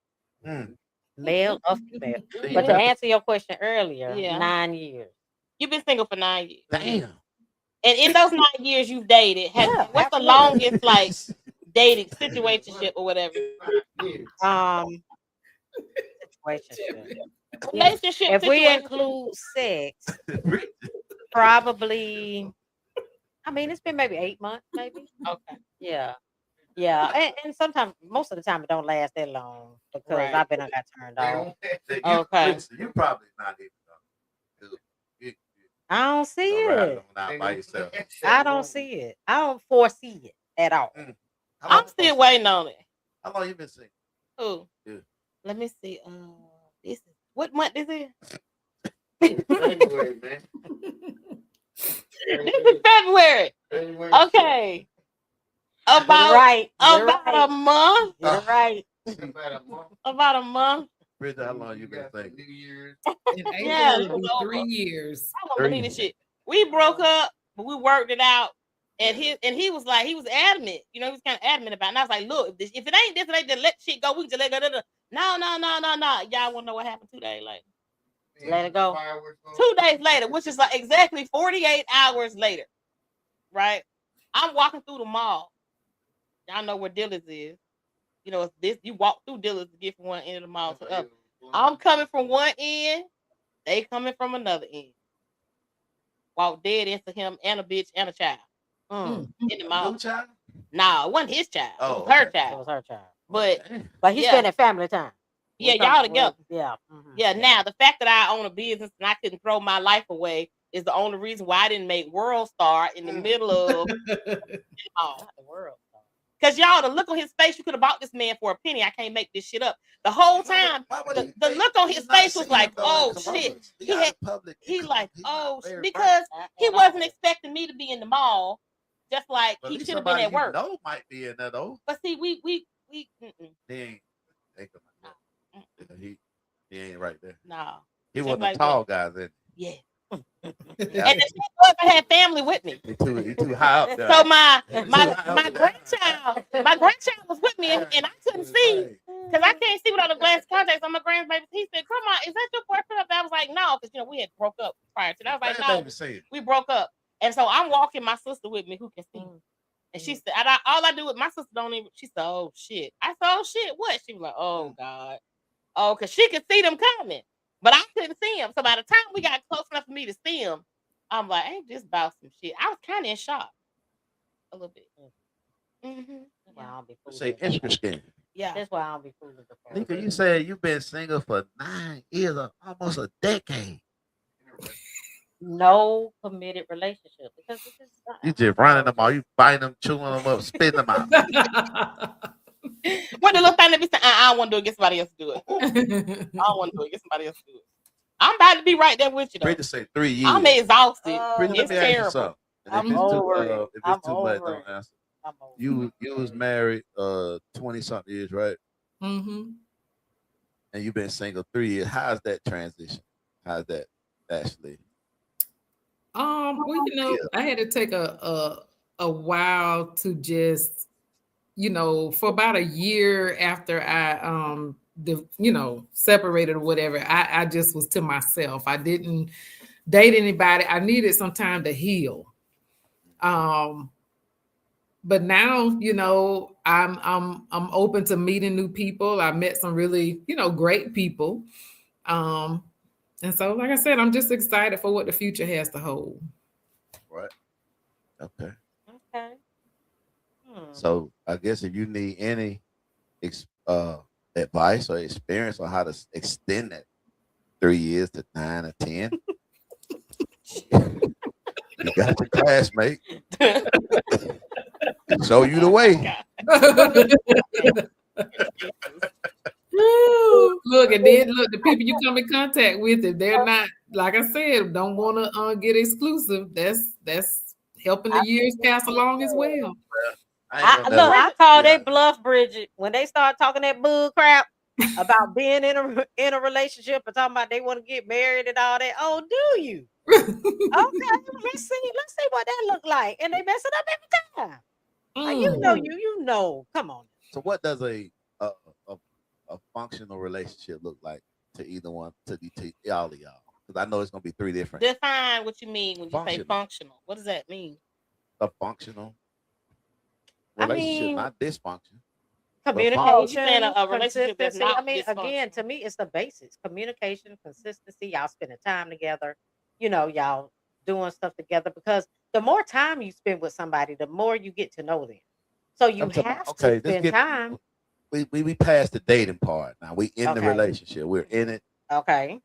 Speaker 4: Mm.
Speaker 6: Male or female.
Speaker 4: See,
Speaker 6: But to answer your question earlier,
Speaker 3: Yeah.
Speaker 6: 9 years.
Speaker 3: You've been single for 9 years.
Speaker 4: Damn.
Speaker 3: And in those 9 years you've dated,
Speaker 6: Yeah,
Speaker 3: what's the
Speaker 6: absolutely.
Speaker 3: longest like dating situationship or whatever?
Speaker 6: Situationship.
Speaker 3: Relationship.
Speaker 6: If we
Speaker 3: situation.
Speaker 6: include sex, probably. I mean, it's been maybe 8 months, maybe.
Speaker 3: Okay.
Speaker 6: Yeah, yeah, and sometimes, most of the time, it don't last that long because
Speaker 3: Right.
Speaker 6: I've been got turned off.
Speaker 3: Okay.
Speaker 4: Listen, you probably not even know.
Speaker 6: I don't see
Speaker 4: You know,
Speaker 6: it.
Speaker 4: out by yourself.
Speaker 6: I don't see it. I don't foresee it at all.
Speaker 4: How
Speaker 3: I'm
Speaker 4: long-
Speaker 3: still waiting on it.
Speaker 4: How long you been single?
Speaker 3: Ooh.
Speaker 4: Yeah.
Speaker 3: Let me see. This is what month this is?
Speaker 4: February, man.
Speaker 3: This is February. Okay.
Speaker 6: You're
Speaker 3: About
Speaker 6: right. You're
Speaker 3: about a
Speaker 6: right.
Speaker 3: month.
Speaker 6: You're right.
Speaker 3: About a month.
Speaker 4: Bridget, how long you been single?
Speaker 5: In April,
Speaker 3: Yeah,
Speaker 5: it'll be
Speaker 3: it's over.
Speaker 5: 3 years.
Speaker 3: I don't believe this shit. We broke up, but we worked it out. And he was like, he was adamant. You know, he was kind of adamant about it. And I was like, look, if it ain't this, it ain't that, let shit go. We can just let it go. No. Y'all want to know what happened 2 days later?
Speaker 6: Let it go.
Speaker 3: 2 days later, which is like exactly 48 hours later, right? I'm walking through the mall. Y'all know where Dillard's is. You know, it's this. You walk through Dillard's to get from one end of the mall to the other. I'm coming from one end, They coming from another end. Walked dead into him and a bitch and a child. In the mall.
Speaker 4: Your child?
Speaker 3: Nah, it wasn't his child.
Speaker 4: Oh,
Speaker 3: it was her
Speaker 4: okay.
Speaker 1: It
Speaker 3: child.
Speaker 1: was her child.
Speaker 3: But
Speaker 1: he
Speaker 3: yeah.
Speaker 1: spent at family time.
Speaker 3: Yeah, y'all together.
Speaker 1: Yeah.
Speaker 3: Yeah, now the fact that I own a business and I couldn't throw my life away is the only reason why I didn't make World Star in the middle of
Speaker 1: Not the world.
Speaker 3: because y'all, the look on his face, you could have bought this man for a penny. I can't make this shit up. The whole time, the look on his face was like, oh shit. He like, oh, because he wasn't expecting me to be in the mall, just like he should have been at work.
Speaker 4: No, might be in there though.
Speaker 3: But see, we
Speaker 4: He ain't. He ain't right there.
Speaker 3: no.
Speaker 4: He wasn't a tall guy then.
Speaker 3: Yeah. And the thing was, I had family with me.
Speaker 4: He too high up there.
Speaker 3: So my grandchild was with me, and I couldn't see because I can't see without the glass contacts on my grandbaby. He said, "Grandma, is that your boyfriend up there?" I was like, "No," because we had broke up prior to that. I was like, "No, we broke up." And so I'm walking my sister with me who can see. And she said, all I do with my sister don't even. She said, "Oh shit." I said, "Oh shit, what?" She was like, "Oh God." Oh, because she could see them coming, but I couldn't see them. So by the time we got close enough for me to see them, I'm like, ain't this about some shit? I was kind of in shock a little bit.
Speaker 1: Wow,
Speaker 4: say interesting.
Speaker 3: Yeah,
Speaker 1: that's why I don't be fooling the phone.
Speaker 4: Nika, you said you've been single for 9 years, almost a decade.
Speaker 1: No committed relationship because it's just
Speaker 4: You just running them all. You biting them, chewing them up, spitting them out.
Speaker 3: What the little thing that be saying, I don't want to do it, get somebody else to do it. I don't want to do it, get somebody else to do it. I'm about to be right there with you though.
Speaker 4: Pretty say 3 years.
Speaker 3: I'm exhausted.
Speaker 4: It's terrible.
Speaker 1: I'm over it.
Speaker 4: If it's too much, don't answer. You was married 20-something years, right?
Speaker 5: Mm-hmm.
Speaker 4: And you've been single 3 years. How's that transition? How's that actually?
Speaker 5: Well, I had to take a while to just, for about a year after I separated or whatever, I just was to myself. I didn't date anybody. I needed some time to heal. But now, I'm open to meeting new people. I met some really, great people. And so, like I said, I'm just excited for what the future has to hold.
Speaker 4: Right. Okay.
Speaker 1: Okay.
Speaker 4: So I guess if you need any advice or experience on how to extend that 3 years to 9 or 10, you got your classmate. Show you the way.
Speaker 5: Look, and then the people you come in contact with, if they're not, like I said, don't want to get exclusive, that's helping the years pass along as well.
Speaker 1: I call they bluff, Bridget, when they start talking that bull crap about being in a relationship and talking about they want to get married and all that. Oh, do you? Okay, let's see what that look like, and they mess it up every time. Like, you know. Come on.
Speaker 4: So, what does a functional relationship look like to either one, to all of y'all? Because I know it's gonna be 3 different.
Speaker 3: Define what you mean when you say functional. What does that mean?
Speaker 4: A functional relationship, not dysfunction.
Speaker 1: Communication,
Speaker 3: a relationship that's not
Speaker 1: again, to me, it's the basics: communication, consistency. Y'all spending time together. Y'all doing stuff together, because the more time you spend with somebody, the more you get to know them. So you have to spend time.
Speaker 4: We passed the dating part. Now we in the relationship. We're in it.
Speaker 1: Okay.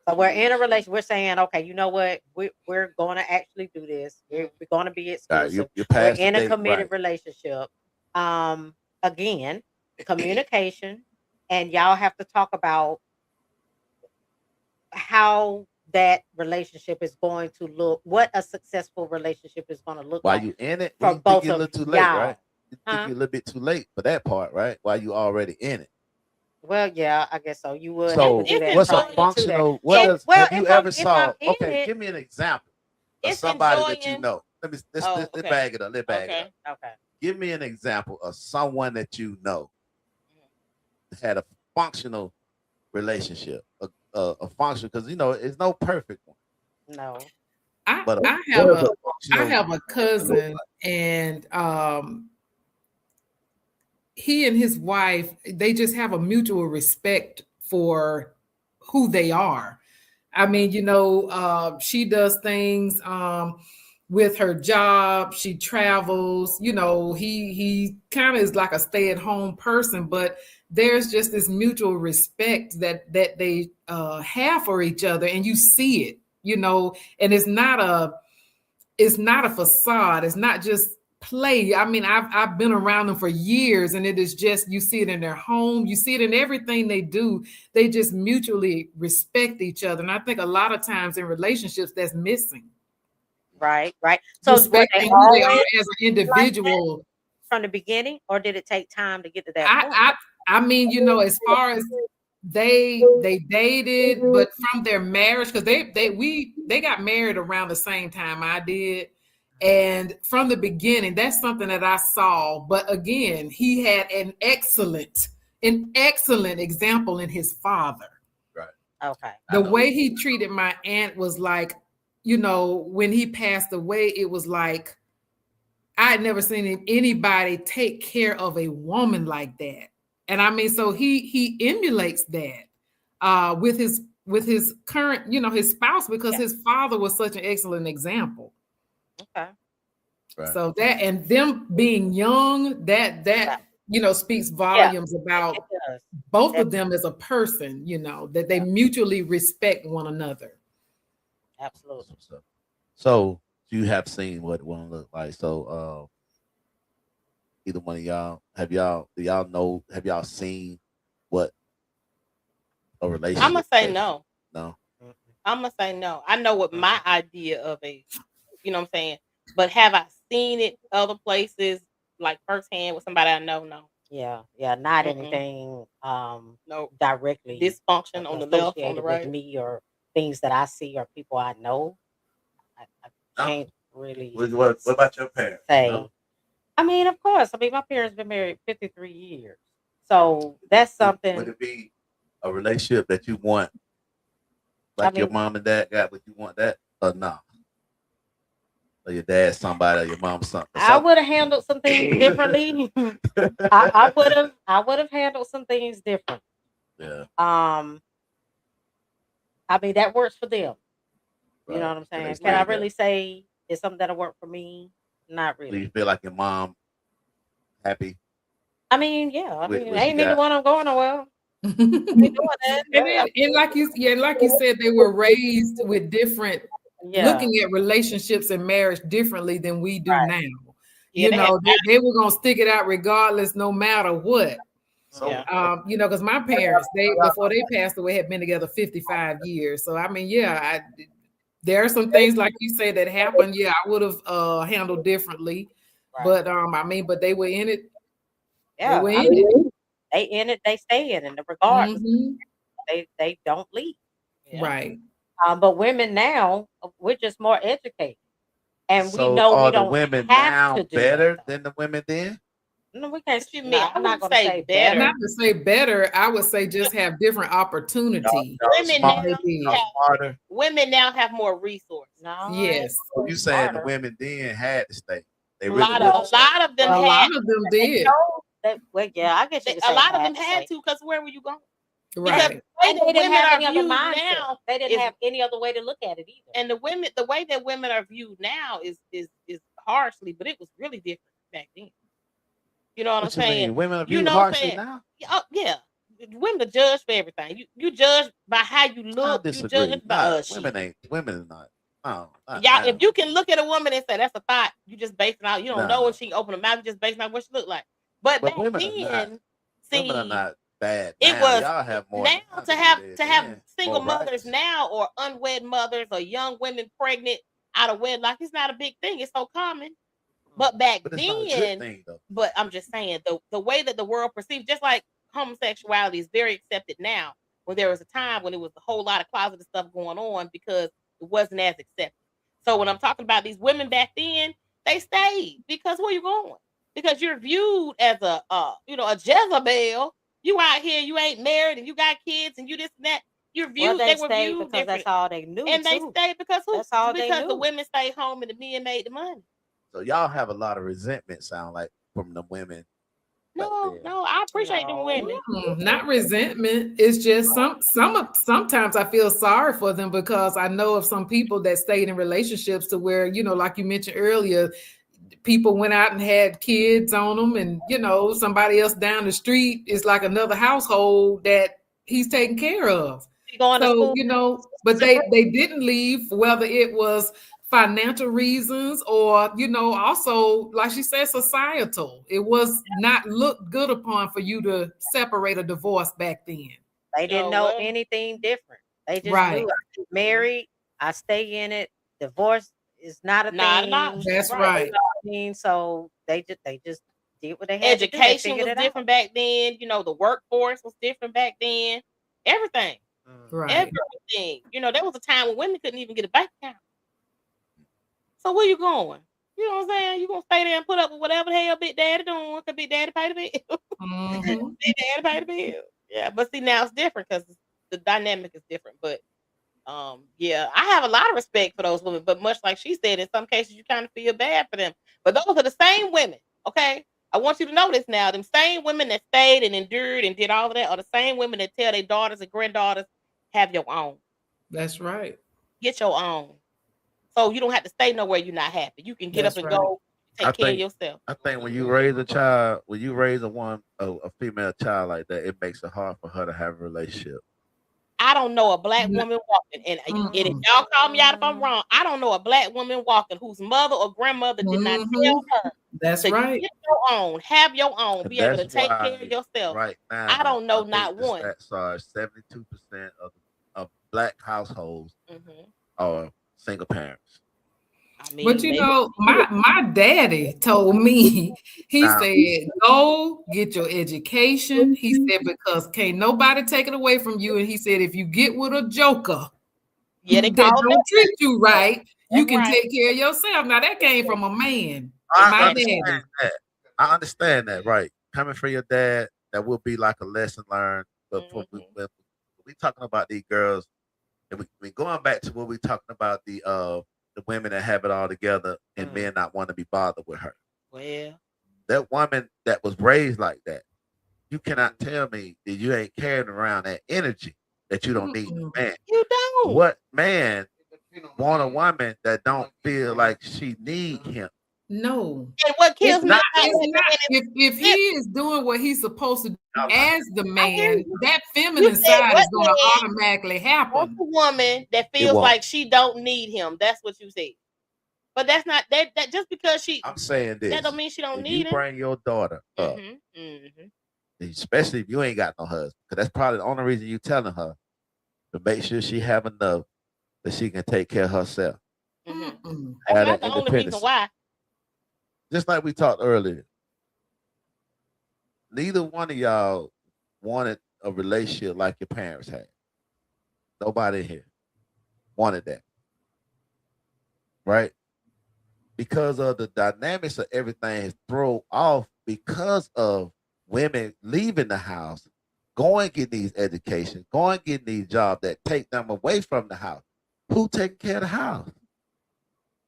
Speaker 1: So we're in a relationship. We're saying, okay, you know what? We're going to actually do this. We're going to be exclusive. We're in a committed relationship. Again, communication, and y'all have to talk about how that relationship is going to look, what a successful relationship is going to look
Speaker 4: like.
Speaker 1: While
Speaker 4: you in it,
Speaker 1: for both
Speaker 4: you a
Speaker 1: of
Speaker 4: little too late, right? You think you're a little bit too late for that part, right? While you already in it.
Speaker 1: Well, yeah, I guess so. You would.
Speaker 4: So, what's a functional? Have you ever saw? Okay, give me an example of somebody that you know. Let's bag it up. Let's bag it up.
Speaker 1: Okay.
Speaker 4: Give me an example of someone that you know had a functional relationship, a functional, because it's no perfect one.
Speaker 1: No.
Speaker 5: I have a cousin, and he and his wife, they just have a mutual respect for who they are. I mean, she does things with her job. She travels. He kind of is like a stay-at-home person, but there's just this mutual respect that they have for each other, and you see it. And it's not a facade. It's not just play. I mean, I've been around them for years, and it is just, you see it in their home, you see it in everything they do. They just mutually respect each other. And I think a lot of times in relationships that's missing.
Speaker 6: Right. So
Speaker 5: respecting who they are as an individual
Speaker 6: like from the beginning, or did it take time to get to that point?
Speaker 5: I mean, as far as they dated, but from their marriage, because they got married around the same time I did. And from the beginning, that's something that I saw. But again, he had an excellent example in his father.
Speaker 4: Right.
Speaker 6: Okay.
Speaker 5: The way he treated my aunt was like, when he passed away, it was like, I had never seen anybody take care of a woman like that. And I mean, so he emulates that with his current, his spouse, because his father was such an excellent example.
Speaker 6: Okay.
Speaker 4: Right.
Speaker 5: So that, and them being young, that speaks volumes about both of them as a person, that they mutually respect one another.
Speaker 6: Absolutely.
Speaker 4: So you have seen what one look like. So either one of y'all, have y'all seen what a relationship?
Speaker 3: I'm gonna say no.
Speaker 4: No.
Speaker 3: I'm gonna say no. I know what my idea of a, you know what I'm saying, but have I seen it other places, like firsthand with somebody I know? No.
Speaker 6: Yeah, not anything
Speaker 3: no
Speaker 6: directly
Speaker 3: dysfunction on the left, on the right,
Speaker 6: with me, or things that I see or people I know. I can't really.
Speaker 4: What about your parents?
Speaker 6: Say,
Speaker 4: No?
Speaker 6: I mean, of course. I mean, my parents been married 53 years, so that's something.
Speaker 4: Would it be a relationship that you want, like your mom and dad got? Would you want that or no? Or your dad somebody, or your mom something?
Speaker 6: I would have handled some things differently. I would have handled some things different.
Speaker 4: Yeah.
Speaker 6: I mean, that works for them. Right. You know what I'm saying? Can I really say it's something that'll work for me? Not really.
Speaker 4: Do you feel like your mom happy?
Speaker 6: I mean, yeah. I mean, ain't neither one I'm going nowhere.
Speaker 5: And like you said, they were raised with different, looking at relationships and marriage differently than we do now. Yeah, they were gonna stick it out regardless, no matter what. So, because my parents, before they passed away, had been together 55 years. So I mean, there are some things like you say that happened. Yeah, I would have handled differently. Right. But I mean, but they were in it.
Speaker 6: Yeah, they were in it. They in it, they stay in it. Regardless, they don't leave.
Speaker 5: Yeah. Right.
Speaker 6: But women now, we're just more educated, and
Speaker 4: so
Speaker 6: we know
Speaker 4: are
Speaker 6: we don't
Speaker 4: the women
Speaker 6: have
Speaker 4: now
Speaker 6: to do
Speaker 4: better
Speaker 6: that.
Speaker 4: than the women then?
Speaker 6: No, we can't.
Speaker 3: I'm not going to say better.
Speaker 5: Not to say better. I would say just have different opportunity.
Speaker 3: Women now have more resources.
Speaker 6: No,
Speaker 5: yes.
Speaker 4: So you saying the women then had to stay? They
Speaker 3: really a lot of them
Speaker 5: did.
Speaker 6: Well, yeah, I guess
Speaker 3: a lot of them had to, because where were you going?
Speaker 5: Right.
Speaker 6: And they didn't have any other mindset. They didn't have any other way to look at it either.
Speaker 3: And the way that women are viewed now is harshly, but it was really different back then. You know what I'm saying?
Speaker 4: Women are viewed harshly now?
Speaker 3: Oh, yeah. Women are judged for everything. You judge by how you look. You judge by
Speaker 4: women are not.
Speaker 3: Y'all, if you can look at a woman and say that's a thought, you just base it out. You don't know if she open her mouth, you just base it out what she look like. But back
Speaker 4: women
Speaker 3: then,
Speaker 4: women are not bad.
Speaker 3: It was
Speaker 4: y'all have more
Speaker 3: now to have single mothers now, or unwed mothers, or young women pregnant out of wedlock. It's not a big thing. It's so common. But back then, but I'm just saying the way that the world perceived, just like homosexuality is very accepted now, when there was a time when it was a whole lot of closeted stuff going on because it wasn't as accepted. So when I'm talking about these women back then, they stayed because where you going? Because you're viewed as a Jezebel. You out here, you ain't married, and you got kids, and you this and that. You're viewed.
Speaker 6: They
Speaker 3: were viewed
Speaker 6: because
Speaker 3: different.
Speaker 6: That's all they knew.
Speaker 3: And they stayed because who?
Speaker 6: That's all
Speaker 3: because
Speaker 6: they knew.
Speaker 3: The women stayed home and the men made the money.
Speaker 4: So y'all have a lot of resentment, sound like, from the women
Speaker 3: No, I appreciate them women.
Speaker 5: Not resentment. It's just sometimes I feel sorry for them because I know of some people that stayed in relationships to where, you know, like you mentioned earlier, people went out and had kids on them, and you know, somebody else down the street is like another household that he's taking care of. So, you know, but they didn't leave, whether it was financial reasons or, you know, also, like she said, societal. It was not looked good upon for you to separate or divorce back then.
Speaker 6: They didn't know anything different. They just knew I get married, I stay in it. Divorce is not a thing.
Speaker 5: That's right.
Speaker 6: You know what I mean? So they just did what they had to do.
Speaker 3: Education was different back then. You know, the workforce was different back then. Everything.
Speaker 5: Right.
Speaker 3: Everything. You know, there was a time when women couldn't even get a bank account. So where you going? You know what I'm saying? You gonna stay there and put up with whatever the hell Big Daddy doing? Cause Big Daddy pay the bill. Big Daddy pay the bill. Yeah, but see, now it's different because the dynamic is different. But yeah, I have a lot of respect for those women. But much like she said, in some cases you kind of feel bad for them. But those are the same women. Okay, I want you to know this now. Them same women that stayed and endured and did all of that are the same women that tell their daughters and granddaughters, have your own.
Speaker 5: That's right.
Speaker 3: Get your own. So you don't have to stay nowhere you're not happy. You can get up and go take care of yourself.
Speaker 4: I think when you raise a child, when you raise a female child like that, it makes it hard for her to have a relationship.
Speaker 3: I don't know a black woman walking, and if y'all call me out if I'm wrong, I don't know a black woman walking whose mother or grandmother did not tell her.
Speaker 5: That's right.
Speaker 3: Get your own, have your own, be able to take care of yourself.
Speaker 4: Right now,
Speaker 3: I don't know not one.
Speaker 4: 72% of black households are single parents.
Speaker 5: I mean, but you know, my daddy told me, he said, go get your education. He said, because can't nobody take it away from you. And he said, if you get with a joker, they don't treat you right, you can take care of yourself. Now that came from a man.
Speaker 4: I understand that, right? Coming from your dad, that will be like a lesson learned. But when we talking about these girls, and we going back to what we talking about the women that have it all together and men not want to be bothered with her.
Speaker 3: Well,
Speaker 4: that woman that was raised like that, you cannot tell me that you ain't carrying around that energy that you don't need a man.
Speaker 3: You don't.
Speaker 4: What man want a woman that don't feel like she need him?
Speaker 5: No.
Speaker 3: And what kills me
Speaker 5: if he is doing what he's supposed to do as the man, that feminine side is going to automatically happen.
Speaker 3: A woman that feels like she don't need him. That's what you said. But that's not that just because
Speaker 4: I'm saying this.
Speaker 3: That don't mean she don't need him.
Speaker 4: You bring your daughter up, especially if you ain't got no husband, because that's probably the only reason you telling her to make sure she have enough that she can take care of herself.
Speaker 3: That's the only reason why.
Speaker 4: Just like we talked earlier, neither one of y'all wanted a relationship like your parents had. Nobody here wanted that. Right? Because of the dynamics of everything is thrown off because of women leaving the house, going get these education, going get these jobs that take them away from the house. Who taking care of the house?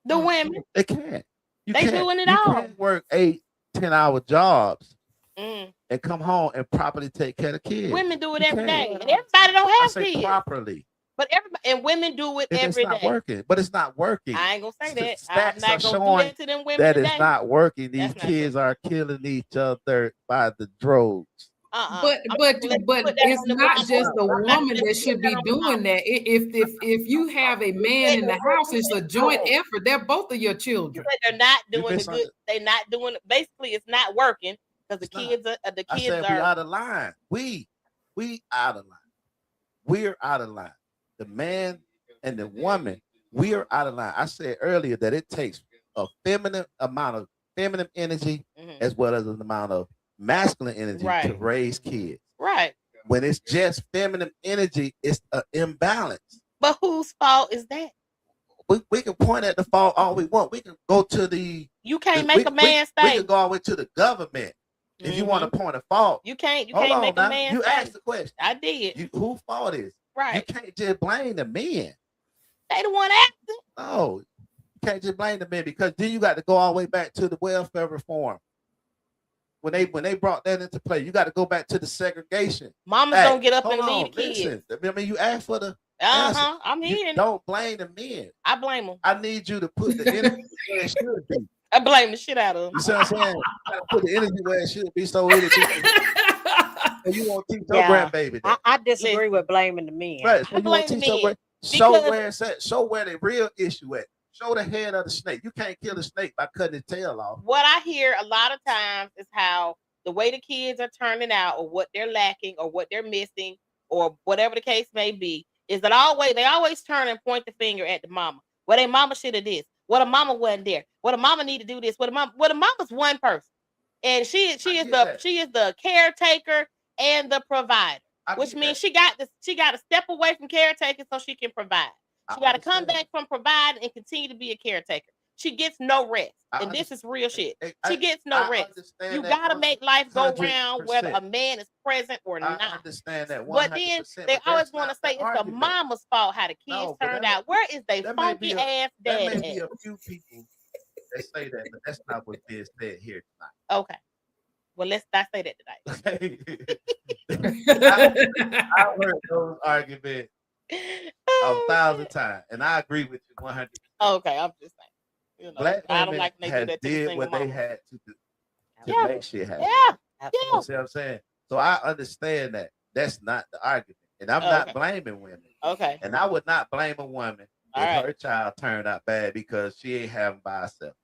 Speaker 3: The women.
Speaker 4: They can't.
Speaker 3: They doing it
Speaker 4: all.
Speaker 3: You
Speaker 4: can't work 8-10-hour jobs and come home and properly take care of kids.
Speaker 3: Women do it every day, and everybody don't have kids
Speaker 4: properly.
Speaker 3: But everybody and women do it every day.
Speaker 4: It's not working, but it's not working.
Speaker 3: I ain't gonna say that.
Speaker 4: I'm not gonna do that to them women that today. It's not working. These kids are killing each other by the droves.
Speaker 5: But it's not just the woman that should be doing that. If you have a man in the house, it's a joint effort. They're both of your children.
Speaker 3: They're not doing the good. They're not doing. Basically, it's not working because the kids are.
Speaker 4: We out of line. We out of line. We're out of line. The man and the woman, we are out of line. I said earlier that it takes a feminine amount of feminine energy as well as an amount of masculine energy to raise kids.
Speaker 3: Right.
Speaker 4: When it's just feminine energy, it's an imbalance.
Speaker 3: But whose fault is that?
Speaker 4: We can point at the fault all we want. We can go to the.
Speaker 3: You can't make a man stay.
Speaker 4: We can go all the way to the government if you want to point a fault.
Speaker 3: You can't. You can't make a man.
Speaker 4: You asked the question.
Speaker 3: I did.
Speaker 4: Whose fault is?
Speaker 3: Right.
Speaker 4: You can't just blame the men.
Speaker 3: They the one acting.
Speaker 4: No, you can't just blame the men because then you got to go all the way back to the welfare reform. when they brought that into play, you got to go back to the segregation.
Speaker 3: Mamas
Speaker 4: Hey,
Speaker 3: don't get up
Speaker 4: hold
Speaker 3: and
Speaker 4: on,
Speaker 3: leave kids.
Speaker 4: listen. I mean, you asked for the answer.
Speaker 3: I'm
Speaker 4: You
Speaker 3: hearing.
Speaker 4: don't blame the men.
Speaker 3: I blame them.
Speaker 4: I need you to put the energy where it should be.
Speaker 3: I blame the shit out of them.
Speaker 4: You see what I'm saying? You gotta put the energy where it should be, so it'll be. So you won't teach your
Speaker 6: Yeah.
Speaker 4: grandbaby
Speaker 6: I,
Speaker 4: that.
Speaker 6: I disagree with blaming the men.
Speaker 4: Right. So
Speaker 3: I
Speaker 4: you
Speaker 3: blame
Speaker 4: won't
Speaker 3: the
Speaker 4: teach your
Speaker 3: men
Speaker 4: show
Speaker 3: because-
Speaker 4: where it's at. Show where the real issue at. Show the head of the snake. You can't kill the snake by cutting its tail off.
Speaker 3: What I hear a lot of times is how the way the kids are turning out, or what they're lacking, or what they're missing, or whatever the case may be, is that they always turn and point the finger at the mama. Well, their mama should have this. Well, the mama wasn't there. Well, the mama need to do this. Well, the mama's one person, and she is the caretaker and the provider, which means she got to step away from caretaking so she can provide. She got to come back from providing and continue to be a caretaker. She gets no rest, and this is real shit. She gets no rest. You gotta make life go round whether a man is present or not.
Speaker 4: I understand that. 100%,
Speaker 3: but then they always want to say it's the mama's fault how the kids turned out. Where is they funky ass
Speaker 4: There
Speaker 3: dad?
Speaker 4: may be a few people that say that, but that's not what's being said here tonight.
Speaker 3: Okay. Well, let's not say that tonight.
Speaker 4: I've heard those arguments 1,000 times, and I agree with you 100%.
Speaker 3: Okay, I'm just saying. You know,
Speaker 4: Black
Speaker 3: I don't
Speaker 4: women
Speaker 3: like when they do
Speaker 4: have
Speaker 3: that to the
Speaker 4: did
Speaker 3: single
Speaker 4: what they
Speaker 3: mama.
Speaker 4: had to do to
Speaker 3: Yeah.
Speaker 4: make shit happen.
Speaker 3: Yeah.
Speaker 6: Absolutely.
Speaker 4: You see what I'm saying? So I understand that. That's not the argument. And I'm
Speaker 3: Okay.
Speaker 4: not blaming women.
Speaker 3: Okay.
Speaker 4: And I would not blame a woman
Speaker 3: All
Speaker 4: if
Speaker 3: right.
Speaker 4: her child turned out bad because she ain't having by herself.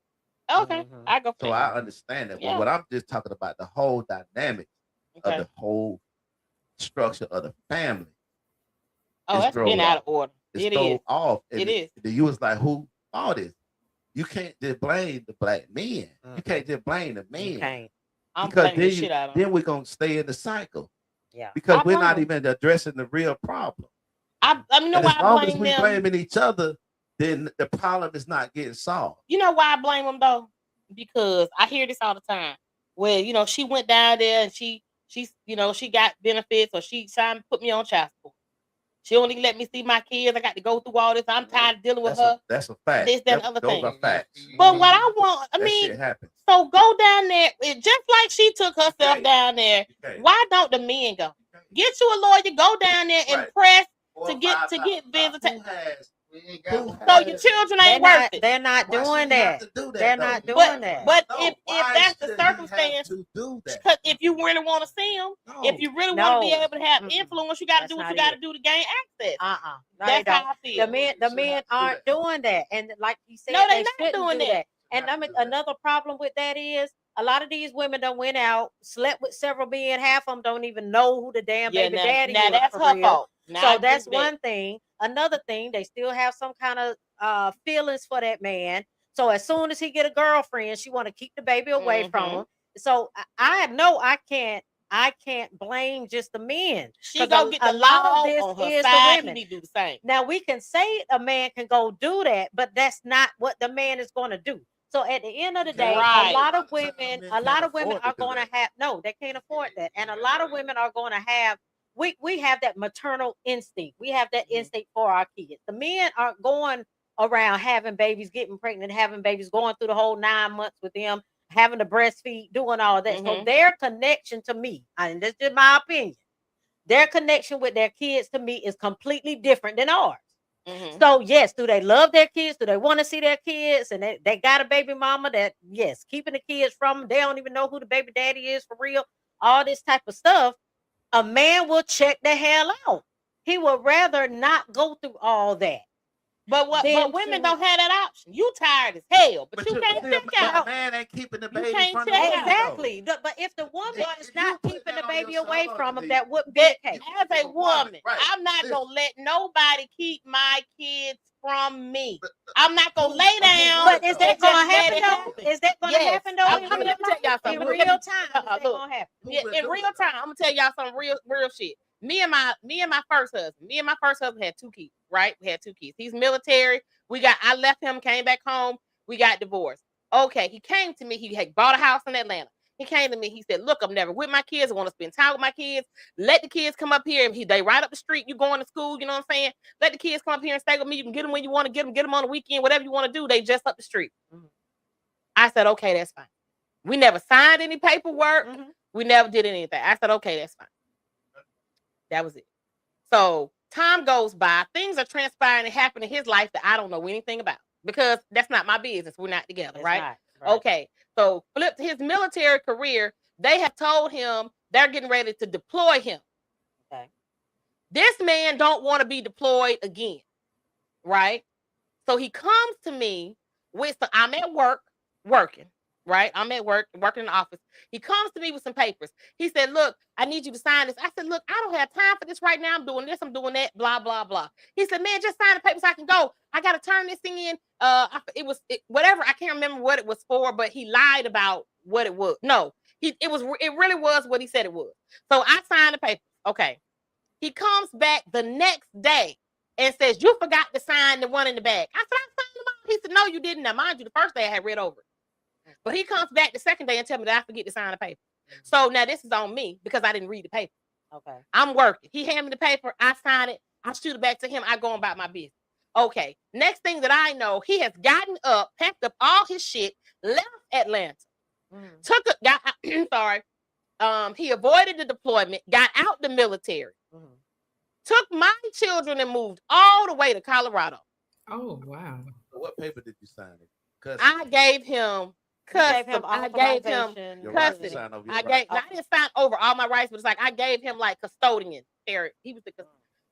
Speaker 3: Okay. I go for
Speaker 4: So
Speaker 3: that.
Speaker 4: I understand that.
Speaker 3: Yeah.
Speaker 4: But what I'm just talking about the whole dynamic
Speaker 3: Okay.
Speaker 4: of the whole structure of the family.
Speaker 3: Oh,
Speaker 4: is
Speaker 3: that's been
Speaker 4: thrown
Speaker 3: out
Speaker 4: off.
Speaker 3: of order.
Speaker 4: It's
Speaker 3: It
Speaker 4: thrown
Speaker 3: is.
Speaker 4: off. And
Speaker 3: It is.
Speaker 4: You was like, who all this? You can't just blame the black men. You can't just blame the men.
Speaker 6: You can't.
Speaker 3: I'm
Speaker 4: Because
Speaker 3: blaming the shit out of them.
Speaker 4: then we're gonna stay in the cycle.
Speaker 6: Yeah.
Speaker 4: Because
Speaker 3: I
Speaker 4: we're
Speaker 3: blame
Speaker 4: not
Speaker 3: them.
Speaker 4: even addressing the real problem.
Speaker 3: I know
Speaker 4: And
Speaker 3: why
Speaker 4: as
Speaker 3: I
Speaker 4: long as
Speaker 3: blame
Speaker 4: we
Speaker 3: them.
Speaker 4: blaming each other, then the problem is not getting solved.
Speaker 3: You know why I blame them though? Because I hear this all the time. Well, you know, she went down there and she's she got benefits, or she signed put me on child support. She only let me see my kids. I got to go through all this. I'm tired of dealing with her.
Speaker 4: That's a fact.
Speaker 3: This, that, and other
Speaker 4: Those
Speaker 3: thing.
Speaker 4: are facts.
Speaker 3: But what I want, I
Speaker 4: That
Speaker 3: mean,
Speaker 4: shit happens.
Speaker 3: so go down there, just like she took herself
Speaker 4: Okay.
Speaker 3: down there.
Speaker 4: Okay.
Speaker 3: Why don't the men go? Get you a lawyer, go down there and
Speaker 4: Right.
Speaker 3: press
Speaker 4: 4
Speaker 3: to
Speaker 4: or
Speaker 3: get
Speaker 4: 5
Speaker 3: visitation.
Speaker 4: Who
Speaker 3: So your children ain't worth it.
Speaker 6: They're not
Speaker 4: Why should
Speaker 6: doing
Speaker 4: we have
Speaker 6: that.
Speaker 4: to do that,
Speaker 6: They're
Speaker 4: though?
Speaker 6: not doing
Speaker 3: But
Speaker 6: that.
Speaker 3: but
Speaker 4: No,
Speaker 3: if
Speaker 4: why
Speaker 3: that's the
Speaker 4: should we have
Speaker 3: circumstance,
Speaker 4: to do that?
Speaker 3: because if you really want to see them,
Speaker 4: No.
Speaker 3: if you really want to be
Speaker 6: No.
Speaker 3: able to have
Speaker 6: Mm-mm.
Speaker 3: influence, you got to
Speaker 6: That's
Speaker 3: do what
Speaker 6: not
Speaker 3: you got to
Speaker 6: it.
Speaker 3: do to gain access.
Speaker 6: No, they
Speaker 3: That's
Speaker 6: don't.
Speaker 3: how I feel.
Speaker 6: The men
Speaker 4: shouldn't have to do
Speaker 6: aren't
Speaker 4: that.
Speaker 6: doing that. And like you said,
Speaker 3: No, they
Speaker 6: they
Speaker 3: not
Speaker 6: shouldn't
Speaker 3: doing
Speaker 6: do
Speaker 3: that.
Speaker 6: that. And
Speaker 4: Have
Speaker 6: I
Speaker 4: to
Speaker 6: mean,
Speaker 4: do that.
Speaker 6: another problem with that is a lot of these women done went out, slept with several men. Half of them don't even know who the damn
Speaker 3: Yeah,
Speaker 6: baby
Speaker 3: now,
Speaker 6: daddy
Speaker 3: now
Speaker 6: is.
Speaker 3: that's
Speaker 6: for
Speaker 3: her
Speaker 6: real.
Speaker 3: fault. Now I
Speaker 6: So
Speaker 3: agree
Speaker 6: that's
Speaker 3: with that.
Speaker 6: one thing. Another thing, they still have some kind of feelings for that man. So as soon as he get a girlfriend, she want to keep the baby away from
Speaker 3: Mhm.
Speaker 6: him. So I know I can't blame just the men.
Speaker 3: She
Speaker 6: 'Cause
Speaker 3: go get the
Speaker 6: a lot
Speaker 3: law
Speaker 6: of this
Speaker 3: on her
Speaker 6: is the
Speaker 3: side. He
Speaker 6: women.
Speaker 3: need to do the same.
Speaker 6: Now we can say a man can go do that, but that's not what the man is going to do. So at the end of the day,
Speaker 3: Right.
Speaker 6: a lot of
Speaker 4: Some
Speaker 6: women,
Speaker 4: men
Speaker 6: a lot
Speaker 4: can't
Speaker 6: of women
Speaker 4: afford to
Speaker 6: are
Speaker 4: do
Speaker 6: going to
Speaker 4: that.
Speaker 6: have no, they can't afford that, and a lot of women are going to have. We have that maternal instinct. We have that instinct for our kids. The men aren't going around having babies, getting pregnant, having babies, going through the whole 9 months with them, having to breastfeed, doing all that. So
Speaker 3: Mhm.
Speaker 6: their connection to me, and that's just my opinion, their connection with their kids to me is completely different than ours.
Speaker 3: Mhm.
Speaker 6: So yes, do they love their kids? Do they want to see their kids? And they got a baby mama that, yes, keeping the kids from them. They don't even know who the baby daddy is for real. All this type of stuff. A man will check the hell out. He would rather not go through all that.
Speaker 3: But
Speaker 6: Then
Speaker 3: women
Speaker 6: to-
Speaker 3: don't have that option. You tired as hell, but you
Speaker 4: you-
Speaker 3: can't
Speaker 4: see,
Speaker 3: check
Speaker 4: but
Speaker 3: out.
Speaker 4: the man ain't keeping the
Speaker 3: You
Speaker 4: baby
Speaker 3: can't
Speaker 4: from the
Speaker 3: check
Speaker 4: woman,
Speaker 3: out.
Speaker 4: though.
Speaker 6: Exactly. But if the woman
Speaker 4: If
Speaker 6: is
Speaker 4: you
Speaker 6: not
Speaker 4: put
Speaker 6: keeping
Speaker 4: that
Speaker 6: the
Speaker 4: on
Speaker 6: baby
Speaker 4: yourself,
Speaker 6: away from him,
Speaker 4: Denise,
Speaker 6: that wouldn't be
Speaker 3: That,
Speaker 6: the case.
Speaker 3: as a woman,
Speaker 4: Right.
Speaker 3: I'm not
Speaker 4: Listen.
Speaker 3: gonna let nobody keep my kids from me.
Speaker 4: But-
Speaker 3: I'm not gonna lay down.
Speaker 6: But is that
Speaker 3: and
Speaker 6: going
Speaker 3: just
Speaker 6: to
Speaker 3: let
Speaker 6: happen
Speaker 3: it
Speaker 6: though?
Speaker 3: happen.
Speaker 6: Is that going to
Speaker 3: Yes.
Speaker 6: happen though?
Speaker 3: I'm
Speaker 6: in
Speaker 3: gonna
Speaker 6: real
Speaker 3: tell y'all
Speaker 6: time?
Speaker 3: something.
Speaker 6: In
Speaker 3: Let me-
Speaker 6: real time, is that
Speaker 3: look.
Speaker 6: going to happen?
Speaker 4: Who
Speaker 3: Yeah,
Speaker 4: would
Speaker 3: in
Speaker 4: do
Speaker 3: real
Speaker 4: it, though?
Speaker 3: time, I'm gonna tell y'all some real shit. Me and my first husband. Me and my first husband had 2 kids, right? We had 2 kids. He's military. I left him, came back home. We got divorced. Okay, he came to me. He had bought a house in Atlanta. He came to me. He said, "Look, I'm never with my kids. I want to spend time with my kids. Let the kids come up here. And they right up the street. You going to school? You know what I'm saying? Let the kids come up here and stay with me. You can get them when you want to get them. Get them on the weekend. Whatever you want to do. They just up the street."
Speaker 6: Mhm.
Speaker 3: I said, "Okay, that's fine." We never signed any paperwork.
Speaker 6: Mhm.
Speaker 3: We never did anything. I said, okay, that's fine. That was it. So time goes by. Things are transpiring and happening in his life that I don't know anything about because that's not my business. We're not together,
Speaker 6: It's
Speaker 3: right?
Speaker 6: not, right.
Speaker 3: Okay. So flip to his military career. They have told him they're getting ready to deploy him.
Speaker 6: Okay.
Speaker 3: This man don't want to be deployed again, right? So he comes to me with I'm at work working, right? I'm at work working in the office. He comes to me with some papers. He said, look, I need you to sign this. I said, look, I don't have time for this right now. I'm doing this, I'm doing that, blah, blah, blah. He said, man, just sign the papers so I can go. I got to turn this thing in. Whatever. I can't remember what it was for, but he lied about what it was. No, it really was what he said it was. So I signed the papers. Okay. He comes back the next day and says, you forgot to sign the one in the back. I said, I signed them all. He said, no, you didn't. Now, mind you, the first day I had read over it. But he comes back the second day and tells me that I forget to sign the paper. So now this is on me because I didn't read the paper.
Speaker 6: Okay.
Speaker 3: I'm working. He handed me the paper. I sign it. I shoot it back to him. I go about my business. Okay. Next thing that I know, he has gotten up, packed up all his shit, left Atlanta, he avoided the deployment, got out the military, took my children and moved all the way to Colorado.
Speaker 5: Oh, wow.
Speaker 4: So what paper did you sign?
Speaker 3: I gave him custody. I gave him custody. I didn't sign over all my rights, but it's like I gave him like custodian parent. He was the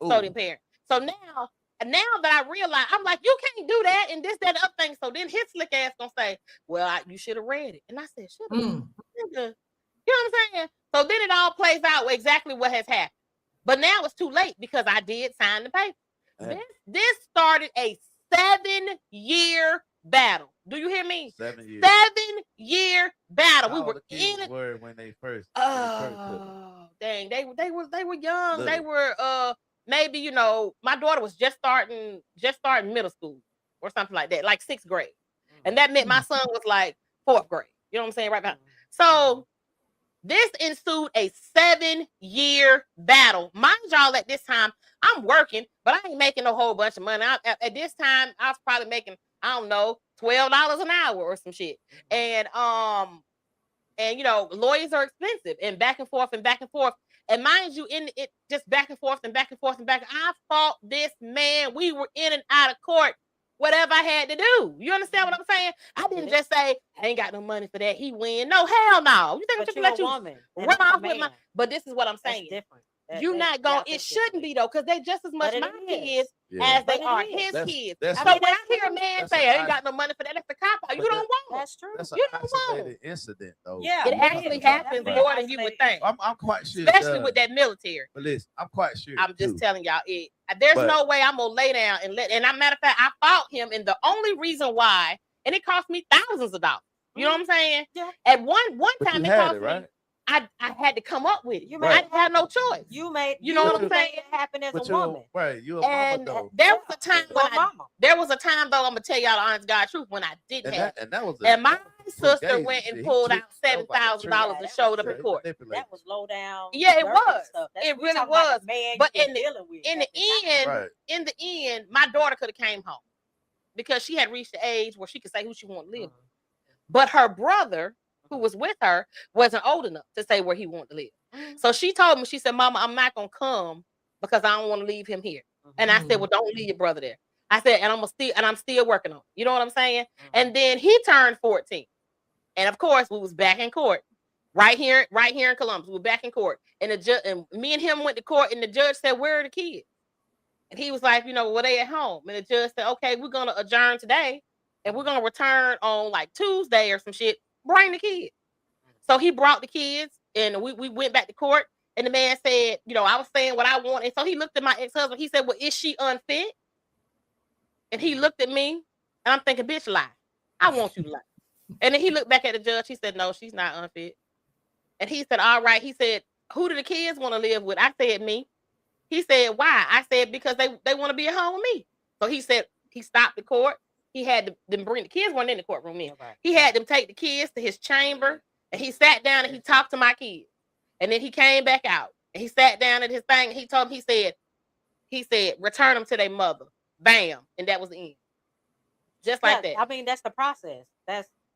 Speaker 3: custodian parent. So now that I realize, I'm like, you can't do that and this, that, and other thing. So then his slick ass gonna say, well, you should have read it. And I said, shut up. You know what I'm saying? So then it all plays out exactly what has happened. But now it's too late because I did sign the paper. This started a 7-year battle. Do you hear me?
Speaker 4: 7 years.
Speaker 3: 7-year battle.
Speaker 4: How
Speaker 3: we were
Speaker 4: in
Speaker 3: it.
Speaker 4: Were when they first.
Speaker 3: Oh, dang! They were young.
Speaker 4: Little.
Speaker 3: They were maybe my daughter was just starting middle school or something like that, like 6th grade, and that meant my son was like 4th grade. You know what I'm saying? Right behind. So this ensued a 7-year battle. Mind y'all, at this time, I'm working, but I ain't making a whole bunch of money. At this time, I was probably making, I don't know, $12 an hour or some shit. And lawyers are expensive and back and forth and back and forth. And mind you, in it just back and forth and back and forth and back. I fought this man. We were in and out of court. Whatever I had to do. You understand what I'm saying? I didn't just say, I ain't got no money for that. He win. No, hell no. You think I'm just let you run off with my, but this is what I'm saying.
Speaker 6: That's different.
Speaker 3: You're not going, it shouldn't be though, because they just as much my kids as they are his kids.
Speaker 4: So
Speaker 3: when I hear a man say, I ain't got no money for that, that's the cop out. You don't want it.
Speaker 6: That's true.
Speaker 4: That's an isolated incident though.
Speaker 3: Yeah, it actually happens more than you would think.
Speaker 4: I'm quite sure.
Speaker 3: Especially with that military.
Speaker 4: But listen, I'm quite sure.
Speaker 3: I'm just telling y'all, there's no way I'm gonna lay down and let. And as a matter of fact, I fought him, and the only reason why, and it cost me thousands of dollars. You know what I'm saying?
Speaker 6: Yeah.
Speaker 3: At one time, it cost me. I had to come up with it. I didn't have no choice.
Speaker 6: You made.
Speaker 3: You know what I'm saying?
Speaker 6: It happened as a woman.
Speaker 4: Right. You're a mama though.
Speaker 3: There was a time though. I'm gonna tell y'all the honest God truth when I didn't have. And my sister went and pulled out $7,000 and showed up in court.
Speaker 6: That was low down.
Speaker 3: Yeah, it was. It really was. But in the end, my daughter could have came home because she had reached the age where she could say who she wanted to live with. But her brother, who was with her, wasn't old enough to say where he wanted to live. So she told me, she said, Mama, I'm not gonna come because I don't want to leave him here. And I said, well, don't leave your brother there. I said, and I'm still working on it. You know what I'm saying? And then he turned 14. And of course, we was back in court. Right here in Columbus. We were back in court. And the judge and me and him went to court, and the judge said, where are the kids? And he was like, well, they at home. And the judge said, okay, we're gonna adjourn today, and we're gonna return on like Tuesday or some shit. Bring the kids. So he brought the kids, and we went back to court, and the man said, I was saying what I want. And so he looked at my ex-husband. He said, well, is she unfit? And he looked at me, and I'm thinking, bitch, lie. I want you to lie. And then he looked back at the judge. He said, no, she's not unfit. And he said, all right. He said, who do the kids want to live with? I said, me. He said, why? I said, because they want to be at home with me. So he said, he stopped the court. He had them bring the kids, weren't in the courtroom then. He had them take the kids to his chamber, and he sat down and he talked to my kids. And then he came back out and he sat down at his thing. And he told them, he said, return them to their mother. Bam. And that was the end. Just like that.
Speaker 6: I mean, that's the process.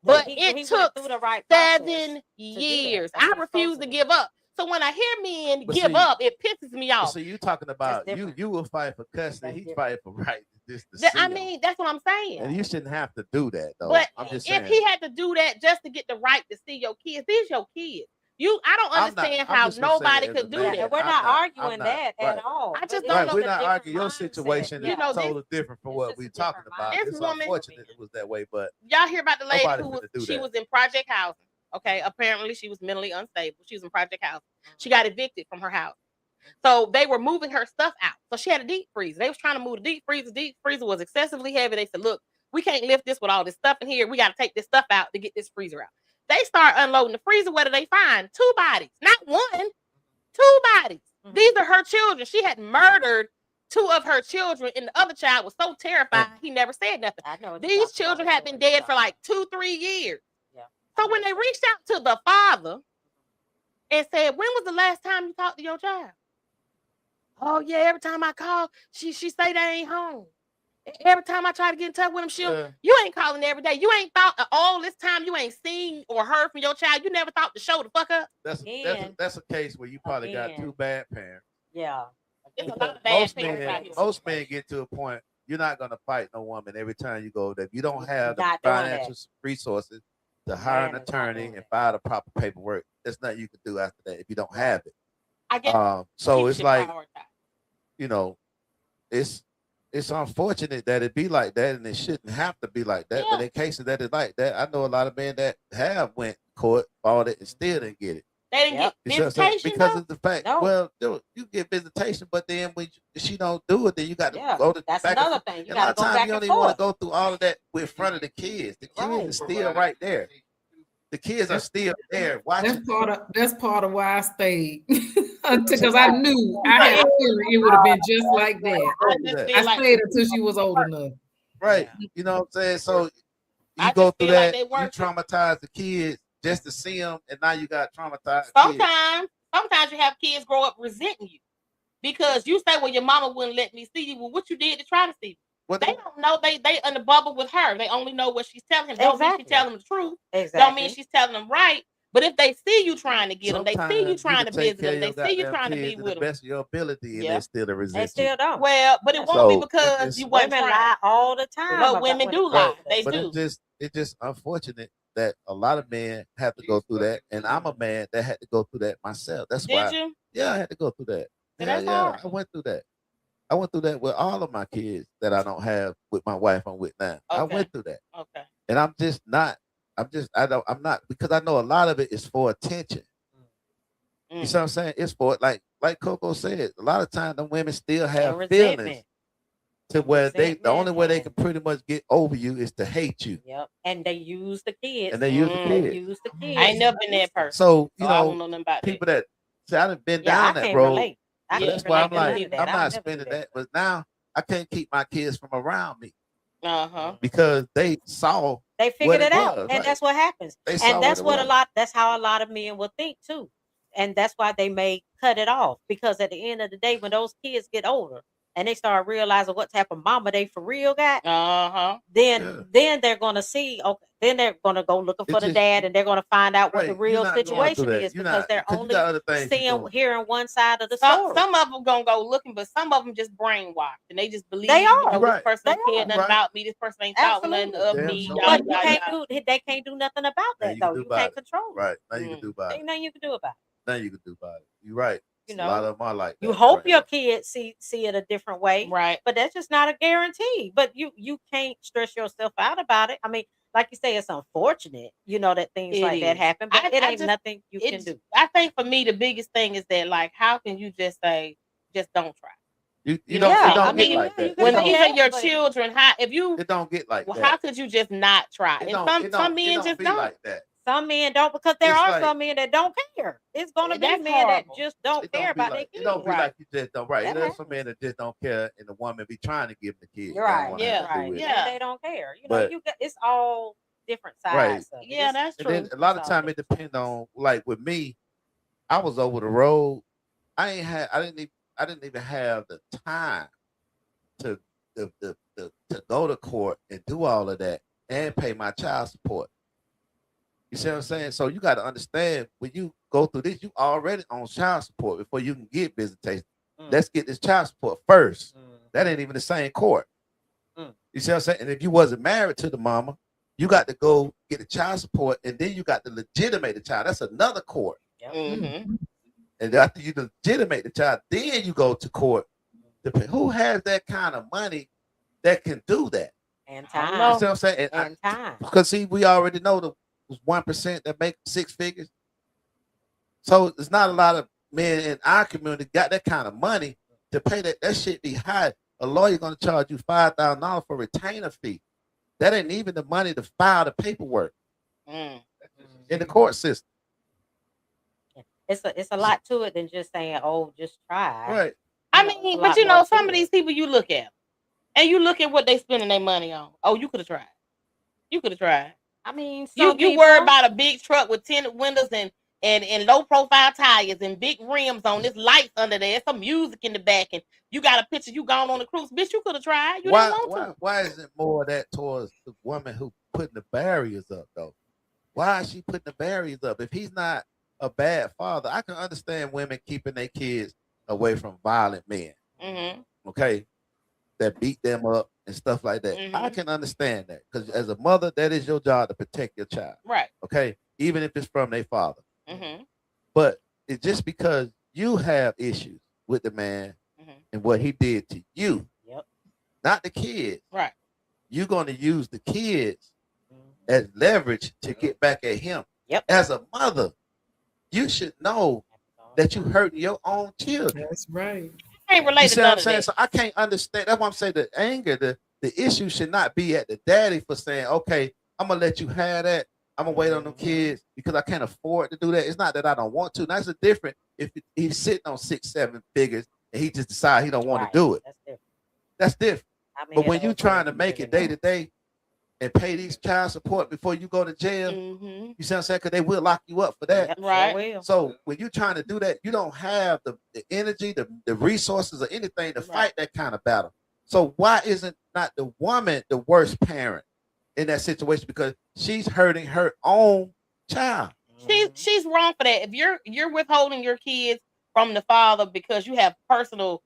Speaker 3: But
Speaker 6: he
Speaker 3: it
Speaker 6: went
Speaker 3: took
Speaker 6: through the right process
Speaker 3: 7 years.
Speaker 6: That's
Speaker 3: I
Speaker 6: what it's
Speaker 3: refuse
Speaker 6: supposed
Speaker 3: to
Speaker 6: to
Speaker 3: give up. So when I hear men
Speaker 4: But
Speaker 3: give
Speaker 4: see-
Speaker 3: up, it pisses me off.
Speaker 4: So you talking about you
Speaker 6: different.
Speaker 4: will fight for custody.
Speaker 6: That's
Speaker 4: He's
Speaker 6: different.
Speaker 4: fighting for right just to
Speaker 3: That-
Speaker 4: see
Speaker 3: I
Speaker 4: him.
Speaker 3: mean, that's what I'm saying.
Speaker 4: And you shouldn't have to do that though.
Speaker 3: But
Speaker 4: I'm just
Speaker 3: if
Speaker 4: saying.
Speaker 3: he had to do that just to get the right to see your kids, these your kids. I don't
Speaker 4: I'm
Speaker 3: understand
Speaker 4: I'm
Speaker 3: how
Speaker 4: just gonna say
Speaker 3: nobody
Speaker 4: as a
Speaker 3: could do
Speaker 4: man,
Speaker 6: Yeah,
Speaker 3: that.
Speaker 6: we're
Speaker 4: I'm
Speaker 6: not
Speaker 4: I'm
Speaker 6: arguing
Speaker 4: not-
Speaker 6: that
Speaker 4: right.
Speaker 6: at all.
Speaker 3: I just
Speaker 6: but
Speaker 3: don't
Speaker 4: Right,
Speaker 3: know
Speaker 4: we're
Speaker 6: it's a
Speaker 4: not
Speaker 6: different
Speaker 4: arguing your
Speaker 6: mindset.
Speaker 4: situation.
Speaker 3: You
Speaker 4: Is
Speaker 3: know, this-
Speaker 4: totally different from
Speaker 6: it's
Speaker 4: what
Speaker 6: just a
Speaker 4: we're
Speaker 6: different
Speaker 4: talking about.
Speaker 6: mindset.
Speaker 3: This
Speaker 4: It's
Speaker 3: woman-
Speaker 4: unfortunate it was that way, but
Speaker 3: Y'all hear about the lady
Speaker 4: Nobody
Speaker 3: who
Speaker 4: finna do
Speaker 3: she
Speaker 4: that.
Speaker 3: was in project housing. Okay, apparently she was mentally unstable. She was in project housing. She got evicted from her house. So they were moving her stuff out. So she had a deep freezer. They was trying to move the deep freezer. Deep freezer was excessively heavy. They said, look, we can't lift this with all this stuff in here. We got to take this stuff out to get this freezer out. They start unloading the freezer. What do they find? 2 bodies. Not one, 2 bodies.
Speaker 6: Mhm.
Speaker 3: These are her children. She had murdered 2 of her children, and the other child was so terrified he never said nothing.
Speaker 6: I know what you're
Speaker 3: These
Speaker 6: talking
Speaker 3: children
Speaker 6: about.
Speaker 3: had been dead for like 2-3 years.
Speaker 6: Yeah.
Speaker 3: So when they reached out to the father and said, when was the last time you talked to your child? Oh yeah, every time I call, she say they ain't home. Every time I try to get in touch with them, you ain't calling every day. You ain't thought all this time you ain't seen or heard from your child. You never thought to show the fuck up.
Speaker 4: that's a case where you probably got
Speaker 6: Again.
Speaker 4: 2 bad parents.
Speaker 6: Yeah.
Speaker 3: It's a
Speaker 6: Because
Speaker 3: lot of bad
Speaker 4: Most
Speaker 3: parents out
Speaker 4: men,
Speaker 3: here.
Speaker 4: most men get to a point. You're not gonna fight no woman every time you go there. If you don't have the
Speaker 6: Not doing that.
Speaker 4: financial resources to hire an
Speaker 6: Man is not
Speaker 4: attorney
Speaker 6: doing
Speaker 4: and
Speaker 6: that.
Speaker 4: file the proper paperwork, there's nothing you can do after that if you don't have it.
Speaker 3: I guess
Speaker 4: So
Speaker 3: people
Speaker 4: it's
Speaker 3: should
Speaker 4: like,
Speaker 3: prioritize.
Speaker 4: you know, it's unfortunate that it be like that, and it shouldn't have to be like that. But
Speaker 3: Yeah.
Speaker 4: in cases that it's like that, I know a lot of men that have went to court, fought it, and still didn't get it.
Speaker 3: They didn't
Speaker 6: Yep.
Speaker 3: get
Speaker 4: You see what I'm saying?
Speaker 3: visitation
Speaker 4: Because
Speaker 3: though?
Speaker 4: of the fact,
Speaker 6: No.
Speaker 4: well, dude, you get visitation, but then when she don't do it, then you got to
Speaker 6: Yeah,
Speaker 4: go to
Speaker 6: that's
Speaker 4: back and
Speaker 6: another
Speaker 4: forth.
Speaker 6: thing. You
Speaker 4: And a lot
Speaker 6: got
Speaker 4: of
Speaker 6: to go
Speaker 4: times
Speaker 6: back
Speaker 4: you don't
Speaker 6: and
Speaker 4: even want to
Speaker 6: forth.
Speaker 4: go through all of that in front of the kids. The kids
Speaker 6: Right.
Speaker 4: are still right there. The kids are still there watching.
Speaker 5: That's part of why I stayed. Because I knew I had a feeling it would have been just like that.
Speaker 3: I just
Speaker 4: I
Speaker 3: feel
Speaker 5: I
Speaker 3: like
Speaker 5: stayed until she was old enough.
Speaker 4: Right. You know what I'm saying? So you
Speaker 3: I
Speaker 4: go
Speaker 3: just
Speaker 4: through
Speaker 3: feel like
Speaker 4: that,
Speaker 3: they
Speaker 4: you
Speaker 3: work it.
Speaker 4: traumatize the kids just to see them, and now you got traumatized kids.
Speaker 3: Sometimes you have kids grow up resenting you because you say, well, your mama wouldn't let me see you. Well, what you did to try to see me?
Speaker 4: What
Speaker 3: They
Speaker 4: they-
Speaker 3: don't know. They in the bubble with her. They only know what she's telling him. Don't mean
Speaker 6: Exactly.
Speaker 3: she's telling them the truth.
Speaker 6: Exactly.
Speaker 3: Don't mean she's telling them right. But if they see you trying to get them, they see you
Speaker 4: Sometimes
Speaker 3: trying to
Speaker 4: can take
Speaker 3: visit
Speaker 4: care
Speaker 3: them,
Speaker 4: of
Speaker 3: they
Speaker 4: your
Speaker 3: see you
Speaker 4: goddamn
Speaker 3: trying to be
Speaker 4: kids to
Speaker 3: with
Speaker 4: the
Speaker 3: them.
Speaker 4: best of your ability, and
Speaker 3: Yeah.
Speaker 4: they still
Speaker 6: They
Speaker 4: resent you.
Speaker 6: still don't.
Speaker 3: Well, but it
Speaker 6: Yeah.
Speaker 3: won't
Speaker 4: So,
Speaker 3: be
Speaker 4: it's
Speaker 3: because
Speaker 4: just-
Speaker 3: you wasn't
Speaker 6: Women
Speaker 3: trying.
Speaker 6: lie all the time.
Speaker 3: But
Speaker 6: about
Speaker 3: women
Speaker 6: what
Speaker 3: do
Speaker 6: it
Speaker 3: lie.
Speaker 6: costs.
Speaker 3: They
Speaker 4: But
Speaker 3: do.
Speaker 4: it's just unfortunate that a lot of men have to go through that, and I'm a man that had to go through that myself. That's
Speaker 3: Did
Speaker 4: why,
Speaker 3: you?
Speaker 4: yeah, I had to go through that.
Speaker 3: So
Speaker 4: Yeah,
Speaker 3: that's
Speaker 4: yeah,
Speaker 3: hard.
Speaker 4: I went through that. I went through that with all of my kids that I don't have with my wife I'm with now. I
Speaker 3: Okay.
Speaker 4: went through that,
Speaker 3: Okay.
Speaker 4: and I'm not because I know a lot of it is for attention. You see what I'm saying? It's for like Coco said. A lot of times, the women still have
Speaker 6: And
Speaker 4: feelings
Speaker 6: resentment.
Speaker 4: to where the
Speaker 6: Resentment
Speaker 4: only way they
Speaker 6: and-
Speaker 4: can pretty much get over you is to hate you,
Speaker 6: Yep. And they use the kids.
Speaker 4: and they use the
Speaker 3: Mm.
Speaker 6: They
Speaker 4: kids.
Speaker 6: use the kids.
Speaker 3: I ain't never been that person.
Speaker 4: So
Speaker 3: So
Speaker 4: you
Speaker 3: I don't
Speaker 4: know,
Speaker 3: know nothing about that.
Speaker 4: people that see, I done been
Speaker 6: Yeah, I
Speaker 4: down that
Speaker 6: can't
Speaker 4: road.
Speaker 6: relate. I
Speaker 4: But
Speaker 3: Yeah.
Speaker 4: that's
Speaker 6: can't
Speaker 4: why
Speaker 6: relate
Speaker 4: I'm
Speaker 6: to none
Speaker 4: like,
Speaker 6: of that.
Speaker 4: I'm
Speaker 6: I'll
Speaker 4: not
Speaker 6: never do
Speaker 4: spending that. But now I can't keep my kids from around me
Speaker 3: Uh-huh.
Speaker 4: because they saw
Speaker 6: They figured
Speaker 4: it
Speaker 6: it out,
Speaker 4: was,
Speaker 6: and
Speaker 4: right.
Speaker 6: that's what happens.
Speaker 4: they saw
Speaker 6: And that's
Speaker 4: it
Speaker 6: what
Speaker 4: was.
Speaker 6: that's how a lot of men will think too. And that's why they may cut it off, because at the end of the day, when those kids get older and they start realizing what type of mama they for real got,
Speaker 3: Uh-huh.
Speaker 4: Yeah.
Speaker 6: then they're gonna see, okay, then they're gonna go looking for
Speaker 4: It's
Speaker 6: the
Speaker 4: just-
Speaker 6: dad, and they're gonna find out what
Speaker 4: Right,
Speaker 6: the
Speaker 4: you're
Speaker 6: real
Speaker 4: not going through
Speaker 6: situation
Speaker 4: that.
Speaker 6: is,
Speaker 4: You're
Speaker 6: because
Speaker 4: not,
Speaker 6: they're
Speaker 4: 'cause you
Speaker 6: only
Speaker 4: got other things you're
Speaker 6: seeing,
Speaker 4: doing.
Speaker 6: hearing one side of the
Speaker 3: Some
Speaker 6: story.
Speaker 3: of them gonna go looking, but some of them just brainwashed and they just believe
Speaker 6: They are.
Speaker 3: this
Speaker 4: Right.
Speaker 3: person
Speaker 6: They
Speaker 3: ain't cared
Speaker 6: are.
Speaker 3: nothing
Speaker 4: Right.
Speaker 3: about me. This person ain't thought nothing
Speaker 6: Absolutely.
Speaker 3: of
Speaker 4: Damn
Speaker 3: me.
Speaker 4: sure.
Speaker 3: Yada,
Speaker 6: But you
Speaker 3: yada,
Speaker 6: can't
Speaker 3: yada.
Speaker 6: do, they can't do nothing about
Speaker 4: Nothing
Speaker 6: that
Speaker 4: you can
Speaker 6: though.
Speaker 4: do
Speaker 6: You
Speaker 4: about
Speaker 6: can't
Speaker 4: it.
Speaker 6: control it.
Speaker 4: Right. Nothing you can do about
Speaker 6: Ain't
Speaker 4: it.
Speaker 6: nothing you can do about it.
Speaker 4: Nothing you can do about it. You're right.
Speaker 6: You
Speaker 4: A lot
Speaker 6: know,
Speaker 4: of them are like that.
Speaker 6: you hope
Speaker 4: right.
Speaker 6: your kids see it a different way,
Speaker 3: Right.
Speaker 6: but that's just not a guarantee. But you can't stress yourself out about it. I mean, like you say, it's unfortunate, that things
Speaker 3: It
Speaker 6: like that
Speaker 3: is.
Speaker 6: happen, but it
Speaker 3: I
Speaker 6: ain't
Speaker 3: just-
Speaker 6: nothing you can
Speaker 3: It's,
Speaker 6: do.
Speaker 3: I think for me the biggest thing is that, like, how can you just say just don't try?
Speaker 4: You
Speaker 3: You
Speaker 4: don't.
Speaker 3: know,
Speaker 4: It don't
Speaker 3: I
Speaker 4: get
Speaker 3: mean,
Speaker 4: like
Speaker 6: yeah, you
Speaker 4: that.
Speaker 6: can
Speaker 3: When
Speaker 4: It
Speaker 6: say
Speaker 3: these
Speaker 4: don't,
Speaker 3: are your
Speaker 6: but-
Speaker 3: children, how if you
Speaker 4: it don't get like
Speaker 3: well,
Speaker 4: that.
Speaker 3: how could you just not try?
Speaker 4: It
Speaker 3: And
Speaker 4: don't,
Speaker 3: some
Speaker 4: it don't,
Speaker 3: men
Speaker 4: it don't
Speaker 3: just
Speaker 4: be
Speaker 3: don't.
Speaker 4: like that.
Speaker 6: Some men don't, because there
Speaker 4: It's
Speaker 6: are
Speaker 4: like-
Speaker 6: some men that don't care. It's gonna be
Speaker 3: That's
Speaker 6: men
Speaker 3: horrible.
Speaker 6: that just don't
Speaker 4: It
Speaker 6: care
Speaker 4: don't be
Speaker 6: about their
Speaker 4: like
Speaker 6: kids.
Speaker 4: it don't be
Speaker 3: Right.
Speaker 4: like you just don't right.
Speaker 6: That
Speaker 4: There's some
Speaker 6: happens.
Speaker 4: men that just don't care, and the woman be trying to give them the kids. They don't
Speaker 6: Right,
Speaker 4: wanna
Speaker 3: Yeah,
Speaker 4: have to do
Speaker 6: right.
Speaker 4: with it.
Speaker 3: Yeah.
Speaker 6: And they don't care.
Speaker 4: But-
Speaker 6: It's all different sides.
Speaker 4: Right.
Speaker 6: Of it.
Speaker 3: Yeah,
Speaker 6: It's-
Speaker 3: that's
Speaker 4: And
Speaker 3: true.
Speaker 4: then a lot of
Speaker 6: It's all
Speaker 4: time it
Speaker 6: different
Speaker 4: depends on, like with me, I was over the road. I didn't even have the time to go to court and do all of that and pay my child support. You see what I'm saying? So you got to understand when you go through this, you already on child support before you can get visitation. Let's get this child support first. That ain't even the same court. You see what I'm saying? And if you wasn't married to the mama, you got to go get the child support, and then you got to legitimate the child. That's another court.
Speaker 3: Mm-hmm.
Speaker 4: And after you legitimate the child, then you go to court. Who has that kind of money that can do that?
Speaker 6: And
Speaker 4: You see
Speaker 6: time.
Speaker 4: what I'm saying?
Speaker 6: And time.
Speaker 4: Because see, we already know the 1% that make 6 figures. So there's not a lot of men in our community got that kind of money to pay that. That shit be high. A lawyer gonna charge you $5,000 for retainer fee. That ain't even the money to file the paperwork in the court system.
Speaker 6: It's a lot to it than just saying, "Oh, just try."
Speaker 4: Right.
Speaker 3: I
Speaker 6: You know,
Speaker 3: mean,
Speaker 6: it's a
Speaker 3: but
Speaker 6: lot
Speaker 3: you
Speaker 6: more
Speaker 3: know,
Speaker 6: to
Speaker 3: some of
Speaker 6: it.
Speaker 3: these people you look at, and you look at what they spending their money on. Oh, you could have tried. You could have tried.
Speaker 6: I mean,
Speaker 3: You
Speaker 6: some
Speaker 3: you worry
Speaker 6: people-
Speaker 3: about a big truck with tinted windows and low profile tires and big rims on. There's lights under there. There's some music in the back, and you got a picture you gone on the cruise. Bitch, you could have tried. You didn't want to.
Speaker 4: Why isn't more of that towards the woman who putting the barriers up though? Why is she putting the barriers up? If he's not a bad father, I can understand women keeping their kids away from violent men.
Speaker 3: Mm-hmm.
Speaker 4: Okay, that beat them up and stuff like that. I can understand that because as a mother, that is your job to protect your child.
Speaker 3: Right.
Speaker 4: Okay, even if it's from their father.
Speaker 3: Mm-hmm.
Speaker 4: But it's just because you have issues with the man and what he did to you, not the kids.
Speaker 3: Right.
Speaker 4: You're going to use the kids as leverage to get back at him. As a mother, you should know that you hurting your own children.
Speaker 5: That's right.
Speaker 3: I can't relate
Speaker 4: You
Speaker 3: to
Speaker 4: see
Speaker 3: none
Speaker 4: what I'm
Speaker 3: of
Speaker 4: saying?
Speaker 3: that.
Speaker 4: So I can't understand. That's why I'm saying the anger, the issue should not be at the daddy for saying, okay, I'm gonna let you have that. I'm gonna wait on them kids because I can't afford to do that. It's not that I don't want to. That's a different if he's sitting on 6-7 figures and he just decide he don't want to do it. That's different.
Speaker 6: I mean,
Speaker 4: But when you trying to make it day to day and pay these child support before you go to jail, you see what I'm saying? Because they will lock you up for that.
Speaker 3: Right.
Speaker 4: So when you're trying to do that, you don't have the energy, the resources, or anything to fight that kind of battle. So why isn't not the woman the worst parent in that situation? Because she's hurting her own child.
Speaker 3: She's wrong for that. If you're withholding your kids from the father because you have some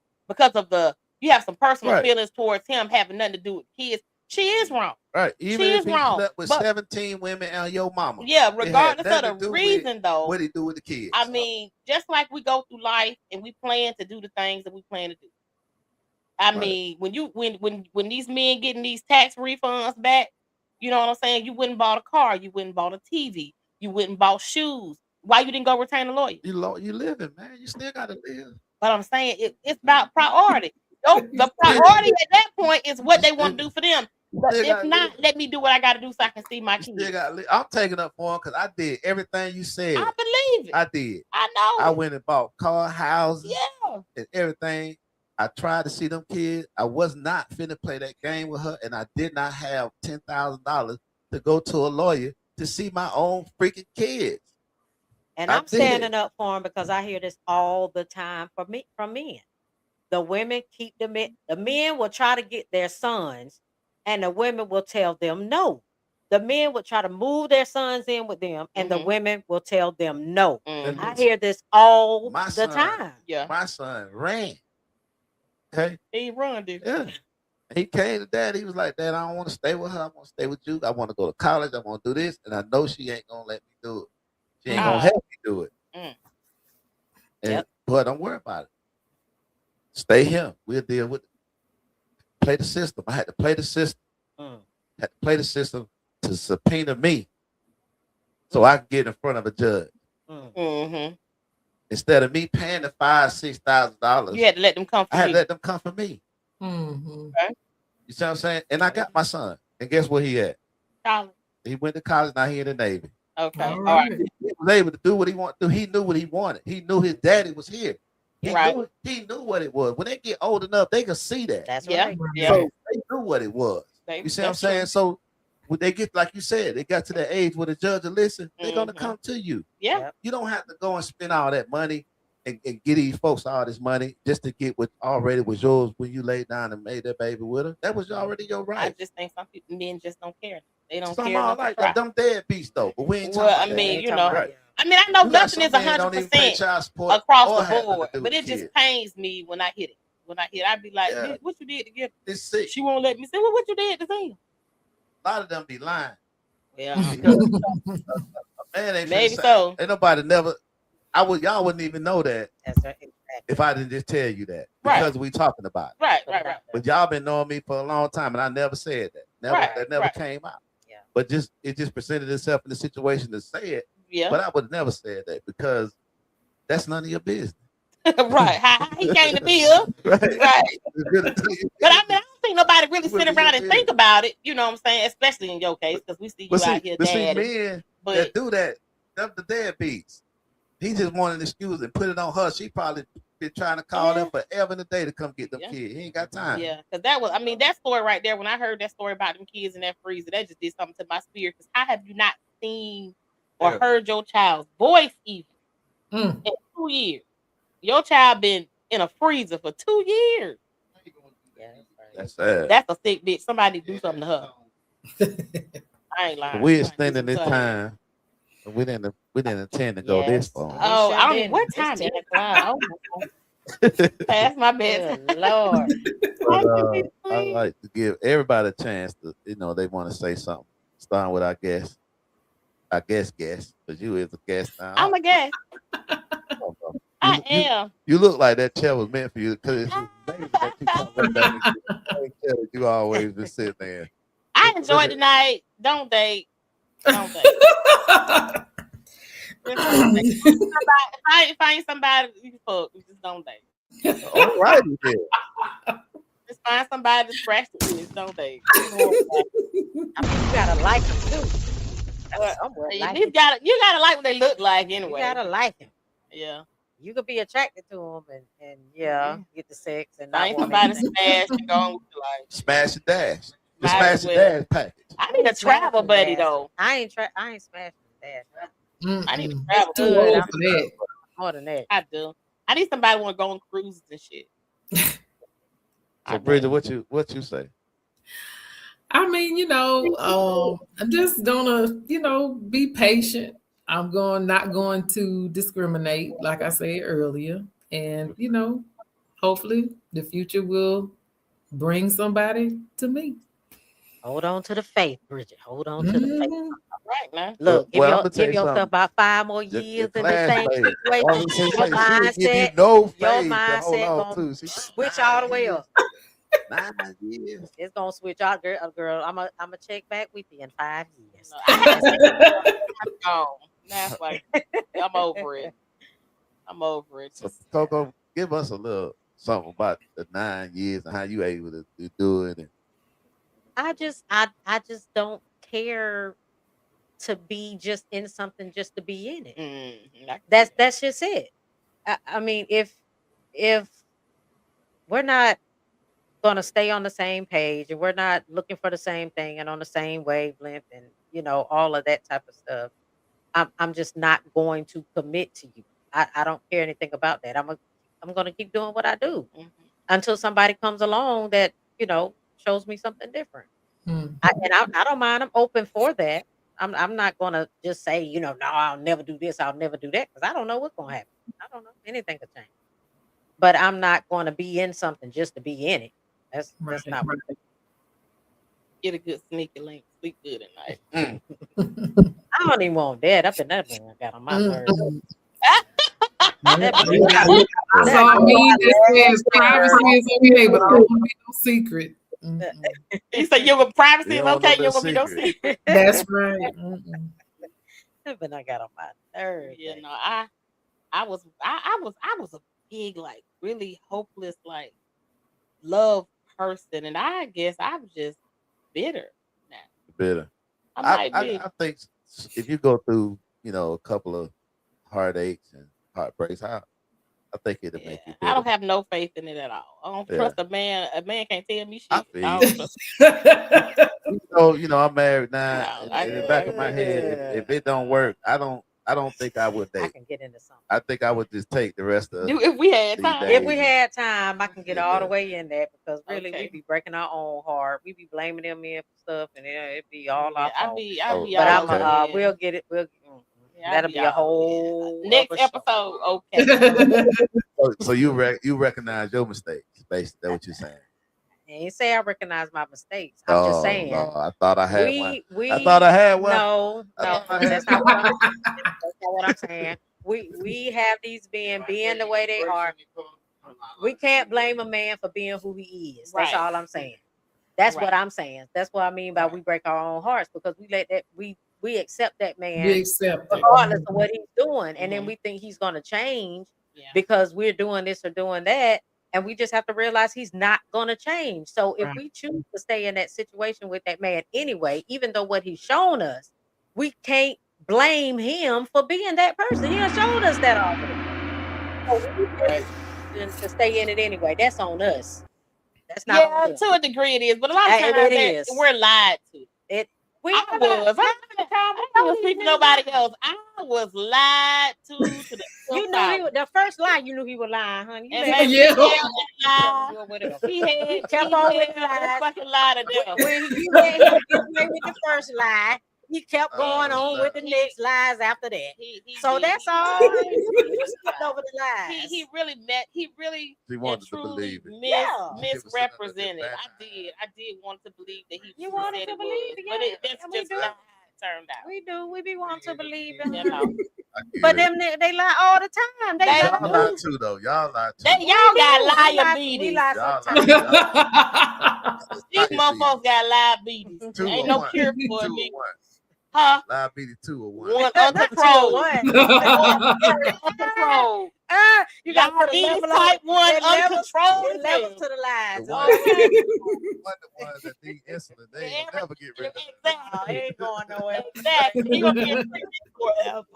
Speaker 3: personal feelings towards him having nothing to do with kids, she is wrong.
Speaker 4: Right. Even
Speaker 3: she
Speaker 4: if
Speaker 3: is
Speaker 4: he
Speaker 3: wrong.
Speaker 4: slept with 17 women and your mama.
Speaker 3: Yeah,
Speaker 4: it had
Speaker 3: regardless
Speaker 4: nothing
Speaker 3: of
Speaker 4: to
Speaker 3: the
Speaker 4: do with
Speaker 3: reason though.
Speaker 4: What he do with the kids.
Speaker 3: I mean, just like we go through life and we plan to do the things that we plan to do. I mean, when these men getting these tax refunds back, you know what I'm saying? You wouldn't bought a car, you wouldn't bought a TV, you wouldn't bought shoes. Why you didn't go retain a lawyer?
Speaker 4: You living, man. You still gotta live.
Speaker 3: But I'm saying it's about priority. The priority at that point is what they want to do for them. But if not, let me do what I got to do so I can see my kids.
Speaker 4: I'm taking up for him because I did everything you said.
Speaker 3: I believe it.
Speaker 4: I did.
Speaker 3: I know.
Speaker 4: I went and bought car, houses,
Speaker 3: yeah,
Speaker 4: and everything. I tried to see them kids. I was not finna play that game with her, and I did not have $10,000 to go to a lawyer to see my own freaking kids.
Speaker 6: And I'm standing up for them because I hear this all the time from men. The women keep the men will try to get their sons, and the women will tell them no. The men will try to move their sons in with them, and the women will tell them no. I hear this all the time.
Speaker 3: Yeah,
Speaker 4: my son ran. Okay,
Speaker 3: he run, dude.
Speaker 4: Yeah, he came to dad. He was like, "Dad, I don't want to stay with her. I want to stay with you. I want to go to college. I want to do this, and I know she ain't gonna let me do it. She ain't gonna help me do it. But don't worry about it. Stay here. We'll deal with it. Play the system. I had to play the system. Had to play the system to subpoena me so I can get in front of a judge. Instead of me paying the $5,000-$6,000,
Speaker 3: you had to let them come for
Speaker 4: I had to let them come for me.
Speaker 3: Okay.
Speaker 4: You see what I'm saying? And I got my son. And guess where he at?
Speaker 3: College.
Speaker 4: He went to college. Now he in the Navy.
Speaker 3: Okay. All right.
Speaker 4: He was able to do what he wanted to do. He knew what he wanted. He knew his daddy was here. He knew what it was. When they get old enough, they can see that.
Speaker 6: That's right.
Speaker 3: Yeah.
Speaker 4: So they knew what it was. You see what I'm saying? So when they get, like you said, they got to that age where the judge will listen, they're gonna come to you.
Speaker 3: Yeah.
Speaker 4: You don't have to go and spend all that money and get these folks all this money just to get what already was yours when you laid down and made that baby with her. That was already your
Speaker 3: I
Speaker 4: right.
Speaker 3: just think some people, men just don't care. They don't
Speaker 4: Some
Speaker 3: care
Speaker 4: all
Speaker 3: enough to
Speaker 4: like
Speaker 3: try.
Speaker 4: that. Them deadbeats though, but we ain't
Speaker 3: Well,
Speaker 4: talking
Speaker 3: I
Speaker 4: about
Speaker 3: mean,
Speaker 4: that.
Speaker 3: you know,
Speaker 4: Right.
Speaker 3: I mean, I know
Speaker 4: You got
Speaker 3: nothing is
Speaker 4: some men don't even pay
Speaker 3: 100%
Speaker 4: child support
Speaker 3: across
Speaker 4: or
Speaker 3: the
Speaker 4: have nothing
Speaker 3: board,
Speaker 4: to do
Speaker 3: but
Speaker 4: with
Speaker 3: it just
Speaker 4: kids.
Speaker 3: pains me when I hit it. When I hit, I be like,
Speaker 4: Yeah.
Speaker 3: "Bitch, what you did to get?"
Speaker 4: It's sick.
Speaker 3: She won't let me say, "Well, what you did to him?"
Speaker 4: A lot of them be lying.
Speaker 3: Well,
Speaker 4: Because a man ain't
Speaker 3: maybe
Speaker 4: finna say-
Speaker 3: so.
Speaker 4: Ain't nobody never. Y'all wouldn't even know that
Speaker 1: That's right.
Speaker 4: if I didn't just tell you that
Speaker 3: Right.
Speaker 4: because we talking about it.
Speaker 3: Right.
Speaker 4: But y'all been knowing me for a long time, and I never said that. That never came out.
Speaker 1: Yeah.
Speaker 4: But it just presented itself in the situation to say it.
Speaker 3: Yeah.
Speaker 4: But I would never say that because that's none of your business.
Speaker 3: Right. How he came to be here.
Speaker 4: Right.
Speaker 3: Right.
Speaker 4: But
Speaker 3: But I mean, I don't think nobody really
Speaker 4: It would
Speaker 3: sit
Speaker 4: be
Speaker 3: around
Speaker 4: your
Speaker 3: and think
Speaker 4: business.
Speaker 3: about it. You know what I'm saying? Especially in your case, because we see you out here,
Speaker 4: but see,
Speaker 3: daddy.
Speaker 4: men
Speaker 3: But
Speaker 4: that do that, them the deadbeats. He just wanted an excuse and put it on her. She probably been trying to call them forever and a day to come get them kids. He ain't got time.
Speaker 3: yeah, because that was, I mean, that story right there. When I heard that story about them kids in that freezer, that just did something to my spirit. Because how have you not seen or
Speaker 4: Yeah.
Speaker 3: heard your child's voice even in 2 years? Your child been in a freezer for 2 years.
Speaker 1: Yeah,
Speaker 4: That's sad.
Speaker 3: That's a sick bitch. Somebody do something to her. I ain't lying.
Speaker 4: We
Speaker 3: Somebody do
Speaker 4: extending this
Speaker 3: something to her.
Speaker 4: time. We didn't intend to go this far.
Speaker 3: Oh,
Speaker 1: sure
Speaker 3: I don't
Speaker 1: didn't.
Speaker 3: know what
Speaker 1: It's
Speaker 3: time
Speaker 1: 10
Speaker 3: it is.
Speaker 1: o'clock. Oh,
Speaker 3: Past my bed.
Speaker 1: good Lord.
Speaker 4: But, I like to give everybody a chance to, they want to say something. Starting with our guest. Our guest, because you is a guest now.
Speaker 3: I'm a guest. I am.
Speaker 4: You look like that chair was meant for you because it's amazing that you come right back and get the same chair that you always been sitting there.
Speaker 3: I enjoyed the night. Don't date. Don't date. If I ain't somebody you can fuck, you just don't date.
Speaker 4: All right, then.
Speaker 3: Just find somebody to scratch the itch. Don't date.
Speaker 1: I mean, you gotta like them too.
Speaker 3: You gotta like what they look like anyway.
Speaker 1: You gotta like them.
Speaker 3: Yeah.
Speaker 1: You could be attracted to them and get the sex and not
Speaker 3: Find
Speaker 1: want
Speaker 3: somebody
Speaker 1: anything.
Speaker 3: smash and go on with your life.
Speaker 4: Smash and dash. The
Speaker 3: Might
Speaker 4: smash
Speaker 3: as
Speaker 4: and
Speaker 3: well.
Speaker 4: dash package.
Speaker 3: I need a travel buddy though.
Speaker 1: I ain't smashing that.
Speaker 3: I need a
Speaker 5: Mm-mm.
Speaker 3: travel
Speaker 5: It's too
Speaker 3: buddy.
Speaker 5: old for that.
Speaker 1: More than that.
Speaker 3: I do. I need somebody who want to go on cruises and shit.
Speaker 4: So, Bridget, what you say?
Speaker 5: I mean, I'm just gonna, be patient. I'm not going to discriminate, like I said earlier. And, hopefully the future will bring somebody to me.
Speaker 1: Hold on to the faith, Bridget. Hold on to the faith.
Speaker 5: Mhm.
Speaker 3: Right now.
Speaker 1: Look,
Speaker 4: Well, I'ma tell
Speaker 1: give
Speaker 4: you
Speaker 1: yourself
Speaker 4: something.
Speaker 1: about 5 more
Speaker 4: Your
Speaker 1: years in the same
Speaker 4: classmate.
Speaker 1: situation.
Speaker 4: All he say,
Speaker 1: Your
Speaker 4: she didn't give you
Speaker 1: mindset,
Speaker 4: no
Speaker 1: your
Speaker 4: faith to hold
Speaker 1: mindset
Speaker 4: on
Speaker 1: gonna
Speaker 4: to.
Speaker 1: switch all the way up.
Speaker 4: 9 years.
Speaker 1: It's gonna switch out, girl. I'm a check back with you in 5 years.
Speaker 3: No, I'm gone. Now it's like I'm over it. I'm over it.
Speaker 4: So, Coco, give us a little something about the 9 years and how you able to do it. And
Speaker 1: I just don't care to be just in something just to be in it. That's just it. I mean, if we're not gonna stay on the same page and we're not looking for the same thing and on the same wavelength and all of that type of stuff, I'm just not going to commit to you. I don't care anything about that. I'm gonna keep doing what I do until somebody comes along that shows me something different. I don't mind. I'm open for that. I'm not gonna just say no, I'll never do this. I'll never do that because I don't know what's gonna happen. I don't know. Anything could change. But I'm not going to be in something just to be in it. That's not what
Speaker 3: Get a good sneaky link. Sleep good at night.
Speaker 1: I don't even want that. Up in that thing I got on my nerves.
Speaker 5: I saw a meme that says privacy is okay, but I don't want to be no secret.
Speaker 3: You say your privacy
Speaker 4: You
Speaker 3: is
Speaker 4: don't
Speaker 3: okay.
Speaker 4: know
Speaker 3: You're
Speaker 4: the
Speaker 3: gonna be no
Speaker 4: secret.
Speaker 3: secret.
Speaker 5: That's right. Mm-mm.
Speaker 1: But I got on my nerves.
Speaker 3: You know, I was a big, like, really hopeless, like, love person, and I guess I'm just bitter now.
Speaker 4: Bitter.
Speaker 3: I might be.
Speaker 4: I think if you go through, a couple of heartaches and heartbreaks, I think it'll make you bitter.
Speaker 3: I don't have no faith in it at all. I don't trust a man. A man can't tell me shit.
Speaker 4: I feel
Speaker 3: I
Speaker 4: you.
Speaker 3: don't trust
Speaker 4: I'm married now.
Speaker 3: No,
Speaker 4: in the back of my head, if it don't work, I don't I don't think I would
Speaker 6: I
Speaker 4: date.
Speaker 6: can get into something.
Speaker 4: I think I would just take the rest of
Speaker 3: If we had
Speaker 4: these
Speaker 3: time.
Speaker 4: days.
Speaker 6: If we had time, I can get all the
Speaker 4: Yeah.
Speaker 6: way in there because really
Speaker 3: Okay.
Speaker 6: we be breaking our own heart. We be blaming them men for stuff, and it'd be all
Speaker 3: Yeah,
Speaker 6: our
Speaker 3: I'd
Speaker 6: fault.
Speaker 3: be
Speaker 4: Oh,
Speaker 6: But
Speaker 3: all
Speaker 6: I'm
Speaker 4: okay.
Speaker 3: over it.
Speaker 6: we'll get it.
Speaker 3: Yeah, I'd
Speaker 6: That'll be a
Speaker 3: all over it.
Speaker 6: whole
Speaker 3: Next
Speaker 6: other show.
Speaker 3: episode. Okay.
Speaker 4: So you recognize your mistakes, basically. That's what you're saying.
Speaker 6: I ain't say I recognize my mistakes. I'm just saying.
Speaker 4: No, I thought I had one.
Speaker 6: We
Speaker 4: I thought I had one.
Speaker 6: No,
Speaker 4: I thought I had
Speaker 6: that's not what that's not what I'm saying. We have these men being the way they are. We can't blame a man for being who he is. That's
Speaker 3: Right.
Speaker 6: all I'm saying. That's
Speaker 3: Right.
Speaker 6: what I'm saying. That's what I mean by we break our own hearts because we let that we accept that man
Speaker 5: We accept it.
Speaker 6: regardless of what he's doing, and then we think he's going to change
Speaker 3: Yeah.
Speaker 6: because we're doing this or doing that, and we just have to realize he's not going to change. So if
Speaker 5: Right.
Speaker 6: we choose to stay in that situation with that man anyway, even though what he's shown us, we can't blame him for being that person. He has shown us that already. So we choose to stay in it anyway. That's on us. That's not
Speaker 3: Yeah,
Speaker 6: on them.
Speaker 3: to a degree it is, but a lot of
Speaker 6: It
Speaker 3: times
Speaker 6: is.
Speaker 3: we're lied to.
Speaker 6: We
Speaker 3: I was. I don't speak to nobody else. I was lied to the
Speaker 6: You knew he was, the first lie. You knew he was lying, honey. You
Speaker 3: and
Speaker 6: let
Speaker 3: baby,
Speaker 5: Yeah.
Speaker 3: he held that lie.
Speaker 6: him with it.
Speaker 3: He had
Speaker 6: Kept
Speaker 3: he
Speaker 6: on
Speaker 3: held
Speaker 6: with
Speaker 3: that
Speaker 6: lies.
Speaker 3: fucking lie to them.
Speaker 6: When you let him get away with the first lie, he kept going on with the next lies after that.
Speaker 3: He
Speaker 6: So
Speaker 3: did.
Speaker 6: that's all. You skipped over the lies.
Speaker 3: He really
Speaker 4: She
Speaker 3: and
Speaker 4: wanted to
Speaker 3: truly
Speaker 4: believe it.
Speaker 6: Yeah.
Speaker 3: misrepresented. I did want to believe that he
Speaker 6: You
Speaker 3: said
Speaker 6: wanted
Speaker 3: it
Speaker 6: to
Speaker 3: was,
Speaker 6: believe it,
Speaker 3: but
Speaker 6: yeah.
Speaker 3: that's
Speaker 6: And we
Speaker 3: just
Speaker 6: do.
Speaker 3: not how it turned out.
Speaker 6: We do. We be wanting to believe him.
Speaker 3: You know.
Speaker 4: I get
Speaker 6: But
Speaker 4: it.
Speaker 6: them they lie all the time. They
Speaker 3: They
Speaker 6: lie.
Speaker 4: Y'all lie too, though. Y'all lie too.
Speaker 3: Y'all
Speaker 6: We
Speaker 3: got
Speaker 6: do. We lie
Speaker 3: liabilities.
Speaker 4: Y'all
Speaker 6: sometimes.
Speaker 3: These motherfuckers got liabilities.
Speaker 4: Two
Speaker 3: Ain't
Speaker 4: or
Speaker 3: no
Speaker 4: one.
Speaker 3: cure
Speaker 4: Two
Speaker 3: for
Speaker 4: or
Speaker 3: me.
Speaker 4: one.
Speaker 3: Huh?
Speaker 4: Liability 2 or 1.
Speaker 3: One
Speaker 6: Not
Speaker 3: uncontrolled.
Speaker 6: 2-1.
Speaker 3: Uncontrolled.
Speaker 6: You got to put a
Speaker 3: Diabetes
Speaker 6: level
Speaker 3: type 1
Speaker 6: it levels-
Speaker 3: uncontrolled.
Speaker 6: it levels to the lies.
Speaker 4: The one,
Speaker 3: Okay.
Speaker 4: the ones that need insulin, they ain't
Speaker 3: Every-
Speaker 4: never get rid of it.
Speaker 6: Oh,
Speaker 3: Exactly.
Speaker 6: he ain't going nowhere.
Speaker 3: Exactly. He gonna be a freak forever.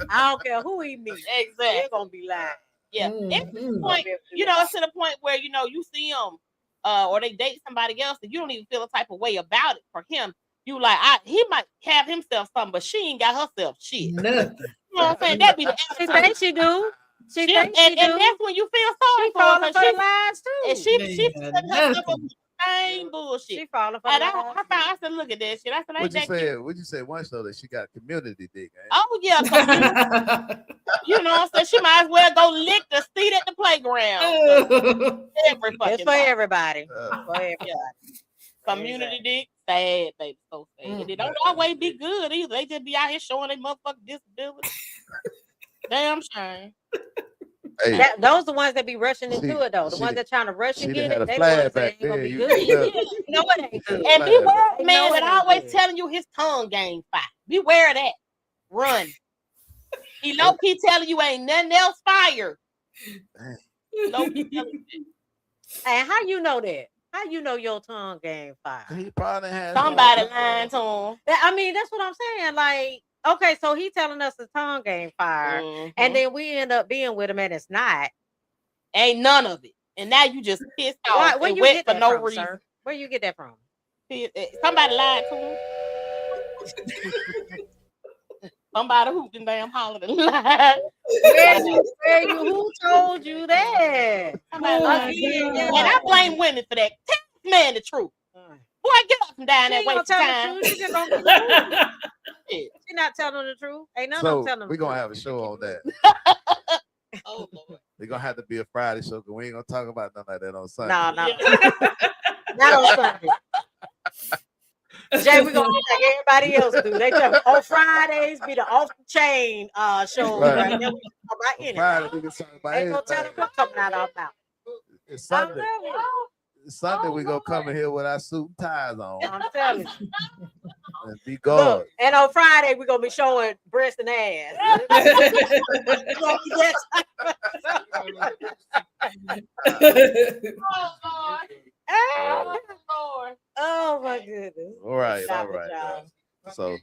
Speaker 6: I don't care who he meets.
Speaker 3: Exactly.
Speaker 6: They're gonna be lying.
Speaker 3: Yeah. It's to the point, it's to the point where you see them or they date somebody else and you don't even feel a type of way about it. For him, you like he might have himself something, but she ain't got herself shit.
Speaker 5: Nothing.
Speaker 3: You know what I'm saying? That'd be the
Speaker 6: She
Speaker 3: attitude.
Speaker 6: thinks she do. She
Speaker 3: She-
Speaker 6: thinks she
Speaker 3: and
Speaker 6: do.
Speaker 3: that's when you feel sorry
Speaker 6: She
Speaker 3: for her.
Speaker 6: falling
Speaker 3: 'cause
Speaker 6: for the
Speaker 3: she-
Speaker 6: lies too.
Speaker 3: And she
Speaker 5: Yeah,
Speaker 3: setting herself up
Speaker 5: nothing.
Speaker 3: with the same bullshit.
Speaker 6: She falling for
Speaker 3: And
Speaker 6: the
Speaker 3: I
Speaker 6: lies.
Speaker 3: said, look at that shit. I said, ain't
Speaker 4: What you
Speaker 3: that cute?
Speaker 4: said? What you say? One show that she got community dick. Ain't it?
Speaker 3: Oh yeah, 'cause you know what I'm saying? She might as well go lick the seat at the playground. Every
Speaker 6: It's
Speaker 3: fucking
Speaker 6: for
Speaker 3: body.
Speaker 6: everybody.
Speaker 4: Uh,
Speaker 6: For everybody.
Speaker 3: Community dick, sad, baby, so sad. And it don't always be good either. They just be out here showing their motherfucking disability. Damn shame.
Speaker 4: hey,
Speaker 6: Those the ones that be rushing into
Speaker 4: She-
Speaker 6: it though. The
Speaker 4: she
Speaker 6: ones
Speaker 4: done-
Speaker 6: that trying to rush
Speaker 4: she
Speaker 6: and
Speaker 4: done
Speaker 6: get
Speaker 4: had
Speaker 6: it.
Speaker 4: a
Speaker 6: They the ones that
Speaker 4: flashback
Speaker 6: ain't gonna
Speaker 4: there.
Speaker 6: be
Speaker 4: You
Speaker 6: good.
Speaker 4: look.
Speaker 6: No, it ain't good.
Speaker 3: And beware of
Speaker 6: They
Speaker 3: the man
Speaker 6: know
Speaker 3: that
Speaker 6: it ain't
Speaker 3: always
Speaker 6: good.
Speaker 3: telling you his tongue game fire. Beware of that. Run. He low key telling you ain't nothing else fire. Low key telling you that.
Speaker 6: And how you know that? How you know your tongue game fire?
Speaker 4: He probably has
Speaker 3: Somebody lying to him.
Speaker 6: I mean, that's what I'm saying. Like, okay, so he telling us the tongue game fire,
Speaker 3: Mhm.
Speaker 6: and then we end up being with him, and it's not.
Speaker 3: Ain't none of it. And now you just pissed
Speaker 6: Why,
Speaker 3: off
Speaker 6: where
Speaker 3: and
Speaker 6: you
Speaker 3: wet
Speaker 6: get
Speaker 3: for
Speaker 6: that
Speaker 3: no
Speaker 6: from,
Speaker 3: reason.
Speaker 6: sir? Where you get that from?
Speaker 3: Somebody lied to him. Somebody who can damn hollered and lied.
Speaker 6: Who told you that?
Speaker 3: Somebody lied.
Speaker 6: Again, yeah.
Speaker 3: And I blame women for that. Tell this man the truth. Boy, get up from down
Speaker 6: She
Speaker 3: that
Speaker 6: ain't
Speaker 3: way
Speaker 6: gonna
Speaker 3: for
Speaker 6: tell
Speaker 3: time.
Speaker 6: the truth. She just gonna be the truth. She not telling the truth. Ain't none of them
Speaker 4: So
Speaker 6: telling the
Speaker 4: we're gonna
Speaker 6: truth.
Speaker 4: have a show on that.
Speaker 3: Oh Lord.
Speaker 4: We're gonna have to be a Friday show because we ain't gonna talk about nothing like that on Sunday.
Speaker 6: No, no,
Speaker 3: Yeah.
Speaker 6: not on Sunday. Jay, we gonna be like everybody else do. They just on Fridays be the off the chain show.
Speaker 4: Right.
Speaker 6: Right? Then we talk about
Speaker 4: On
Speaker 6: anything.
Speaker 4: Friday we can talk about
Speaker 6: Ain't no telling
Speaker 4: anything.
Speaker 6: what's coming out our mouth.
Speaker 4: It's
Speaker 6: I'm
Speaker 4: Sunday.
Speaker 6: telling you.
Speaker 4: Sunday we gonna come in here with our suit and ties on
Speaker 6: I'm telling you.
Speaker 4: and be God.
Speaker 6: Look, and on Friday we're gonna be showing breast and ass.
Speaker 3: Oh Lord.
Speaker 6: Oh my goodness.
Speaker 4: All right,
Speaker 6: Stop
Speaker 4: all
Speaker 6: it,
Speaker 4: right.
Speaker 6: y'all.
Speaker 4: So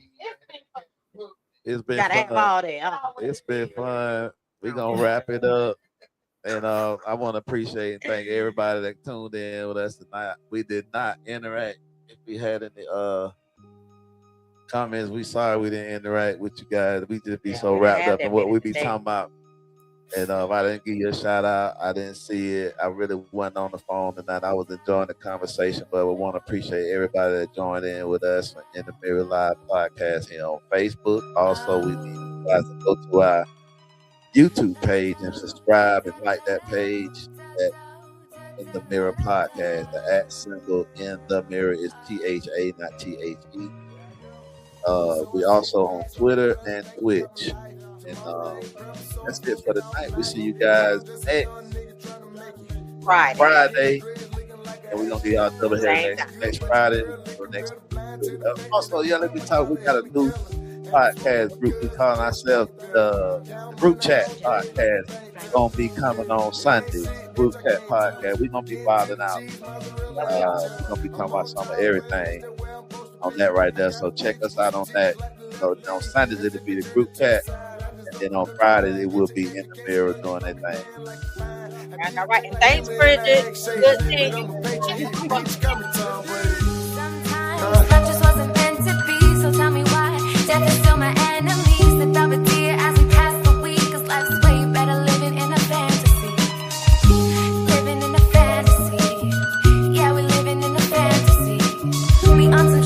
Speaker 4: it's been
Speaker 6: Gotta have
Speaker 4: fun.
Speaker 6: all that. huh?
Speaker 4: It's been fun. We're gonna wrap it up. And I want to appreciate and thank everybody that tuned in with us tonight. We did not interact. If we had any comments. We sorry we didn't interact with you guys. We just be so wrapped up in what we be talking about. And if I didn't give you a shout out, I didn't see it. I really wasn't on the phone tonight. I was enjoying the conversation, but we want to appreciate everybody that joined in with us in the Mirror Live podcast here on Facebook. Also, we need you guys to go to our YouTube page and subscribe and like that page at In the Mirror Podcast. The @ symbol in the mirror is THA, not THE. We also on Twitter and Twitch. And that's it for tonight. We see you guys next Friday. And we're going to get y'all double head next Friday or next week. Also, let me talk. We got a new podcast group. We call ourselves the Group Chat Podcast. Going to be coming on Sunday. Group Chat Podcast. We're going to be wilding out. We're going to be talking about some of everything on that right there. So check us out on that. So on Sundays, it'll be the Group Chat. And then on Friday, it will be In the Mirror doing their thing.
Speaker 6: All right. And thanks, Bridget. Good seeing you.